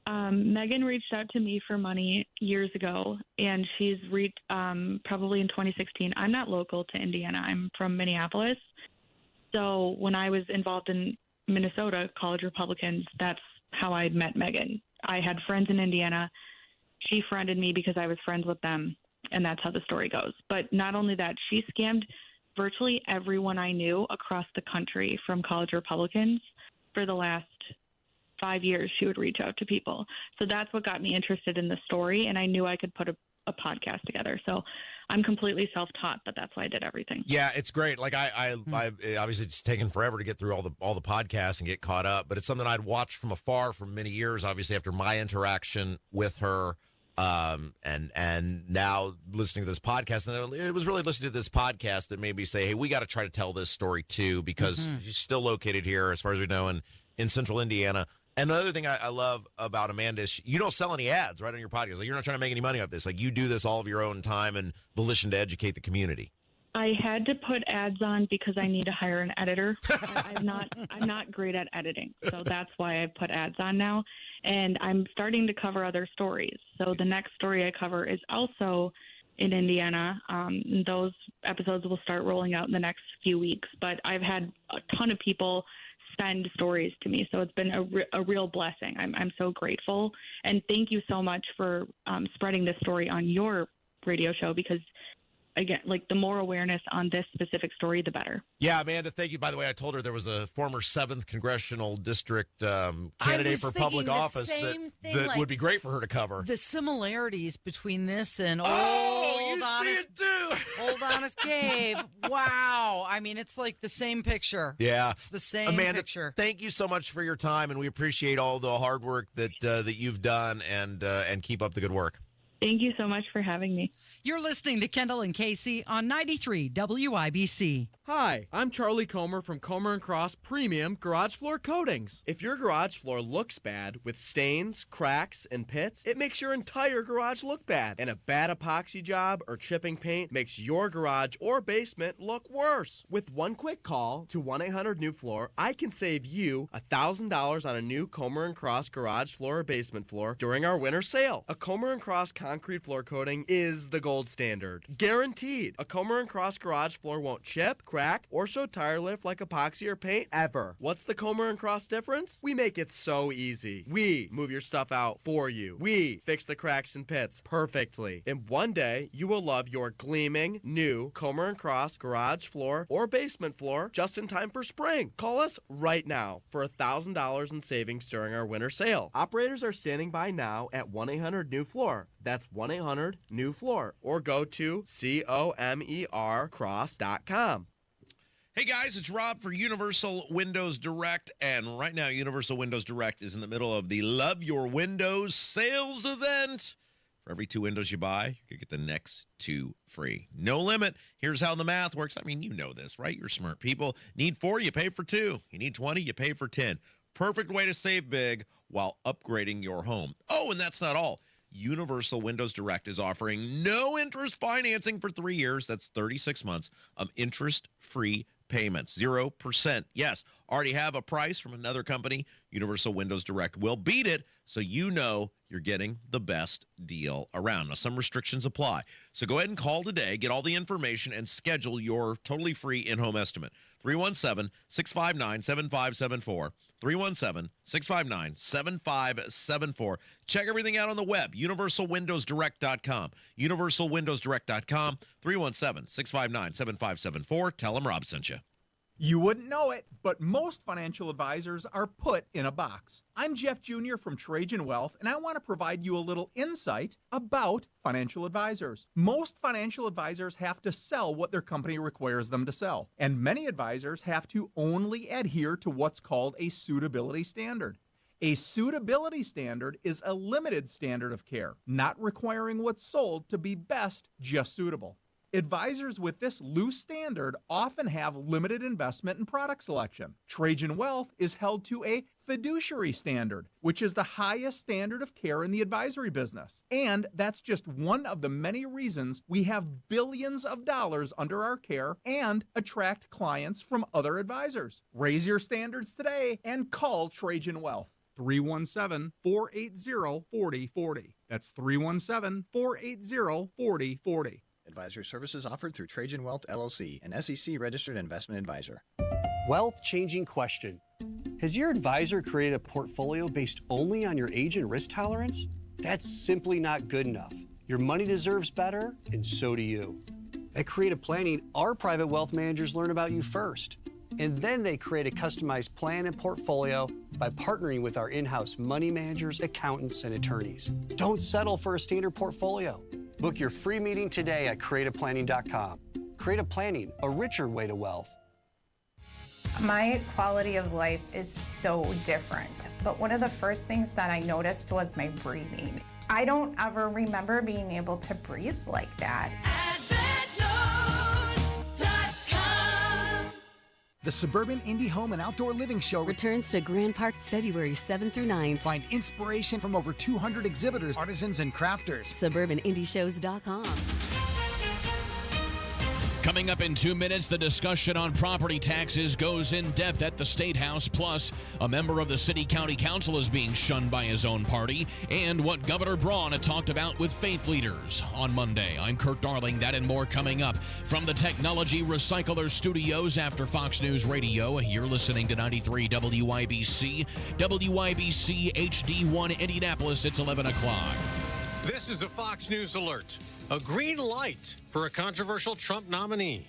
Megan reached out to me for money years ago, and she's reached probably in 2016. I'm not local to Indiana. I'm from Minneapolis. So when I was involved in Minnesota College Republicans, that's how I met Megan. I had friends in Indiana. She friended me because I was friends with them, and that's how the story goes. But not only that, she scammed virtually everyone I knew across the country from College Republicans for the last 5 years. She would reach out to people. So that's what got me interested in the story, and I knew I could put a podcast together. So I'm completely self-taught, but that's why I did everything. Yeah, it's great. I obviously it's taken forever to get through all the podcasts and get caught up, but it's something I'd watched from afar for many years. Obviously, after my interaction with her, and now listening to this podcast, and it was really listening to this podcast that made me say, "Hey, we got to try to tell this story too," because she's still located here, as far as we know, in Central Indiana. And the other thing I love about Amanda is you don't sell any ads right on your podcast. You're not trying to make any money off this. You do this all of your own time and volition to educate the community. I had to put ads on because I need to hire an editor. I'm not great at editing, so that's why I put ads on now. And I'm starting to cover other stories. So the next story I cover is also in Indiana. Those episodes will start rolling out in the next few weeks. But I've had a ton of people send stories to me, so it's been a real blessing. I'm so grateful, and thank you so much for spreading this story on your radio show because, again, like the more awareness on this specific story, the better. Yeah, Amanda, thank you. By the way, I told her there was a former 7th Congressional District candidate for public office that would be great for her to cover. The similarities between this and you see it too. Old Honest Gabe. Wow. I mean, it's like the same picture. Yeah. It's the same Amanda, picture. thank you so much for your time, and we appreciate all the hard work that you've done, and keep up the good work. Thank you so much for having me. You're listening to Kendall and Casey on 93 WIBC. Hi, I'm Charlie Comer from Comer & Cross Premium Garage Floor Coatings. If your garage floor looks bad with stains, cracks, and pits, it makes your entire garage look bad. And a bad epoxy job or chipping paint makes your garage or basement look worse. With one quick call to 1-800-NEW-FLOOR, I can save you $1,000 on a new Comer & Cross garage floor or basement floor during our winter sale. A Comer & Cross concrete floor coating is the gold standard. Guaranteed. A Comer & Cross garage floor won't chip, crack, or show tire lift like epoxy or paint ever. What's the Comer & Cross difference? We make it so easy. We move your stuff out for you. We fix the cracks and pits perfectly. And one day, you will love your gleaming new Comer & Cross garage floor or basement floor just in time for spring. Call us right now for $1,000 in savings during our winter sale. Operators are standing by now at 1-800-NEW-FLOOR. That's 1-800-NEW-FLOOR. Or go to COMERcross.com. Hey guys, it's Rob for Universal Windows Direct, and right now Universal Windows Direct is in the middle of the Love Your Windows sales event. For every 2 windows you buy, you could get the next 2 free. No limit. Here's how the math works. I mean, you know this, right? You're smart people. Need 4, you pay for 2. You need 20, you pay for 10. Perfect way to save big while upgrading your home. Oh, and that's not all. Universal Windows Direct is offering no interest financing for 3 years. That's 36 months of interest-free payments, 0%. Yes, already have a price from another company. Universal Windows Direct will beat it, so you know you're getting the best deal around. Now, some restrictions apply. So go ahead and call today, get all the information, and schedule your totally free in-home estimate. 317-659-7574. 317-659-7574. Check everything out on the web, universalwindowsdirect.com. Universalwindowsdirect.com, 317-659-7574. Tell them Rob sent you. You wouldn't know it, but most financial advisors are put in a box. I'm Jeff Jr. from Trajan Wealth, and I want to provide you a little insight about financial advisors. Most financial advisors have to sell what their company requires them to sell, and many advisors have to only adhere to what's called a suitability standard. A suitability standard is a limited standard of care, not requiring what's sold to be best, just suitable. Advisors with this loose standard often have limited investment and product selection. Trajan Wealth is held to a fiduciary standard, which is the highest standard of care in the advisory business. And that's just one of the many reasons we have billions of dollars under our care and attract clients from other advisors. Raise your standards today and call Trajan Wealth. 317-480-4040. That's 317-480-4040. Advisory services offered through Trajan Wealth, LLC, an SEC-registered investment advisor. Wealth-changing question. Has your advisor created a portfolio based only on your age and risk tolerance? That's simply not good enough. Your money deserves better, and so do you. At Creative Planning, our private wealth managers learn about you first. And then they create a customized plan and portfolio by partnering with our in-house money managers, accountants, and attorneys. Don't settle for a standard portfolio. Book your free meeting today at creativeplanning.com. Creative Planning, a richer way to wealth. My quality of life is so different, but one of the first things that I noticed was my breathing. I don't ever remember being able to breathe like that. The Suburban Indie Home and Outdoor Living Show returns to Grand Park February 7th through 9th. Find inspiration from over 200 exhibitors, artisans, and crafters. SuburbanIndieShows.com. Coming up in 2 minutes, the discussion on property taxes goes in depth at the State House. Plus, a member of the City County Council is being shunned by his own party, and what Governor Braun had talked about with faith leaders on Monday. I'm Kurt Darling. That and more coming up from the Technology Recycler Studios after Fox News Radio. You're listening to 93 WIBC, WIBC HD1 Indianapolis. It's 11 o'clock. This is a Fox News alert. A green light for a controversial Trump nominee.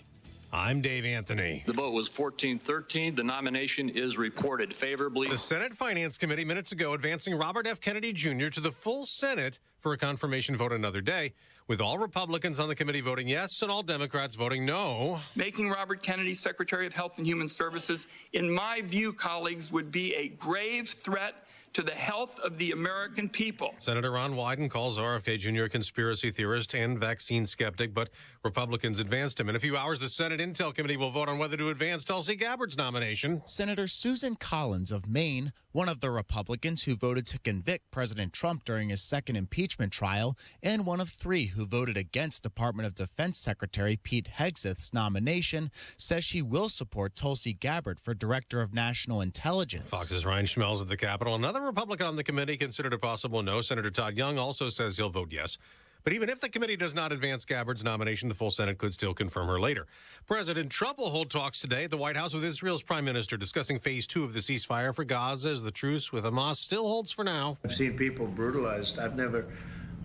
I'm Dave Anthony. The vote was 14-13. The nomination is reported favorably. The Senate Finance Committee minutes ago advancing Robert F. Kennedy Jr. to the full Senate for a confirmation vote another day, with all Republicans on the committee voting yes and all Democrats voting no. Making Robert Kennedy Secretary of Health and Human Services, in my view, colleagues, would be a grave threat to the health of the American people. Senator Ron Wyden calls RFK Jr. a conspiracy theorist and vaccine skeptic, but Republicans advanced him. In a few hours, the Senate Intel Committee will vote on whether to advance Tulsi Gabbard's nomination. Senator Susan Collins of Maine, one of the Republicans who voted to convict President Trump during his second impeachment trial, and one of three who voted against Department of Defense Secretary Pete Hegseth's nomination, says she will support Tulsi Gabbard for Director of National Intelligence. Fox's Ryan Schmelz at the Capitol. Another Republican on the committee considered a possible no. Senator Todd Young also says he'll vote yes. But even if the committee does not advance Gabbard's nomination, the full Senate could still confirm her later. President Trump will hold talks today at the White House with Israel's prime minister, discussing phase 2 of the ceasefire for Gaza as the truce with Hamas still holds for now. I've seen people brutalized.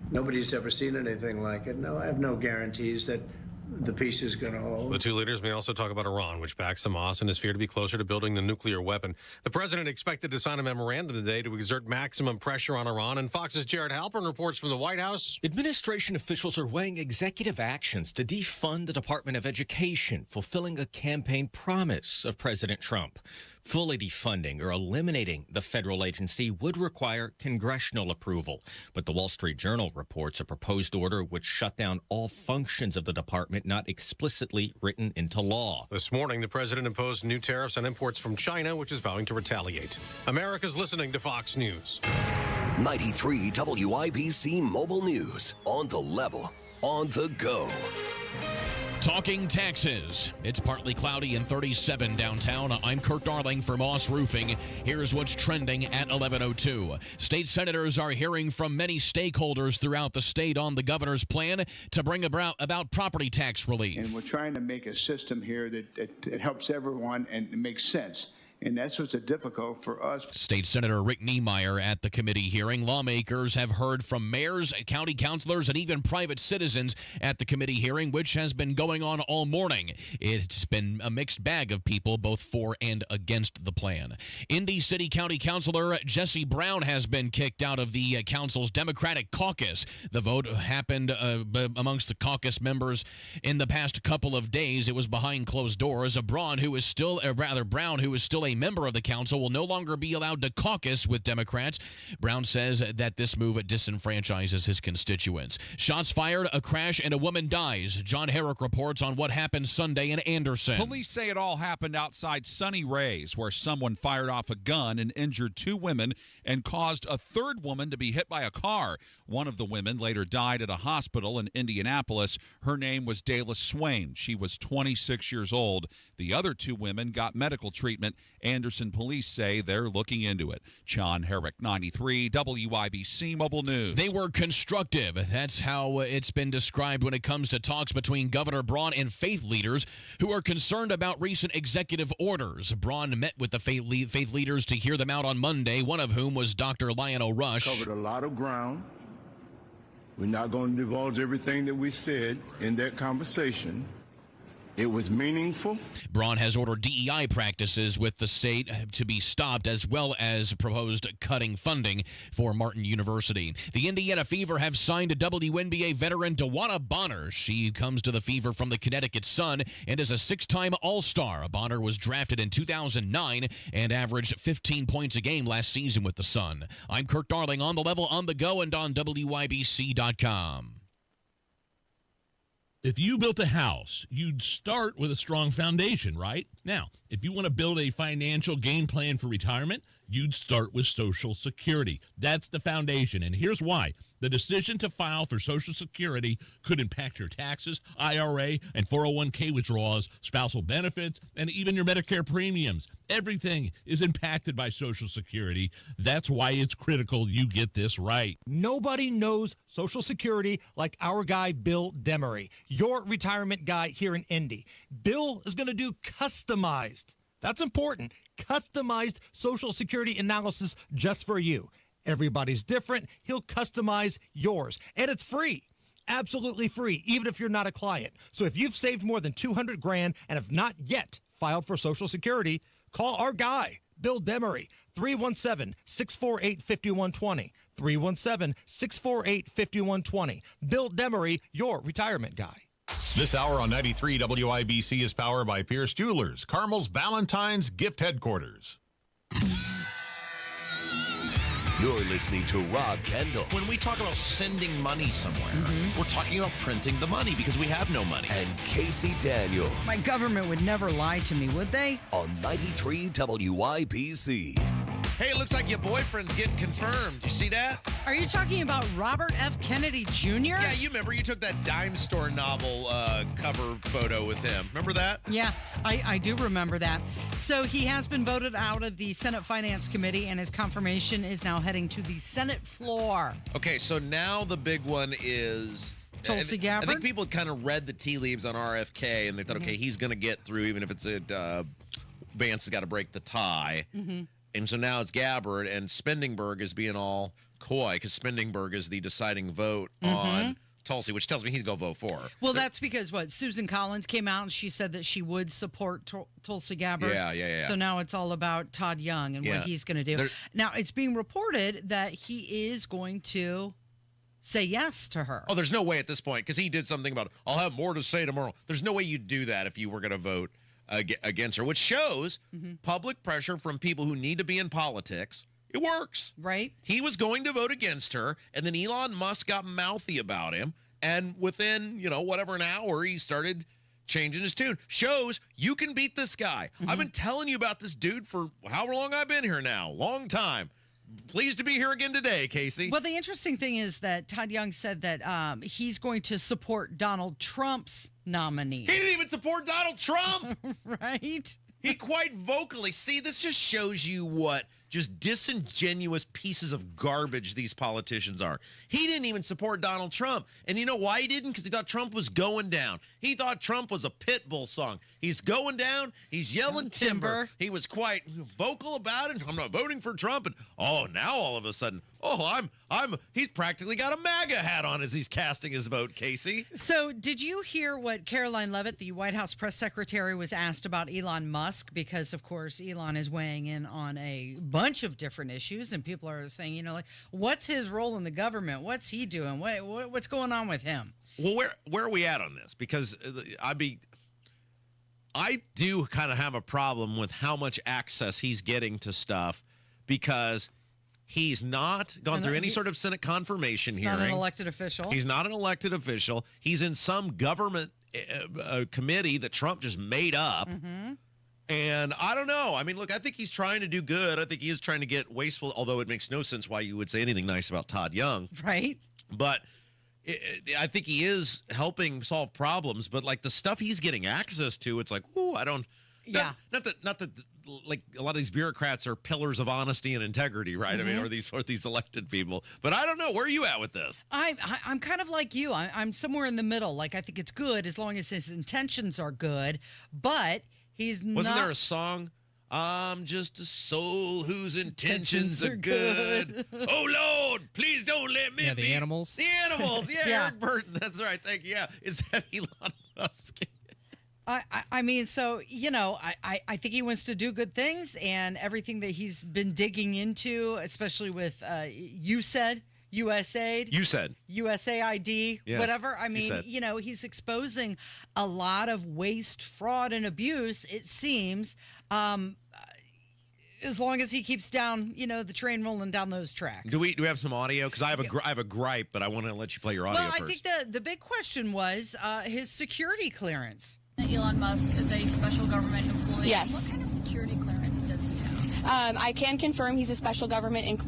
Nobody's ever seen anything like it. No, I have no guarantees that the peace is going to hold. The two leaders may also talk about Iran, which backs Hamas and is feared to be closer to building the nuclear weapon. The president expected to sign a memorandum today to exert maximum pressure on Iran. And Fox's Jared Halpern reports from the White House. Administration officials are weighing executive actions to defund the Department of Education, fulfilling a campaign promise of President Trump. Fully defunding or eliminating the federal agency would require congressional approval. But the Wall Street Journal reports a proposed order would shut down all functions of the department not explicitly written into law. This morning, the president imposed new tariffs on imports from China, which is vowing to retaliate. America's listening to Fox News. 93 WIBC Mobile News. On the level, on the go. Talking taxes. It's partly cloudy and 37 downtown. I'm Kurt Darling for Moss Roofing. Here's what's trending at 11:02. State senators are hearing from many stakeholders throughout the state on the governor's plan to bring about property tax relief. And we're trying to make a system here that helps everyone and makes sense. And that's what's difficult for us. State Senator Rick Niemeyer at the committee hearing. Lawmakers have heard from mayors, county councilors, and even private citizens at the committee hearing, which has been going on all morning. It's been a mixed bag of people, both for and against the plan. Indy City County Councilor Jesse Brown has been kicked out of the council's Democratic caucus. The vote happened amongst the caucus members in the past couple of days. It was behind closed doors. Brown, who is still a member of the council, will no longer be allowed to caucus with Democrats. Brown says that this move disenfranchises his constituents. Shots fired, a crash, and a woman dies. John Herrick reports on what happened Sunday in Anderson. Police say it all happened outside Sunny Ray's, where someone fired off a gun and injured two women and caused a third woman to be hit by a car. One of the women later died at a hospital in Indianapolis. Her name was Dayla Swain. She was 26 years old. The other two women got medical treatment. Anderson police say they're looking into it. John Herrick, 93 WIBC Mobile News. They were constructive. That's how it's been described when it comes to talks between Governor Braun and faith leaders who are concerned about recent executive orders. Braun met with the faith leaders to hear them out on Monday, one of whom was Dr. Lionel Rush. Covered a lot of ground. We're not going to divulge everything that we said in that conversation. It was meaningful. Braun has ordered DEI practices with the state to be stopped, as well as proposed cutting funding for Martin University. The Indiana Fever have signed a WNBA veteran, Dewana Bonner. She comes to the Fever from the Connecticut Sun and is a six-time All-Star. Bonner was drafted in 2009 and averaged 15 points a game last season with the Sun. I'm Kurt Darling, on the level, on the go, and on WIBC.com. If you built a house, you'd start with a strong foundation, right? Now, if you want to build a financial game plan for retirement, you'd start with Social Security. That's the foundation, and here's why. The decision to file for Social Security could impact your taxes, IRA, and 401k withdrawals, spousal benefits, and even your Medicare premiums. Everything is impacted by Social Security. That's why it's critical you get this right. Nobody knows Social Security like our guy, Bill Demery, your retirement guy here in Indy. Bill is going to do customized. That's important. Customized Social Security analysis just for you. Everybody's different. He'll customize yours. And it's free. Absolutely free, even if you're not a client. So if you've saved more than $200,000 and have not yet filed for Social Security, call our guy, Bill Demery, 317-648-5120. 317-648-5120. Bill Demery, your retirement guy. This hour on 93 WIBC is powered by Pierce Jewelers, Carmel's Valentine's Gift Headquarters. You're listening to Rob Kendall. When we talk about sending money somewhere, we're talking about printing the money because we have no money. And Casey Daniels. My government would never lie to me, would they? On 93 WIBC. Hey, it looks like your boyfriend's getting confirmed. You see that? Are you talking about Robert F. Kennedy Jr.? Yeah, you remember you took that dime store novel cover photo with him. Remember that? Yeah, I do remember that. So he has been voted out of the Senate Finance Committee, and his confirmation is now heading to the Senate floor. Okay, so now the big one is... Tulsi Gabbard? I think people kind of read the tea leaves on RFK, and they thought, okay, he's going to get through, even if it's Vance has got to break the tie. And so now it's Gabbard, and Spendingberg is being all coy because Spendingberg is the deciding vote on Tulsi, which tells me he's going to vote for her. Well, that's because, Susan Collins came out and she said that she would support Tulsi Gabbard. Yeah. So now it's all about Todd Young and what he's going to do. Now, it's being reported that he is going to say yes to her. Oh, there's no way at this point, because he did something about, I'll have more to say tomorrow. There's no way you'd do that if you were going to vote against her, which shows public pressure from people who need to be in politics. It works. Right. He was going to vote against her, and then Elon Musk got mouthy about him, and within, whatever an hour, he started changing his tune. Shows you can beat this guy. I've been telling you about this dude for however long I've been here now. Long time. Pleased to be here again today, Casey. Well, the interesting thing is that Todd Young said that he's going to support Donald Trump's nominee. He didn't even support Donald Trump. Right? He quite vocally. See, this just shows you what just disingenuous pieces of garbage these politicians are. He didn't even support Donald Trump. And you know why he didn't? Because he thought Trump was going down. He thought Trump was a Pitbull song. He's going down. He's yelling timber. He was quite vocal about it. I'm not voting for Trump. And now all of a sudden, he's practically got a MAGA hat on as he's casting his vote, Casey. So did you hear what Caroline Leavitt, the White House press secretary, was asked about Elon Musk? Because, of course, Elon is weighing in on a bunch of different issues, and people are saying, what's his role in the government? What's he doing? What's going on with him? Well, where are we at on this? Because I do kind of have a problem with how much access he's getting to stuff, because he's not gone through any sort of Senate confirmation hearing. He's not an elected official. He's not an elected official. He's in some government committee that Trump just made up. And I don't know. I mean, look, I think he's trying to do good. I think he is trying to get wasteful, although it makes no sense why you would say anything nice about Todd Young. Right. But I think he is helping solve problems. But like the stuff he's getting access to, it's like, ooh, I don't. Yeah. Not that like a lot of these bureaucrats are pillars of honesty and integrity, right? I mean, or these elected people. But I don't know. Where are you at with this? I'm kind of like you. I'm somewhere in the middle. Like, I think it's good as long as his intentions are good. But he's not. Wasn't there a song? I'm just a soul whose intentions are good. Oh, Lord, please don't let me be. The Animals. The Animals. Yeah, Eric Burton. That's right. Thank you. Yeah. Is that Elon Musk? I mean, so, I think he wants to do good things, and everything that he's been digging into, especially with USAID, USAID, Yes, whatever. I mean, he's exposing a lot of waste, fraud, and abuse, it seems, as long as he keeps down, the train rolling down those tracks. Do we have some audio? Because I have a gripe, but I want to let you play your audio first. Well, I think the big question was his security clearance. Elon Musk is a special government employee. Yes. What kind of security clearance does he have? I can confirm he's a special government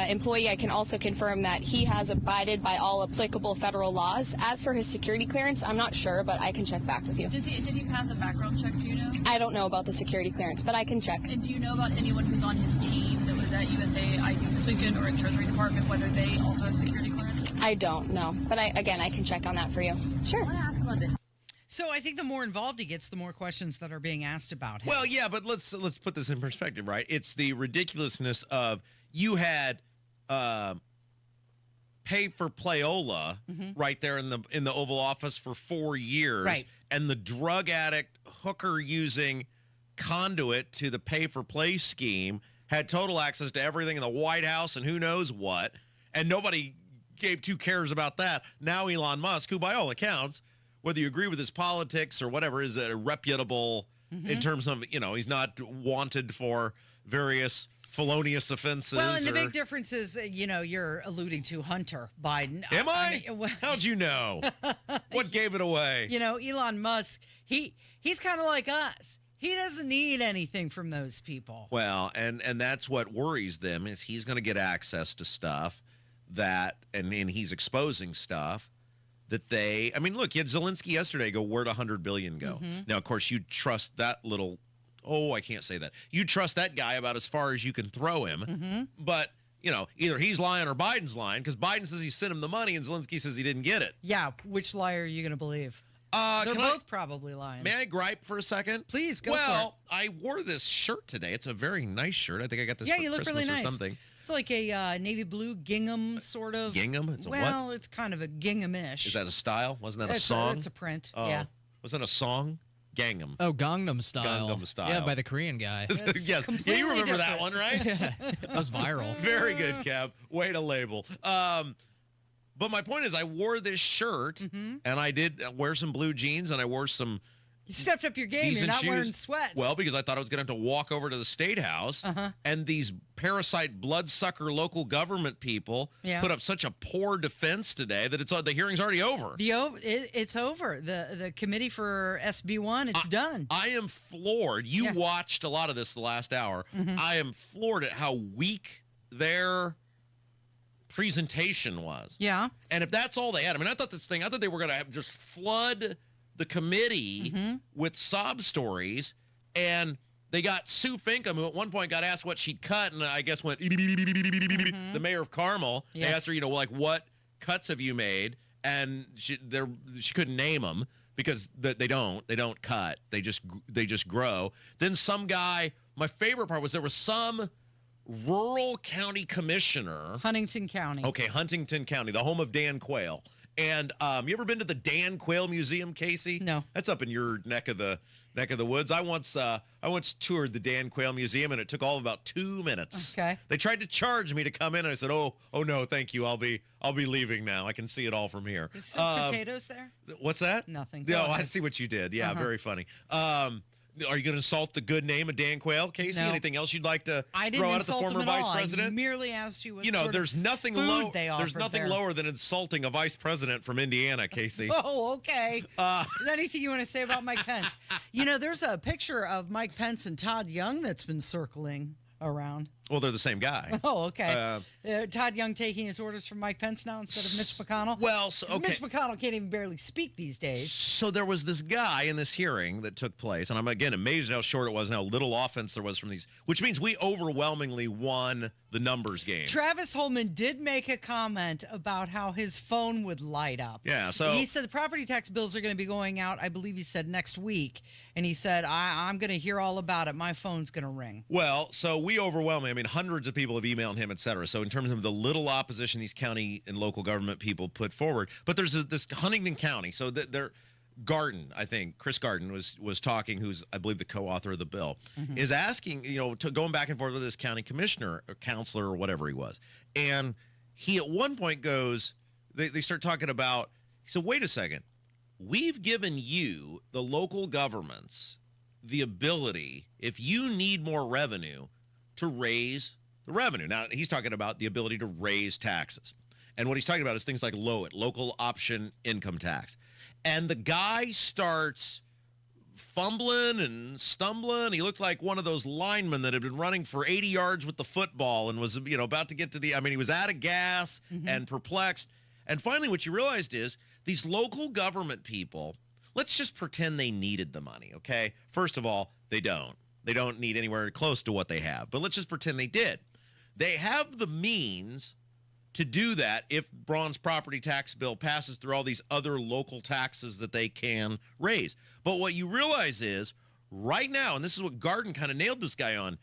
employee. I can also confirm that he has abided by all applicable federal laws. As for his security clearance, I'm not sure, but I can check back with you. Did he pass a background check, do you know? I don't know about the security clearance, but I can check. And do you know about anyone who's on his team that was at USAID this weekend or at Treasury Department, whether they also have security clearances? I don't know, but I can check on that for you. Sure. I want to ask about this. So I think the more involved he gets, the more questions that are being asked about him. Well, yeah, but let's put this in perspective, right? It's the ridiculousness of you had pay for playola right there in the Oval Office for 4 years, Right. and the drug addict hooker using conduit to the pay for play scheme had total access to everything in the White House and who knows what, and nobody gave two cares about that. Now Elon Musk, who by all accounts, whether you agree with his politics or whatever, is a reputable in terms of, he's not wanted for various felonious offenses. Well, and the big difference is, you're alluding to Hunter Biden. Am I? mean, How'd you know? What gave it away? Elon Musk, he's kind of like us. He doesn't need anything from those people. Well, and that's what worries them is he's going to get access to stuff that, and he's exposing stuff that look, you had Zelensky yesterday go, where'd $100 billion go? Now, of course, you trust that little, I can't say that. You trust that guy about as far as you can throw him. But, either he's lying or Biden's lying because Biden says he sent him the money and Zelensky says he didn't get it. Yeah, which lie are you going to believe? They're both probably lying. May I gripe for a second? Please, go for it. Well, I wore this shirt today. It's a very nice shirt. I think I got this for you look Christmas really nice. or something. It's like a navy blue gingham sort of. Gingham? It's a well, what? It's kind of a gingham-ish. Is that a style? Wasn't that a It's song? It's a print, Oh. yeah. Wasn't it a song? Gangnam. Oh, Gangnam Style. Gangnam Style. Yeah, by the Korean guy. Yes. Yeah, you remember that one, right? That was viral. Very good, Kev. Way to label. But my point is I wore this shirt, and I did wear some blue jeans, and I wore some You stepped up your game. You're not wearing sweats. Well, because I thought I was going to have to walk over to the State House, and these parasite bloodsucker local government people put up such a poor defense today that the hearing's already over. It's over. The committee for SB1, it's done. I am floored. You watched a lot of this the last hour. I am floored at how weak their presentation was. Yeah. And if that's all they had, I thought they were going to just flood the committee with sob stories, and they got Sue Finkham, who at one point got asked what she'd cut, and I guess went the mayor of Carmel. They asked her, what cuts have you made? And she couldn't name them because they don't cut. They just grow. Then some guy. My favorite part was there was some rural county commissioner, Huntington County. Okay, Huntington County, the home of Dan Quayle. And you ever been to the Dan Quayle Museum, Casey? No. That's up in your neck of the woods. I once toured the Dan Quayle Museum, and it took all of about 2 minutes. Okay. They tried to charge me to come in, and I said, "Oh no, thank you. I'll be leaving now. I can see it all from here." Is there potatoes there? What's that? Nothing. No, I see what you did. Yeah, very funny. Are you going to insult the good name of Dan Quayle, Casey? No. Anything else you'd like to I didn't throw out at the insult former him at vice all. president? I merely asked you what there's nothing food they offered There's nothing there. lower than insulting a vice president from Indiana, Casey. Oh, okay. Is there anything you want to say about Mike Pence? There's a picture of Mike Pence and Todd Young that's been circling around. Well, they're the same guy. Oh, okay. Todd Young taking his orders from Mike Pence now instead of Mitch McConnell? Well, Mitch McConnell can't even barely speak these days. So there was this guy in this hearing that took place, and I'm, again, amazed how short it was and how little offense there was from these, which means we overwhelmingly won the numbers game. Travis Holman did make a comment about how his phone would light up. Yeah, so... He said the property tax bills are going to be going out, I believe he said, next week. And he said, I'm going to hear all about it. My phone's going to ring. Well, so we overwhelmingly, hundreds of people have emailed him, et cetera. So in terms of the little opposition these county and local government people put forward, but there's this Huntington County. So they're Garden, I think, Chris Garden was talking, who's, I believe, the co-author of the bill, is asking, going back and forth with this county commissioner or counselor or whatever he was. And he at one point goes, they start talking about, he said, wait a second, we've given you, the local governments, the ability, if you need more revenue, to raise the revenue. Now, he's talking about the ability to raise taxes. And what he's talking about is things like LOIT, local option income tax. And the guy starts fumbling and stumbling. He looked like one of those linemen that had been running for 80 yards with the football and was, about to get to he was out of gas and perplexed. And finally, what you realized is these local government people, let's just pretend they needed the money, okay? First of all, they don't. They don't need anywhere close to what they have. But let's just pretend they did. They have the means to do that if Braun's property tax bill passes through all these other local taxes that they can raise. But what you realize is right now, and this is what Garden kind of nailed this guy on,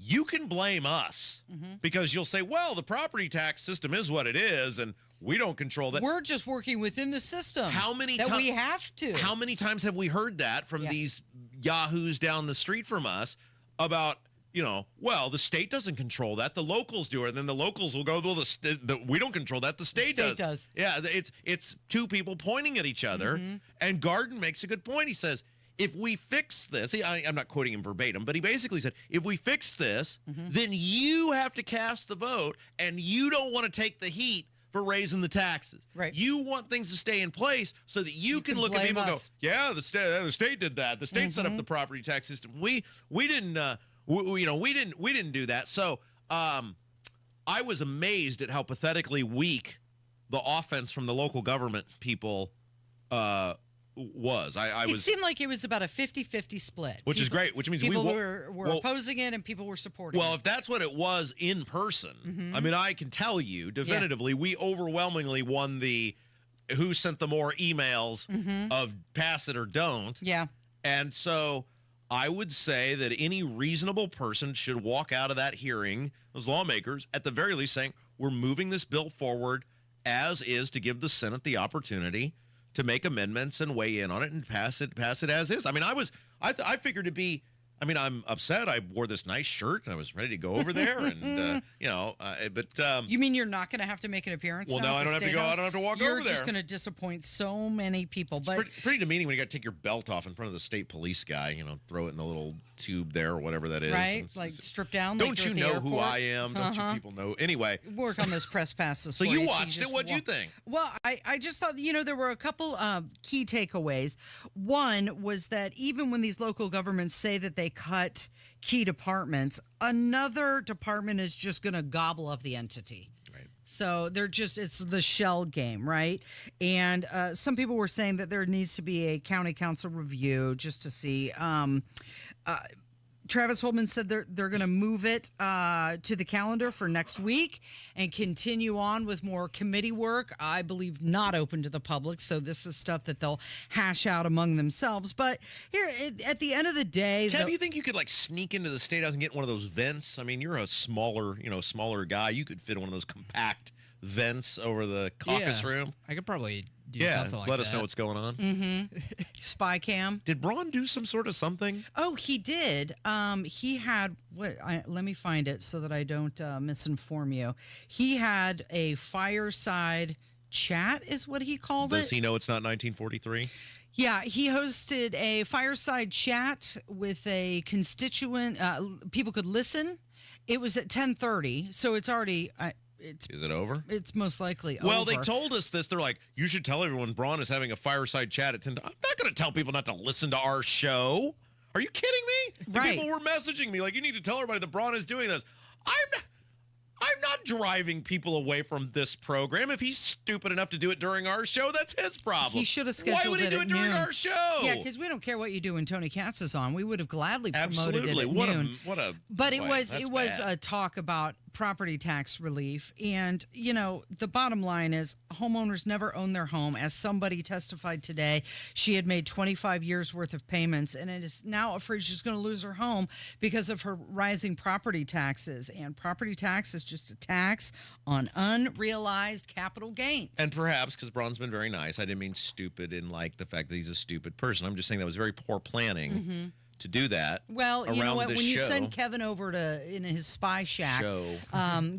you can blame us because you'll say, well, the property tax system is what it is, and we don't control that. We're just working within the system. How many that we have to? How many times have we heard that from these yahoos down the street from us about, well, the state doesn't control that. The locals do it. And then the locals will go, well, we don't control that. The state does. Yeah, it's two people pointing at each other. And Garden makes a good point. He says, if we fix this, I'm not quoting him verbatim, but he basically said, if we fix this, then you have to cast the vote, and you don't want to take the heat for raising the taxes. Right. You want things to stay in place so that you can look at people and go, yeah, the state did that. The state set up the property tax system. We didn't we didn't do that. So I was amazed at how pathetically weak the offense from the local government people was. It seemed like it was about a 50-50 split. Which is great, which means people were opposing it and people were supporting it. Well, if that's what it was in person, I mean, I can tell you definitively, we overwhelmingly won the who sent the more emails of pass it or don't. Yeah. And so I would say that any reasonable person should walk out of that hearing, those lawmakers, at the very least saying, we're moving this bill forward as is to give the Senate the opportunity to make amendments and weigh in on it and pass it as is. I mean, I figured it'd be, I mean, I'm upset. I wore this nice shirt and I was ready to go over there and, but. You mean you're not going to have to make an appearance? Well, no, I don't have to go. I don't have to walk over there. You're just going to disappoint so many people. But it's pretty demeaning when you got to take your belt off in front of the state police guy, throw it in the little tube there or whatever that is. Right, like strip down. Don't you know who I am? Don't you people know? Anyway. Work on those press passes. So you watched it. What'd you think? Well, I just thought, there were a couple key takeaways. One was that even when these local governments say that they cut key departments, another department is just going to gobble up the entity. Right. So it's the shell game, right? And some people were saying that there needs to be a county council review just to see. Travis Holman said they're going to move it to the calendar for next week and continue on with more committee work. I believe not open to the public, so this is stuff that they'll hash out among themselves. But here, at the end of the day, Kev, you think you could sneak into the State House and get one of those vents? I mean, you're a smaller guy. You could fit in one of those compact vents over the caucus room. I could probably do something like that. Let us know what's going on. Spy cam. Did Braun do some sort of something? Oh, he did. He had let me find it so that I don't misinform you. He had a fireside chat, is what he called it. Does he know it's not 1943? Yeah, he hosted a fireside chat with a constituent. People could listen. It was at 10:30, so it's already. Is it over? It's most likely over. Well, they told us this. They're like, you should tell everyone Braun is having a fireside chat at 10. I'm not going to tell people not to listen to our show. Are you kidding me? Right. People were messaging me like, you need to tell everybody that Braun is doing this. I'm not driving people away from this program. If he's stupid enough to do it during our show, that's his problem. He should have scheduled it. Why would he do it during our show? Yeah, because we don't care what you do when Tony Katz is on. We would have gladly promoted Absolutely. it at noon. But it was a talk about property tax relief. And, the bottom line is homeowners never own their home. As somebody testified today, she had made 25 years worth of payments and it is now afraid she's going to lose her home because of her rising property taxes. And property tax is just a tax on unrealized capital gains. And perhaps, because Braun's been very nice, I didn't mean stupid in the fact that he's a stupid person. I'm just saying that was very poor planning. To do that. Well, you know what? When you send Kevin over in his spy shack,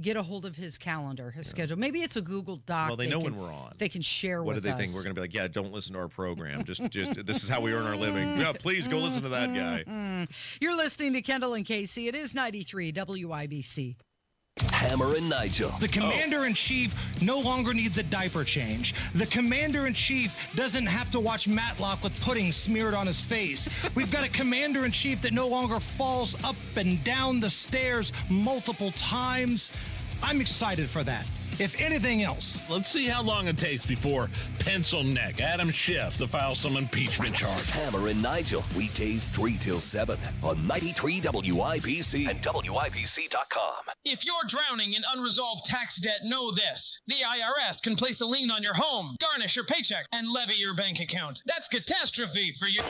get a hold of his calendar, his schedule. Maybe it's a Google Doc. Well, they know when we're on. They can share with us. What do they think? We're going to be like, yeah, don't listen to our program. Just this is how we earn our living. Yeah, please go listen to that guy. You're listening to Kendall and Casey. It is 93 WIBC. Hammer and Nigel. The commander-in-chief no longer needs a diaper change. The commander-in-chief doesn't have to watch Matlock with pudding smeared on his face. We've got a commander-in-chief that no longer falls up and down the stairs multiple times. I'm excited for that. If anything else. Let's see how long it takes before Pencil Neck Adam Schiff to file some impeachment charge. Hammer and Nigel, weekdays 3 till 7 on 93 WIBC and WIBC.com. If you're drowning in unresolved tax debt, know this. The IRS can place a lien on your home, garnish your paycheck, and levy your bank account. That's catastrophe for you.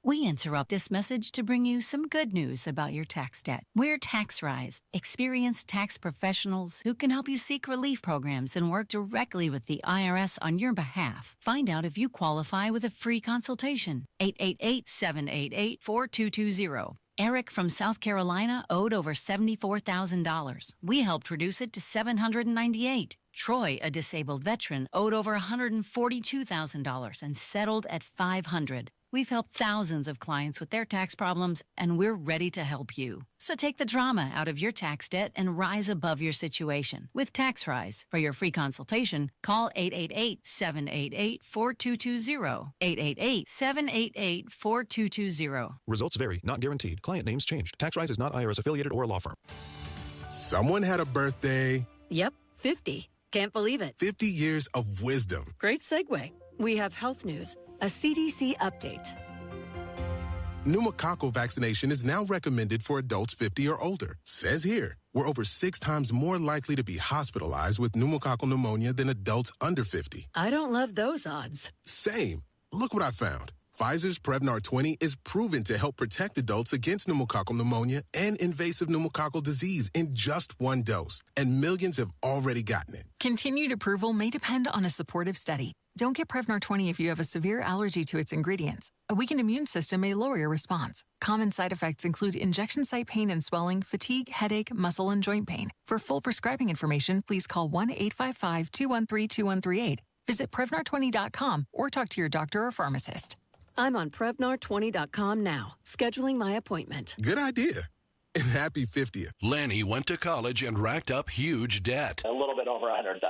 We interrupt this message to bring you some good news about your tax debt. We're TaxRise, experienced tax professionals who can help you seek relief programs and work directly with the IRS on your behalf. Find out if you qualify with a free consultation. 888-788-4220. Eric from South Carolina owed over $74,000. We helped reduce it to $798. Troy, a disabled veteran, owed over $142,000 and settled at $500. We've helped thousands of clients with their tax problems, and we're ready to help you. So take the drama out of your tax debt and rise above your situation with TaxRise. For your free consultation, call 888-788-4220. 888-788-4220. Results vary, not guaranteed. Client names changed. TaxRise is not IRS affiliated or a law firm. Someone had a birthday. Yep, 50. Can't believe it. 50 years of wisdom. Great segue. We have health news, a CDC update. Pneumococcal vaccination is now recommended for adults 50 or older. Says here, we're over 6 times more likely to be hospitalized with pneumococcal pneumonia than adults under 50. I don't love those odds. Same. Look what I found. Pfizer's Prevnar 20 is proven to help protect adults against pneumococcal pneumonia and invasive pneumococcal disease in just 1 dose. And millions have already gotten it. Continued approval may depend on a supportive study. Don't get Prevnar 20 if you have a severe allergy to its ingredients. A weakened immune system may lower your response. Common side effects include injection site pain and swelling, fatigue, headache, muscle, and joint pain. For full prescribing information, please call 1-855-213-2138. Visit Prevnar20.com or talk to your doctor or pharmacist. I'm on Prevnar20.com now, scheduling my appointment. Good idea. And happy 50th. Lanny went to college and racked up huge debt. A little bit over $100,000.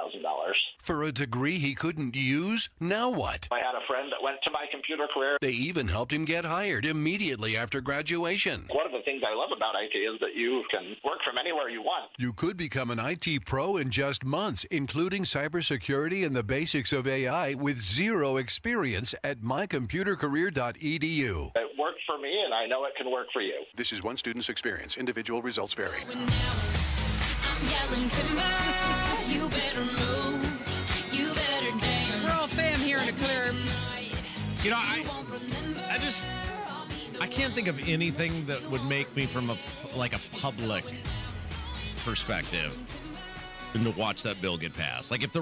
For a degree he couldn't use? Now what? I had a friend that went to my computer career. They even helped him get hired immediately after graduation. One of the things I love about IT is that you can work from anywhere you want. You could become an IT pro in just months, including cybersecurity and the basics of AI with zero experience at mycomputercareer.edu. It worked for me, and I know it can work for you. This is one student's experience. Individual results vary. You better move. You better dance. We're all fam here in a clear. You know, I can't think of anything that would make me from a public perspective than to watch that bill get passed. Like if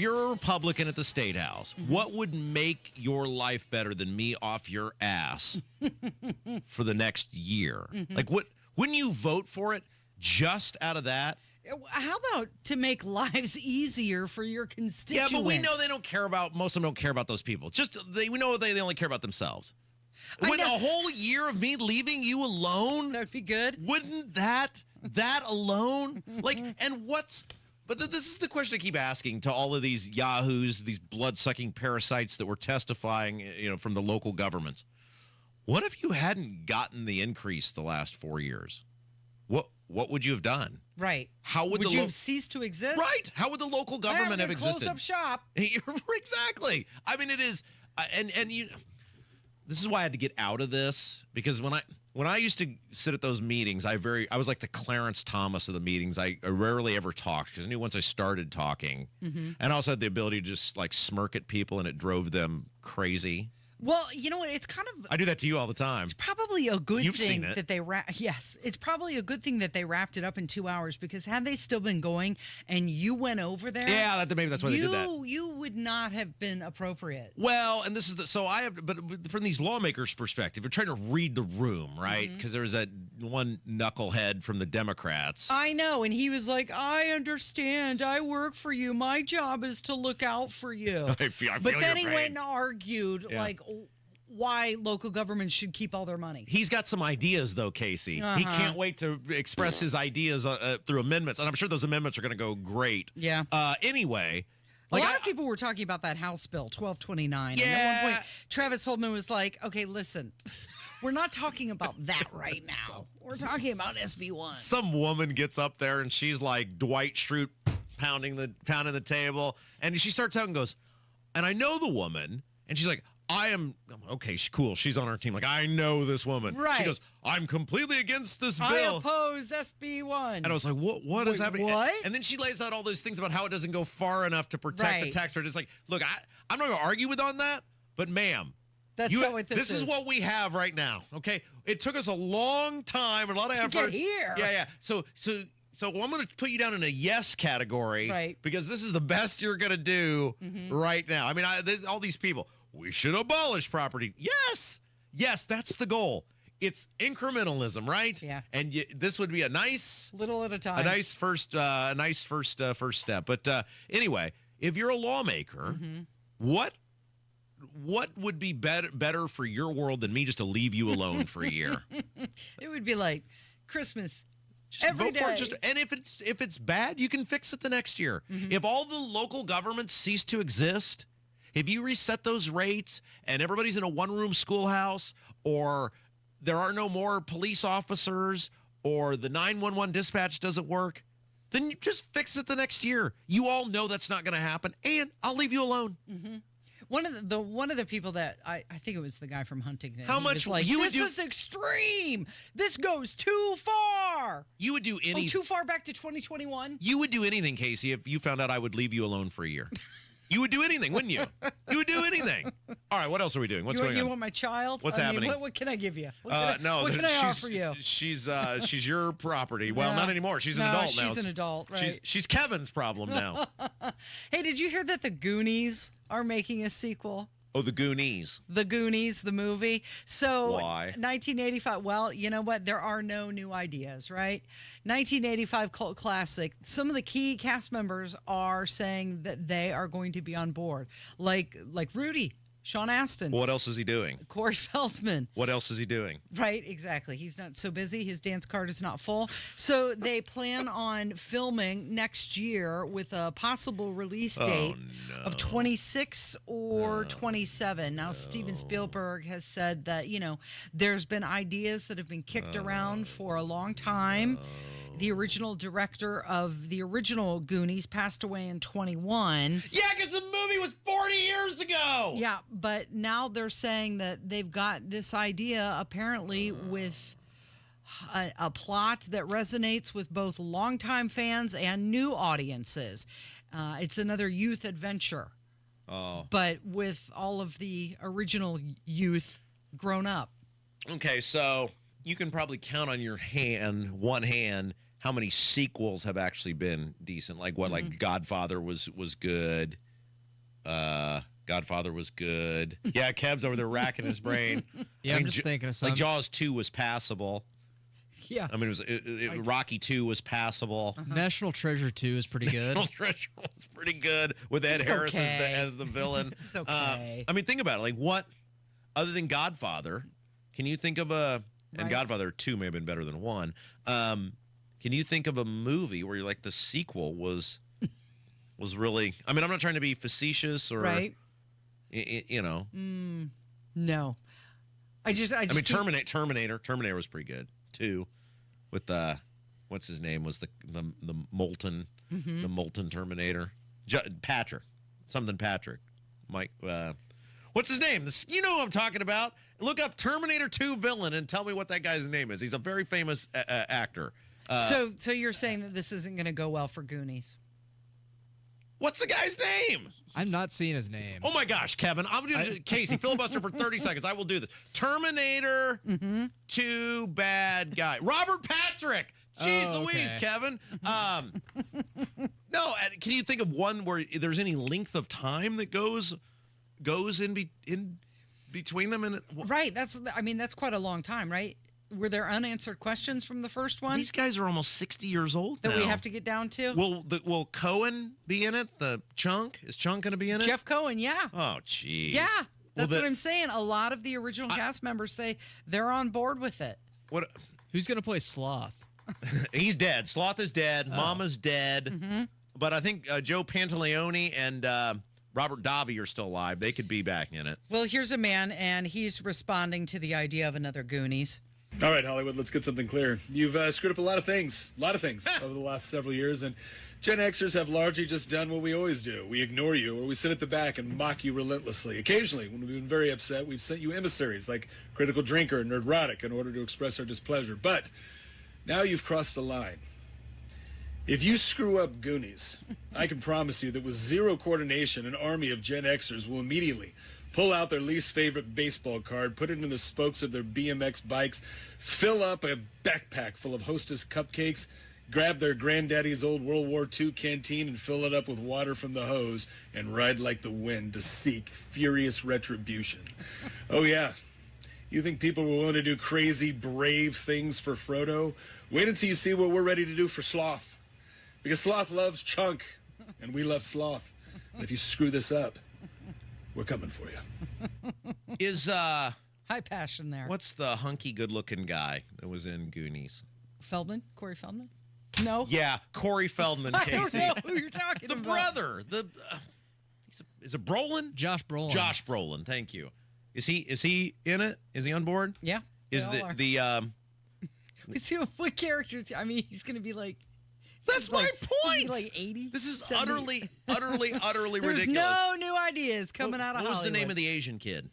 you're a Republican at the State House, what would make your life better than me off your ass for the next year? Like wouldn't you vote for it just out of that? How about to make lives easier for your constituents? Yeah, but we know they don't care about, most of them don't care about those people. We know they only care about themselves. Would a whole year of me leaving you alone? That'd be good. Wouldn't that alone? But this is the question I keep asking to all of these yahoos, these blood-sucking parasites that were testifying, from the local governments. What if you hadn't gotten the increase the last 4 years? What would you have done? Right. How would you have ceased to exist? Right. How would the local government have existed? Close up shop. Exactly. I mean, it is, and you. This is why I had to get out of this, because when I used to sit at those meetings, I was like the Clarence Thomas of the meetings. I rarely ever talked because I knew once I started talking, and I also had the ability to just like smirk at people, and it drove them crazy. Well, you know what? It's kind of. I do that to you all the time. It's probably a good thing that they Yes, it's probably a good thing that they wrapped it up in 2 hours, because had they still been going and you went over there, maybe that's why they did that. You would not have been appropriate. Well, and this is but from these lawmakers' perspective, they're trying to read the room, right? Because there was that one knucklehead from the Democrats. I know, and he was like, "I understand. I work for you. My job is to look out for you." I feel but then he your went pain. and argued why local governments should keep all their money. He's got some ideas, though, Casey. He can't wait to express his ideas through amendments, and I'm sure those amendments are going to go great. Yeah. Anyway. A lot of people were talking about that House Bill 1229. Yeah. And at one point, Travis Holdman was like, okay, listen, we're not talking about that right now. We're talking about SB1. Some woman gets up there, and she's like Dwight Schrute pounding the table, and she starts out and goes, and I know the woman, and she's like, okay, cool. She's on our team. Like, I know this woman. Right. She goes, I'm completely against this bill. I oppose SB1. And I was like, what is happening? What? And then she lays out all those things about how it doesn't go far enough to protect the taxpayer. It's like, look, I'm not going to argue with on that, but ma'am, That's not what this is what we have right now. Okay, it took us a long time, a lot of effort to get here. Yeah. So I'm going to put you down in a yes category, right? Because this is the best you're going to do right now. I mean, all these people. We should abolish property. Yes, that's the goal. It's incrementalism, right? Yeah. And this would be a nice little at a time. A nice first step. But anyway, if you're a lawmaker, what would be better for your world than me just to leave you alone for a year? It would be like Christmas. Just every vote day. for it. And if it's bad, you can fix it the next year. If all the local governments cease to exist, if you reset those rates and everybody's in a one-room schoolhouse, or there are no more police officers, or the 911 dispatch doesn't work, then you just fix it the next year. You all know that's not going to happen, and I'll leave you alone. One of the people that I think it was the guy from Huntington. How he much was like, you would this do? is extreme. This goes too far. You would do anything. too far back to 2021. You would do anything, Casey, if you found out I would leave you alone for a year. You would do anything, wouldn't you? You would do anything. All right, what else are we doing? What's going on? You want my child? What's happening? What can I give you? What can I offer you? She's your property. Well, not anymore. She's an adult now. She's an adult, right? She's Kevin's problem now. Hey, did you hear that the Goonies are making a sequel? Oh, the Goonies. The Goonies, the movie. So, why? 1985. Well, you know what? There are no new ideas, right? 1985 cult classic. Some of the key cast members are saying that they are going to be on board, like Rudy, Sean Astin. What else is he doing? Corey Feldman. What else is he doing? Right, exactly. He's not so busy. His dance card is not full. So they plan on filming next year with a possible release date of 26 or 27. Now, Steven Spielberg has said that, there's been ideas that have been kicked around for a long time. The original director of the original Goonies passed away in 21. Yeah, because the movie was 40 years ago. Yeah, but now they're saying that they've got this idea apparently with a plot that resonates with both longtime fans and new audiences. It's another youth adventure. But with all of the original youth grown up. Okay, so you can probably count on your one hand, how many sequels have actually been decent. Like what? Like Godfather was good. Godfather was good. Yeah, Kev's over there racking his brain. I'm just thinking of something. Like Jaws 2 was passable. Yeah. I mean, Rocky 2 was passable. National Treasure 2 is pretty good. National Treasure was pretty good with Ed Harris as the villain. It's okay. I mean, think about it. Like what, other than Godfather, can you think of a, and Godfather 2 may have been better than 1. Can you think of a movie where you're like the sequel was really, I mean, I'm not trying to be facetious or, No. I mean, Terminator was pretty good too, with what's his name was the molten Terminator, Patrick, Mike. What's his name? You know who I'm talking about. Look up Terminator 2 villain and tell me what that guy's name is. He's a very famous actor. So you're saying that this isn't going to go well for Goonies? What's the guy's name? I'm not seeing his name. Oh my gosh, Kevin! I'm going to Casey filibuster for 30 seconds. I will do this. Terminator 2 bad guy. Robert Patrick. Jeez Louise, Kevin. No, can you think of one where there's any length of time that goes in between them? And right. That's quite a long time, right? Were there unanswered questions from the first one? These guys are almost 60 years old that now. we have to get down to. Will Cohen be in it? The Chunk? Is Chunk going to be in it? Jeff Cohen, yeah. Oh, geez. Yeah, that's what I'm saying. A lot of the original cast members say they're on board with it. Who's going to play Sloth? He's dead. Sloth is dead. Mama's dead. But I think Joe Pantaleone and Robert Davi are still alive. They could be back in it. Well, here's a man, and he's responding to the idea of another Goonies. All right, Hollywood, let's get something clear. You've screwed up a lot of things over the last several years, and Gen Xers have largely just done what we always do. We ignore you, or we sit at the back and mock you relentlessly. Occasionally, when we've been very upset, we've sent you emissaries like Critical Drinker and Nerdrotic in order to express our displeasure. But now you've crossed the line. If you screw up Goonies, I can promise you that with zero coordination, an army of Gen Xers will immediately pull out their least favorite baseball card, put it in the spokes of their BMX bikes, fill up a backpack full of Hostess cupcakes, grab their granddaddy's old World War II canteen and fill it up with water from the hose, and ride like the wind to seek furious retribution. Oh, yeah. You think people were willing to do crazy, brave things for Frodo? Wait until you see what we're ready to do for Sloth. Because Sloth loves Chunk, and we love Sloth. And if you screw this up, we're coming for you. Is high passion there. What's the hunky, good-looking guy that was in Goonies? Feldman? Corey Feldman? No. Yeah, Corey Feldman. Casey. I don't know who you're talking about. The brother. Is it Brolin? Josh Brolin. Josh Brolin. Thank you. Is he in it? Is he on board? Yeah. Is We see what characters. I mean, he's going to be like. That's my point. Like 80. This is 70? utterly There's ridiculous. no new ideas coming out of What was Hollywood. the name of the Asian kid?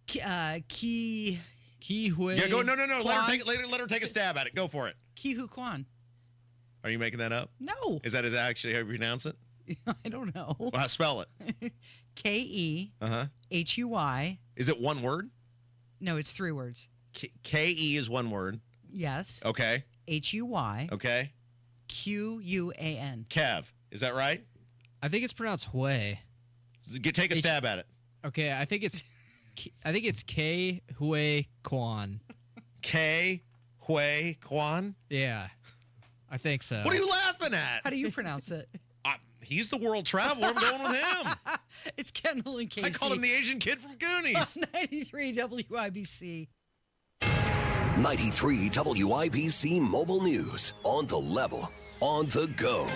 Ki Hui. Yeah, go. No. Kwan? Let her take a stab at it. Go for it. Ki Hu Kwan. Are you making that up? No. Is that actually how you pronounce it? I don't know. Well, spell it. K-E-H-U-Y. Is it one word? No, it's 3 words. K-E is one word. Yes. Okay. H-U-Y. Okay. Q-U-A-N. Kev, is that right? I think it's pronounced Hui. Take a stab at it. Okay, I think it's K Hui Kwan. K Hui Kwan? Yeah. I think so. What are you laughing at? How do you pronounce it? He's the world traveler. I'm going with him. It's Kendall and Casey. I called him the Asian kid from Goonies. 93 WIBC. 93 WIBC Mobile News. On the level, on the go.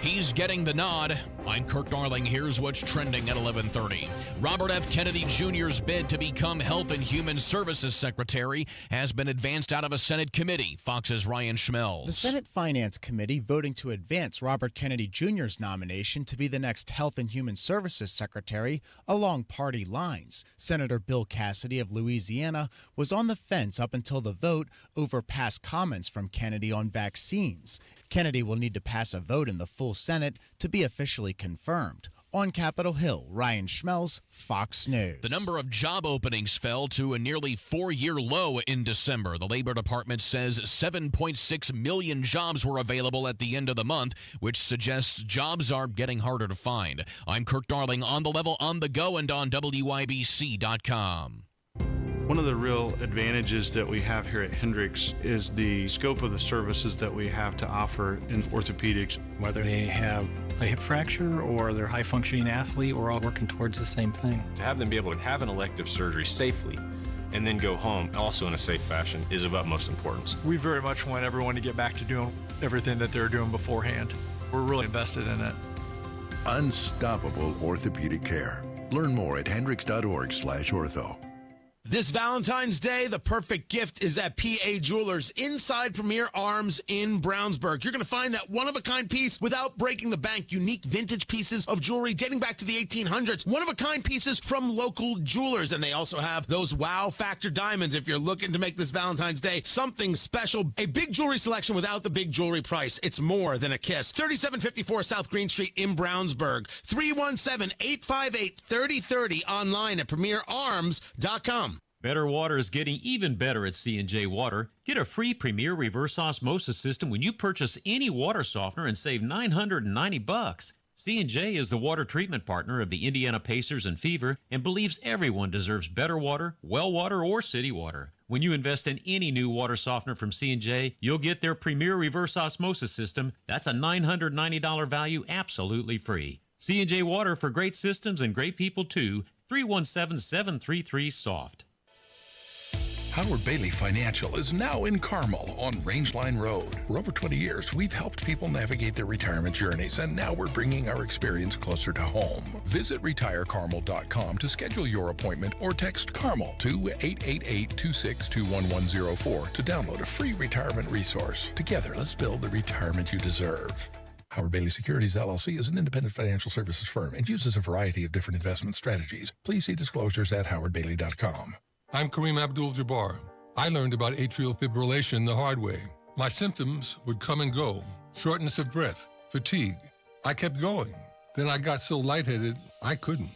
He's getting the nod. I'm Kirk Darling. Here's what's trending at 11:30. Robert F. Kennedy Jr.'s bid to become Health and Human Services Secretary has been advanced out of a Senate committee. Fox's Ryan Schmelz. The Senate Finance Committee voting to advance Robert Kennedy Jr.'s nomination to be the next Health and Human Services Secretary along party lines. Senator Bill Cassidy of Louisiana was on the fence up until the vote over past comments from Kennedy on vaccines. Kennedy will need to pass a vote in the full Senate to be officially confirmed. On Capitol Hill, Ryan Schmelz, Fox News. The number of job openings fell to a nearly 4-year low in December. The Labor Department says 7.6 million jobs were available at the end of the month, which suggests jobs are getting harder to find. I'm Kirk Darling, on the level, on the go, and on WIBC.com. One of the real advantages that we have here at Hendricks is the scope of the services that we have to offer in orthopedics. Whether they have a hip fracture or they're a high-functioning athlete, we're all working towards the same thing. To have them be able to have an elective surgery safely and then go home also in a safe fashion is of utmost importance. We very much want everyone to get back to doing everything that they were doing beforehand. We're really invested in it. Unstoppable orthopedic care. Learn more at hendricks.org/ortho. This Valentine's Day, the perfect gift is at PA Jewelers inside Premier Arms in Brownsburg. You're going to find that one-of-a-kind piece without breaking the bank. Unique vintage pieces of jewelry dating back to the 1800s. One-of-a-kind pieces from local jewelers. And they also have those wow factor diamonds if you're looking to make this Valentine's Day something special. A big jewelry selection without the big jewelry price. It's more than a kiss. 3754 South Green Street in Brownsburg. 317-858-3030 online at premierarms.com. Better water is getting even better at C&J Water. Get a free Premier Reverse Osmosis System when you purchase any water softener and save $990. C&J is the water treatment partner of the Indiana Pacers and Fever and believes everyone deserves better water, well water, or city water. When you invest in any new water softener from C&J, you'll get their Premier Reverse Osmosis System. That's a $990 value absolutely free. C&J Water for great systems and great people too. 317-733-SOFT. Howard Bailey Financial is now in Carmel on Rangeline Road. For over 20 years, we've helped people navigate their retirement journeys, and now we're bringing our experience closer to home. Visit retirecarmel.com to schedule your appointment or text CARMEL to 888-262-1104 to download a free retirement resource. Together, let's build the retirement you deserve. Howard Bailey Securities, LLC is an independent financial services firm and uses a variety of different investment strategies. Please see disclosures at howardbailey.com. I'm Kareem Abdul-Jabbar. I learned about atrial fibrillation the hard way. My symptoms would come and go, shortness of breath, fatigue. I kept going. Then I got so lightheaded, I couldn't.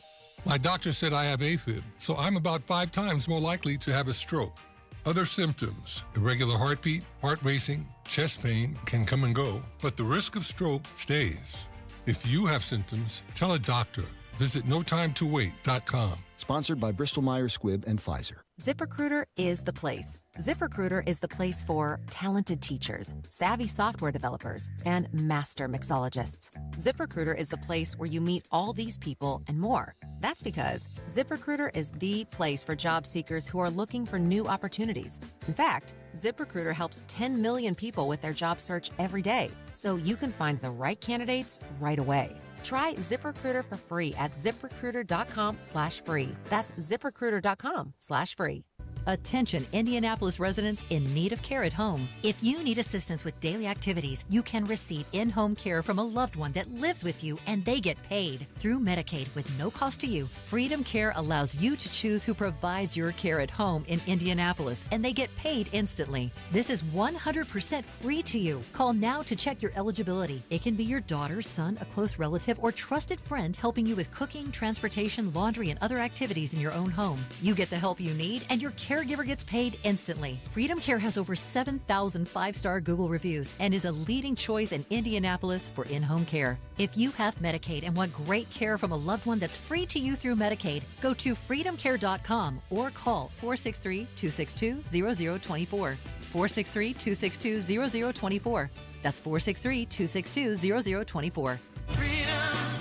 My doctor said I have AFib, so I'm about 5 times more likely to have a stroke. Other symptoms, irregular heartbeat, heart racing, chest pain can come and go, but the risk of stroke stays. If you have symptoms, tell a doctor. Visit notimetowait.com. Sponsored by Bristol-Myers Squibb and Pfizer. ZipRecruiter is the place. ZipRecruiter is the place for talented teachers, savvy software developers, and master mixologists. ZipRecruiter is the place where you meet all these people and more. That's because ZipRecruiter is the place for job seekers who are looking for new opportunities. In fact, ZipRecruiter helps 10 million people with their job search every day, so you can find the right candidates right away. Try ZipRecruiter for free at ZipRecruiter.com/free. That's ZipRecruiter.com/free. Attention Indianapolis residents in need of care at home. If you need assistance with daily activities, you can receive in-home care from a loved one that lives with you and they get paid. Through Medicaid with no cost to you, Freedom Care allows you to choose who provides your care at home in Indianapolis and they get paid instantly. This is 100% free to you. Call now to check your eligibility. It can be your daughter, son, a close relative, or trusted friend helping you with cooking, transportation, laundry, and other activities in your own home. You get the help you need and your caregiver gets paid instantly. Freedom Care has over 7,000 5-star Google reviews and is a leading choice in Indianapolis for in-home care. If you have Medicaid and want great care from a loved one that's free to you through Medicaid, go to freedomcare.com or call 463-262-0024. 463-262-0024. That's 463-262-0024. Freedom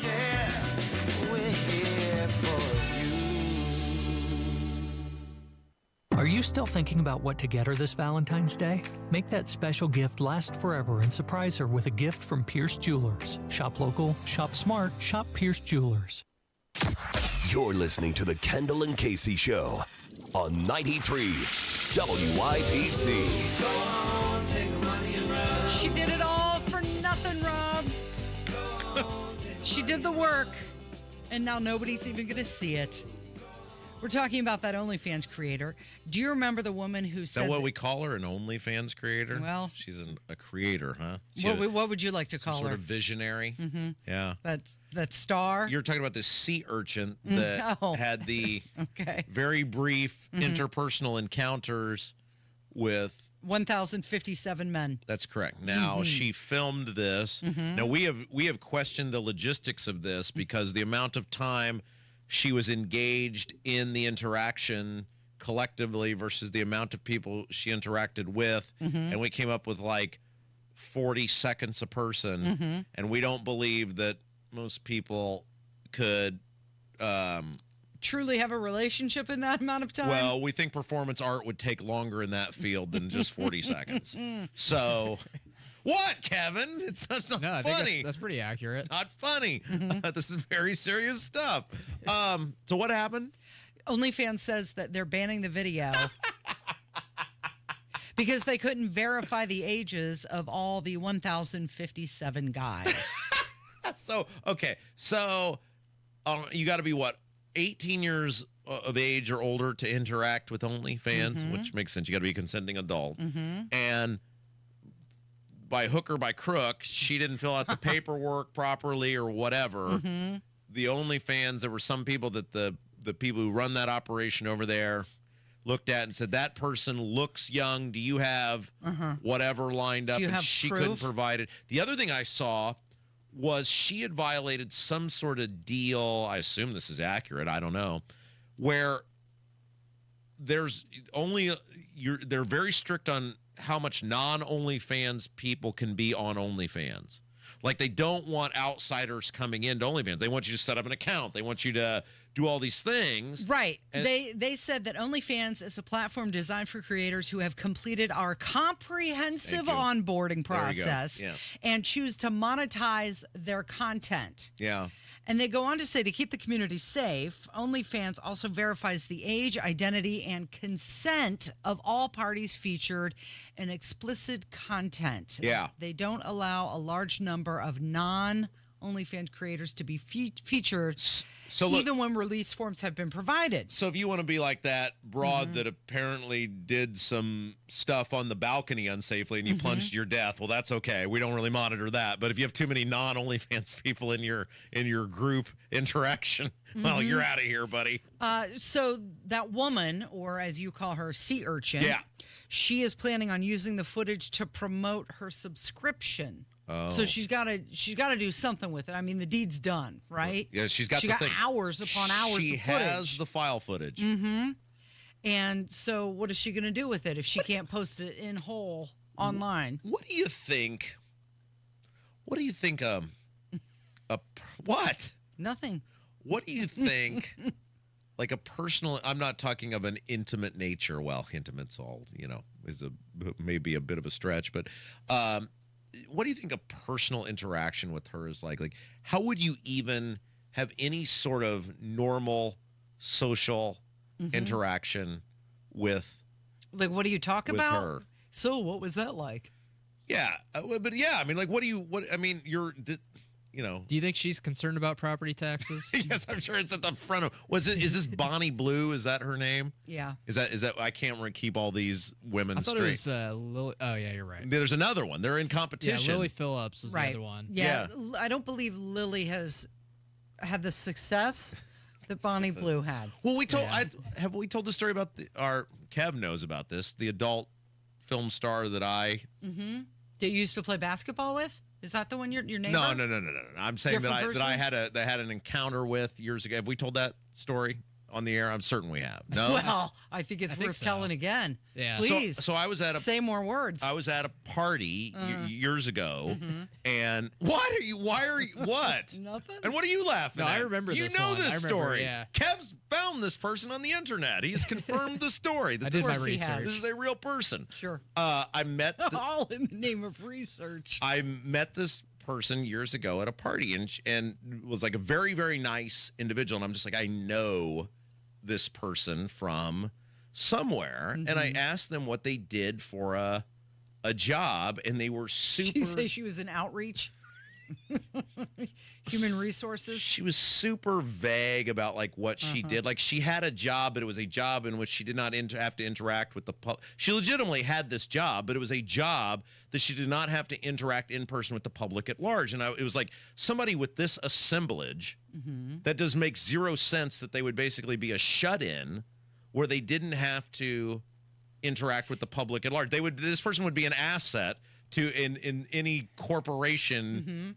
Care, we're here for you. Are you still thinking about what to get her this Valentine's Day? Make that special gift last forever and surprise her with a gift from Pierce Jewelers. Shop local, shop smart, shop Pierce Jewelers. You're listening to the Kendall and Casey Show on 93 WIPC. She did it all for nothing, Rob. She did the work, and now nobody's even going to see it. We're talking about that OnlyFans creator. Do you remember the woman who said... Is that what we call her, an OnlyFans creator? Well... She's a creator, huh? What would you like to call her? Sort of visionary? Mm-hmm. Yeah. That star? You're talking about this sea urchin that had the very brief interpersonal encounters with... 1,057 men. That's correct. Now, she filmed this. Now, we have questioned the logistics of this because the amount of time she was engaged in the interaction collectively versus the amount of people she interacted with. And we came up with like 40 seconds a person. And we don't believe that most people could... truly have a relationship in that amount of time? Well, we think performance art would take longer in that field than just 40 seconds. So... What, Kevin? It's not funny. I think that's pretty accurate. It's not funny. This is very serious stuff. So what happened? OnlyFans says that they're banning the video because they couldn't verify the ages of all the 1,057 guys. So you got to be, 18 years of age or older to interact with OnlyFans, which makes sense. You got to be a consenting adult. And by hook or by crook, she didn't fill out the paperwork properly or whatever. The OnlyFans, there were some people that the people who run that operation over there looked at and said, that person looks young. Do you have whatever lined up? And she couldn't provide it. The other thing I saw was she had violated some sort of deal. I assume this is accurate. I don't know. Where there's only, they're very strict on how much non-OnlyFans people can be on OnlyFans. Like, they don't want outsiders coming into OnlyFans. They want you to set up an account. They want you to do all these things. Right. And they said that OnlyFans is a platform designed for creators who have completed our comprehensive onboarding process and choose to monetize their content. Yeah. And they go on to say, to keep the community safe, OnlyFans also verifies the age, identity, and consent of all parties featured in explicit content. Yeah. They don't allow a large number of non OnlyFans creators to be featured So look, even when release forms have been provided. So if you want to be like that broad that apparently did some stuff on the balcony unsafely and you plunged to your death, well, that's okay. We don't really monitor that. But if you have too many non-OnlyFans people in your group interaction, well, you're out of here, buddy. So that woman, or as you call her, sea urchin, Yeah. she is planning on using the footage to promote her subscription. So she's got to do something with it. I mean, the deed's done, right? Yeah, she got hours upon hours She of footage. has the file footage. Mm-hmm. And so what is she going to do with it if she can't post it in whole online? What do you think? What? Nothing. What do you think? Like a personal, I'm not talking of an intimate nature. Well, intimate's all, is maybe a bit of a stretch, but what do you think a personal interaction with her is like? Like, how would you even have any sort of normal social interaction with? Like, what do you talk with about? her? So, what was that like? Yeah, but yeah, I mean, like, Do you think she's concerned about property taxes? Yes, I'm sure it's at the front of. Is this Bonnie Blue? Is that her name? Yeah. Is that? I can't keep all these women I thought straight. it was Lily. Oh yeah, you're right. There's another one. They're in competition. Yeah, Lily Phillips was the other one. Yeah, I don't believe Lily has had the success that Bonnie Blue had. Well, we told. Have we told the story about our Kev knows about this? The adult film star that I. Mm-hmm. That you used to play basketball with. Is that the one your neighbor? No. I'm saying that Different I had an encounter with years ago. Have we told that story on the air? I'm certain we have. No. Well, I think it's worth telling again. Yeah. Please. So I was at say more words. I was at a party years ago, and what? Nothing. And what are you laughing at? I remember this You know one. this story. Yeah. Kev's found this person on the internet. He's confirmed the story. That I did my this research. is a real person. Sure. I met all in the name of research. I met this person years ago at a party and was like a very, very nice individual. And I'm just like, I know this person from somewhere. And I asked them what they did for a job, and they were super. She say she was in outreach. Human resources. She was super vague about like what she did. Like she had a job, but it was a job in which she did not have to interact with the public. She legitimately had this job, but it was a job that she did not have to interact in person with the public at large. And it was like somebody with this assemblage that does make zero sense that they would basically be a shut-in where they didn't have to interact with the public at large. This person would be an asset to in any corporation,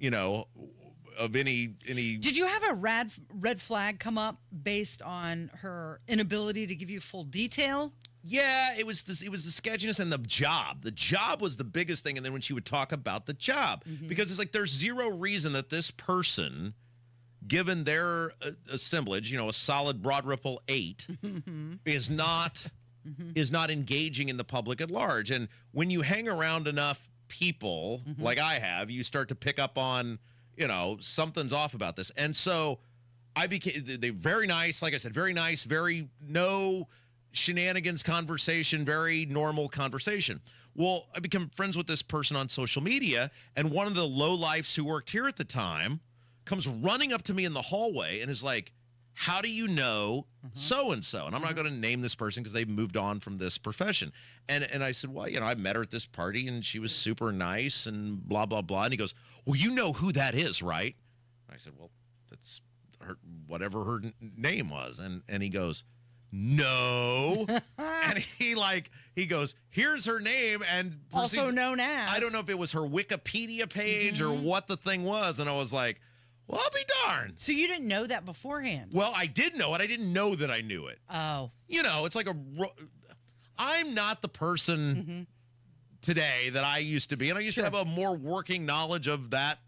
of any. Did you have a red flag come up based on her inability to give you full detail? Yeah, it was the sketchiness and the job. The job was the biggest thing, and then when she would talk about the job, because it's like there's zero reason that this person, given their assemblage, a solid broad ripple 8, is not engaging in the public at large. And when you hang around enough people like I have, you start to pick up on, something's off about this. And so I became very nice, like I said, very nice, very no shenanigans conversation, very normal conversation. Well, I became friends with this person on social media, and one of the lowlifes who worked here at the time comes running up to me in the hallway and is like, how do you know so-and-so? And I'm not going to name this person because they've moved on from this profession. And I said, well, I met her at this party and she was super nice and blah, blah, blah. And he goes, well, you know who that is, right? And I said, well, that's her, whatever her name was. And he goes, no. And he goes, here's her name. And also known as. I don't know if it was her Wikipedia page or what the thing was. And I was like, well, I'll be darned. So you didn't know that beforehand? Well, I did know it. I didn't know that I knew it. Oh. It's like I'm not the person today that I used to be. And I used to have a more working knowledge of that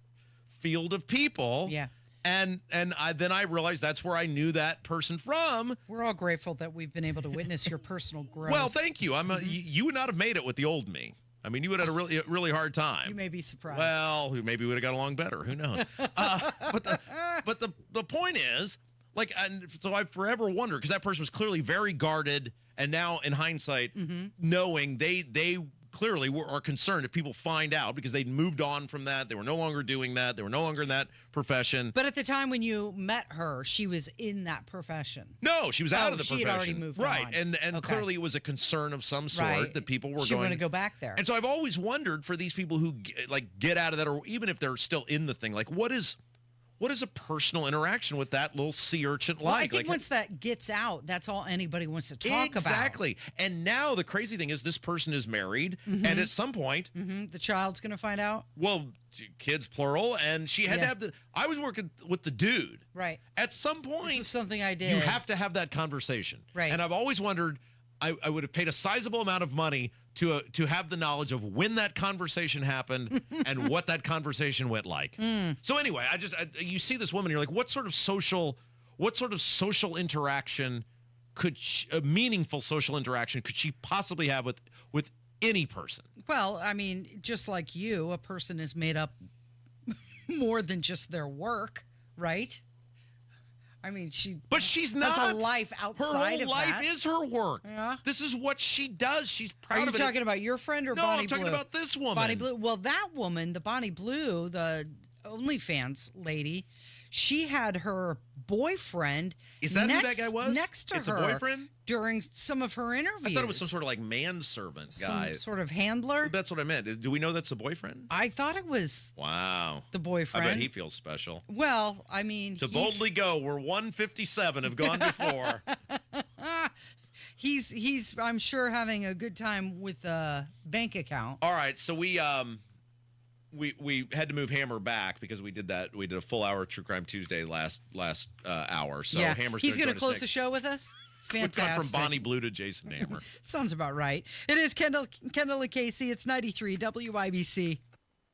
field of people. Yeah. And then I realized that's where I knew that person from. We're all grateful that we've been able to witness your personal growth. Well, thank you. You would not have made it with the old me. I mean, you would have had a really hard time. You may be surprised. Well, maybe we would have got along better. Who knows? But the point is, and so I forever wonder, because that person was clearly very guarded, and now in hindsight, knowing they clearly are concerned if people find out because they'd moved on from that. They were no longer doing that. They were no longer in that profession. But at the time when you met her, she was in that profession. No, she was out of the she profession. had already moved right. on. And Okay. clearly it was a concern of some sort Right. that people were She going wanted to go back there. And so I've always wondered for these people who get out of that, or even if they're still in the thing, like what is a personal interaction with that little sea urchin Well, I like? think once that gets out, that's all anybody wants to talk about. Exactly. And now the crazy thing is this person is married, Mhm. and at some point, The child's going to find out. well, kids plural, and she had to Yeah. have I was working with the dude. Right. At some point, This is something I did. you have to have that conversation. Right. And I've always wondered, I would have paid a sizable amount of money to have the knowledge of when that conversation happened and what that conversation went like. So anyway, you see this woman, you're like, what sort of social interaction a meaningful social interaction could she possibly have with any person? Well, I mean, just like you, a person is made up more than just their work, right? I mean, But she's not. has a life Her outside whole of life that. is her work. Yeah. This is what she does. She's proud Are you of it. talking about your friend or No, Bonnie I'm talking Blue? about this woman. Bonnie Blue. Well, that woman, the Bonnie Blue, the OnlyFans lady, she had her boyfriend. Is that who that next, guy was? Next to It's a her boyfriend? during some of her interviews. I thought it was some sort of like manservant guy. Some sort of handler. That's what I meant. Do we know that's a boyfriend? I thought it was Wow. the boyfriend. I bet he feels special. Well, I mean, To he's- boldly go where 157 have gone before. he's I'm sure having a good time with a bank account. All right, so we had to move Hammer back because we did that. We did a full hour True Crime Tuesday last hour. So yeah, Hammer's he's going to close the show with us. We Fantastic. cut from Bonnie Blue to Jason Hammer. Sounds about right. It is Kendall and Casey. It's 93 WIBC.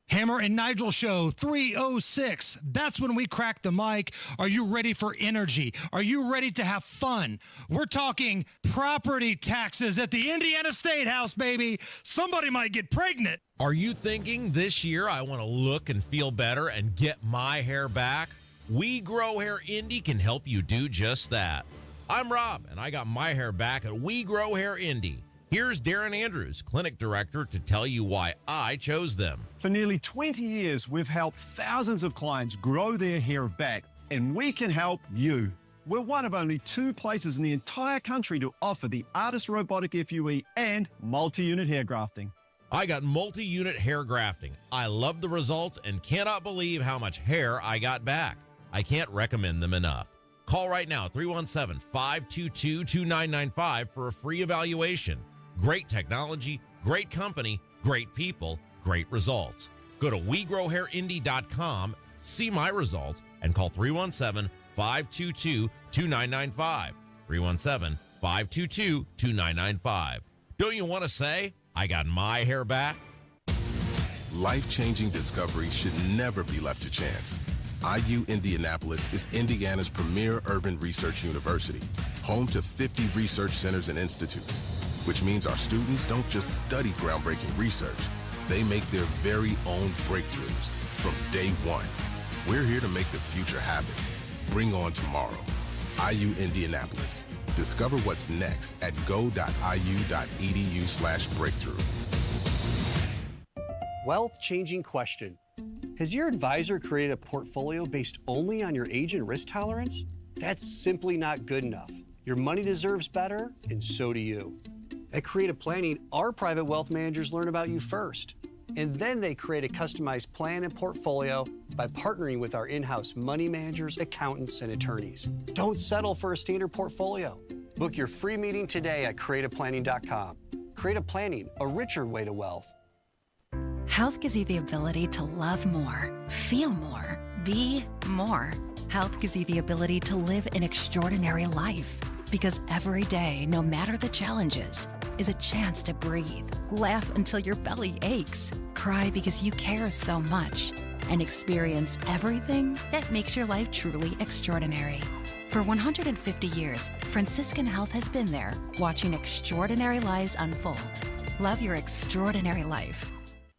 Hammer and Nigel Show 306. That's when we crack the mic. Are you ready for energy? Are you ready to have fun? We're talking property taxes at the Indiana State House, baby. Somebody might get pregnant. Are you thinking this year I want to look and feel better and get my hair back? We Grow Hair Indy can help you do just that. I'm Rob, and I got my hair back at We Grow Hair Indy. Here's Darren Andrews, clinic director, to tell you why I chose them. For nearly 20 years, we've helped thousands of clients grow their hair back, and we can help you. We're one of only 2 places in the entire country to offer the Artist Robotic FUE and multi-unit hair grafting. I got multi-unit hair grafting. I love the results and cannot believe how much hair I got back. I can't recommend them enough. Call right now, 317-522-2995 for a free evaluation. Great technology, great company, great people, great results. Go to WeGrowHairIndy.com, see my results, and call 317-522-2995. 317-522-2995. Don't you want to say, I got my hair back? Life-changing discovery should never be left to chance. IU Indianapolis is Indiana's premier urban research university, home to 50 research centers and institutes, which means our students don't just study groundbreaking research, they make their very own breakthroughs from day one. We're here to make the future happen. Bring on tomorrow. IU Indianapolis. Discover what's next at go.iu.edu/breakthrough. Wealth-changing question. Has your advisor created a portfolio based only on your age and risk tolerance? That's simply not good enough. Your money deserves better, and so do you. At Creative Planning, our private wealth managers learn about you first, and then they create a customized plan and portfolio by partnering with our in-house money managers, accountants, and attorneys. Don't settle for a standard portfolio. Book your free meeting today at creativeplanning.com. Creative Planning, a richer way to wealth. Health gives you the ability to love more, feel more, be more. Health gives you the ability to live an extraordinary life. Because every day, no matter the challenges, is a chance to breathe, laugh until your belly aches, cry because you care so much, and experience everything that makes your life truly extraordinary. For 150 years, Franciscan Health has been there, watching extraordinary lives unfold. Love your extraordinary life.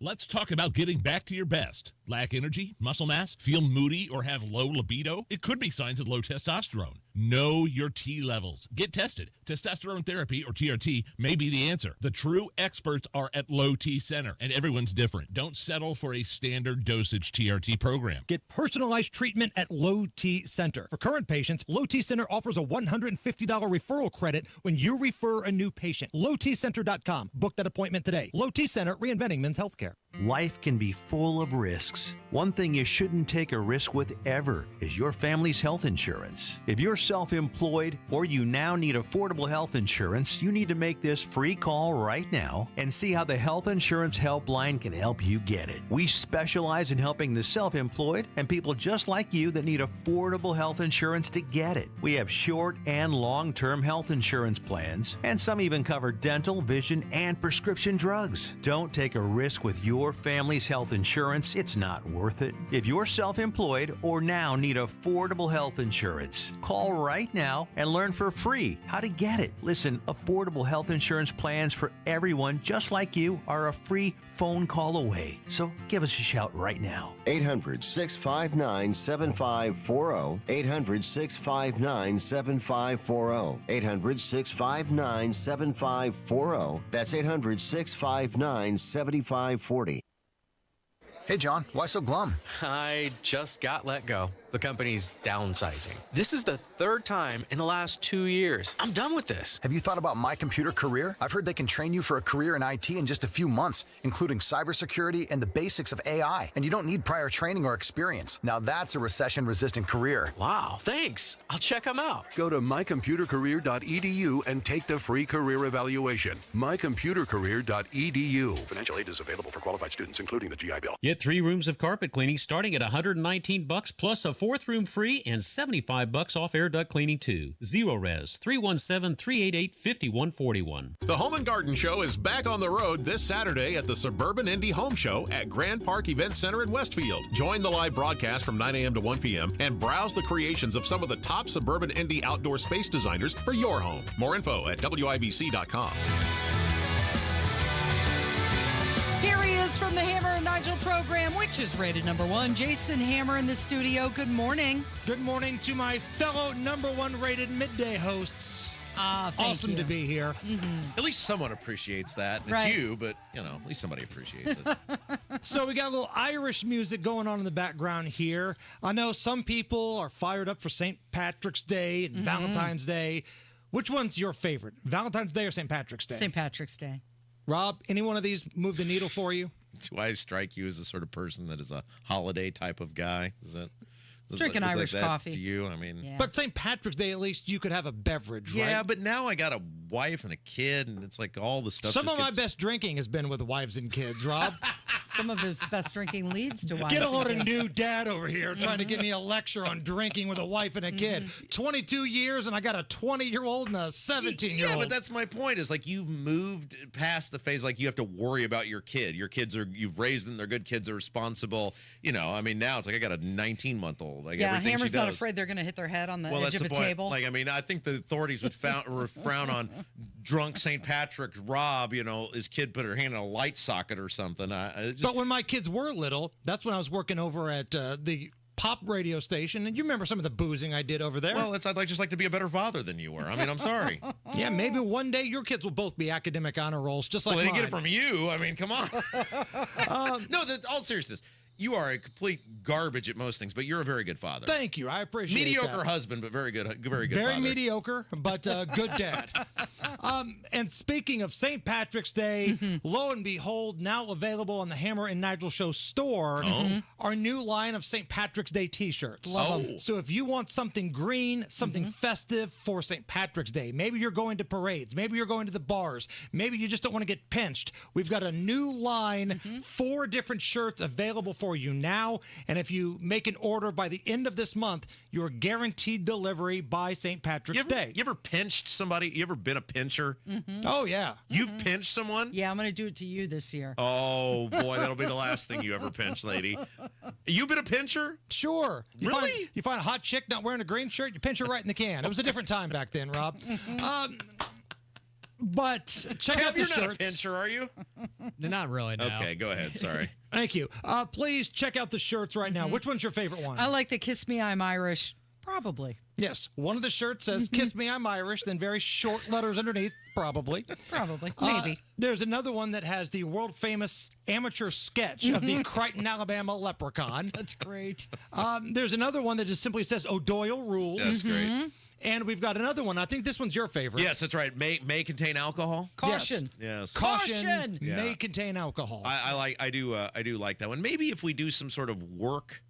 Let's talk about getting back to your best. Lack energy, muscle mass, feel moody, or have low libido? It could be signs of low testosterone. Know your T levels. Get tested. Testosterone therapy, or TRT, may be the answer. The true experts are at Low T Center, and everyone's different. Don't settle for a standard dosage TRT program. Get personalized treatment at Low T Center. For current patients, Low T Center offers a $150 referral credit when you refer a new patient. LowTCenter.com. Book that appointment today. Low T Center, reinventing men's healthcare. Life can be full of risks. One thing you shouldn't take a risk with ever is your family's health insurance. If you're self-employed or you now need affordable health insurance, you need to make this free call right now and see how the Health Insurance Helpline can help you get it. We specialize in helping the self-employed and people just like you that need affordable health insurance to get it. We have short and long-term health insurance plans, and some even cover dental, vision, and prescription drugs. Don't take a risk with your family's health insurance. It's not worth it. If you're self-employed or now need affordable health insurance, call right now and learn for free how to get it. Listen, affordable health insurance plans for everyone just like you are a free phone call away. So give us a shout right now. 800-659-7540. 800-659-7540. 800-659-7540. That's 800-659-7540. Hey, John, why so glum? I just got let go. The company's downsizing. This is the third time in the last 2 years. I'm done with this. Have you thought about My Computer Career? I've heard they can train you for a career in IT in just a few months, including cybersecurity and the basics of AI. And you don't need prior training or experience. Now that's a recession-resistant career. Wow, thanks. I'll check them out. Go to mycomputercareer.edu and take the free career evaluation. mycomputercareer.edu. Financial aid is available for qualified students, including the GI Bill. Get 3 rooms of carpet cleaning starting at $119 plus a 4th room free and $75 off air duct cleaning too. Zero Res 317-388-5141. The Home and Garden Show is back on the road this Saturday at the Suburban Indy Home Show at Grand Park Event Center in Westfield. Join the live broadcast from 9 a.m. to 1 p.m. and browse the creations of some of the top Suburban Indy outdoor space designers for your home. More info at WIBC.com. Here he is from the Hammer and Nigel program, which is rated number 1. Jason Hammer in the studio. Good morning. Good morning to my fellow number 1 rated midday hosts. Thank awesome you. to be here. At least someone appreciates that. It's Right. you, but, at least somebody appreciates it. So we got a little Irish music going on in the background here. I know some people are fired up for St. Patrick's Day and Valentine's Day. Which one's your favorite, Valentine's Day or St. Patrick's Day? St. Patrick's Day. Rob, any one of these move the needle for you? Do I strike you as the sort of person that is a holiday type of guy? Is that Drinking Irish that coffee to you? I mean, But St. Patrick's Day, at least you could have a beverage, right? yeah, but now I got a wife and a kid, and it's like all the stuff. Some just of my gets- best drinking has been with wives and kids, Rob. Some of his best drinking leads to wives. Get a and load of kids. new dad over here trying to give me a lecture on drinking with a wife and a kid. 22 years, and I got a 20-year-old and a 17-year-old. Yeah, but that's my point. Is like you've moved past the phase like you have to worry about your kid. Your kids you've raised them. They're good kids. They're responsible. I mean, now it's like I got a 19-month-old. Like Yeah, everything Hammer's she not does. afraid they're going to hit their head on the Well, edge that's of the a point. table. Like, I mean, I think the authorities would frown on drunk St. Patrick Rob. His kid put her hand in a light socket or something. But when my kids were little, that's when I was working over at the pop radio station, and you remember some of the boozing I did over there. Well, I'd just like to be a better father than you were. I mean, I'm sorry. Yeah, maybe one day your kids will both be academic honor rolls, just like Well, they mine. didn't get it from you. I mean, come on. No, all seriousness. You are a complete garbage at most things, but you're a very good father. Thank you. I appreciate Mediocre that. husband, but very good Very father. mediocre, but good dad. And speaking of St. Patrick's Day, lo and behold, now available on the Hammer and Nigel Show store, our new line of St. Patrick's Day t-shirts. Love 'em. So if you want something green, something festive for St. Patrick's Day, maybe you're going to parades, maybe you're going to the bars, maybe you just don't want to get pinched, we've got a new line, 4 different shirts available for you now. And if you make an order by the end of this month, you're guaranteed delivery by St. Patrick's Day. You ever pinched somebody? You ever been a pincher? Oh, yeah. You've pinched someone? Yeah, I'm going to do it to you this year. Oh, boy, that'll be the last thing you ever pinch, lady. You been a pincher? Sure. Really? You find a hot chick not wearing a green shirt, you pinch her right in the can. It was a different time back then, Rob. But check out the You're not a shirts. pincher, are you? Not really, no. Okay, go ahead. Sorry. Thank you. Please check out the shirts right now. Which one's your favorite one? I like the Kiss Me, I'm Irish. Probably. Yes. One of the shirts says, Kiss Me, I'm Irish, then very short letters underneath. Probably. Probably. Maybe. There's another one that has the world famous amateur sketch of the Crichton, Alabama leprechaun. That's great. There's another one that just simply says O'Doyle rules. That's great. And we've got another one. I think this one's your favorite. Yes, that's right. May contain alcohol. Caution. Yes. Caution. May contain alcohol. I do like that one. Maybe if we do some sort of work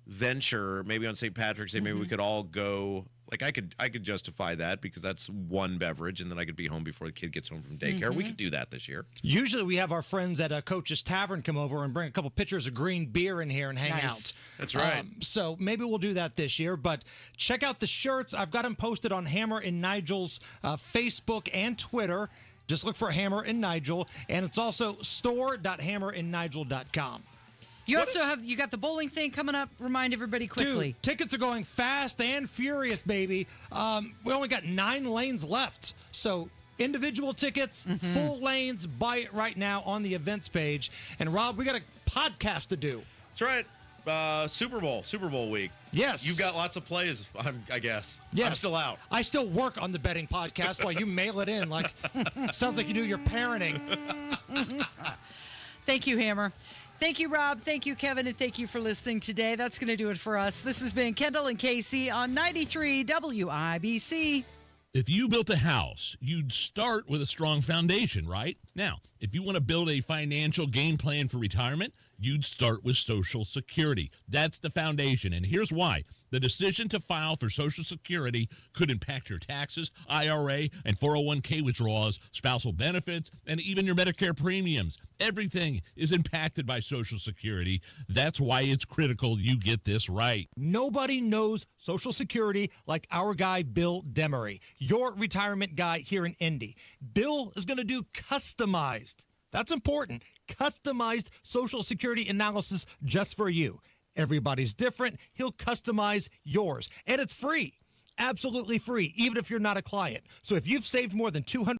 venture, maybe on St. Patrick's Day, maybe we could all go. Like I could justify that because that's one beverage, and then I could be home before the kid gets home from daycare. We could do that this year. Usually we have our friends at Coach's Tavern come over and bring a couple pitchers of green beer in here and hang out. That's right. So maybe we'll do that this year. But check out the shirts. I've got them posted on Hammer and Nigel's Facebook and Twitter. Just look for Hammer and Nigel. And it's also store.hammerandnigel.com. You also you got the bowling thing coming up. Remind everybody quickly. Dude, tickets are going fast and furious, baby. We only got 9 lanes left. So individual tickets, full lanes, buy it right now on the events page. And Rob, we got a podcast to do. That's right. Super Bowl week. Yes. You've got lots of plays, I guess. Yes. I'm still out. I still work on the betting podcast while you mail it in. Like, sounds like you do your parenting. Thank you, Hammer. Thank you, Rob. Thank you, Kevin. And thank you for listening today. That's going to do it for us. This has been Kendall and Casey on 93 WIBC. If you built a house, you'd start with a strong foundation, right? Now, if you want to build a financial game plan for retirement, you'd start with Social Security. That's the foundation, and here's why. The decision to file for Social Security could impact your taxes, IRA, and 401k withdrawals, spousal benefits, and even your Medicare premiums. Everything is impacted by Social Security. That's why it's critical you get this right. Nobody knows Social Security like our guy, Bill Demery, your retirement guy here in Indy. Bill is going to do customized. That's important. Customized Social Security analysis just for you. Everybody's different. He'll customize yours. And it's free. Absolutely free, even if you're not a client. So if you've saved more than $200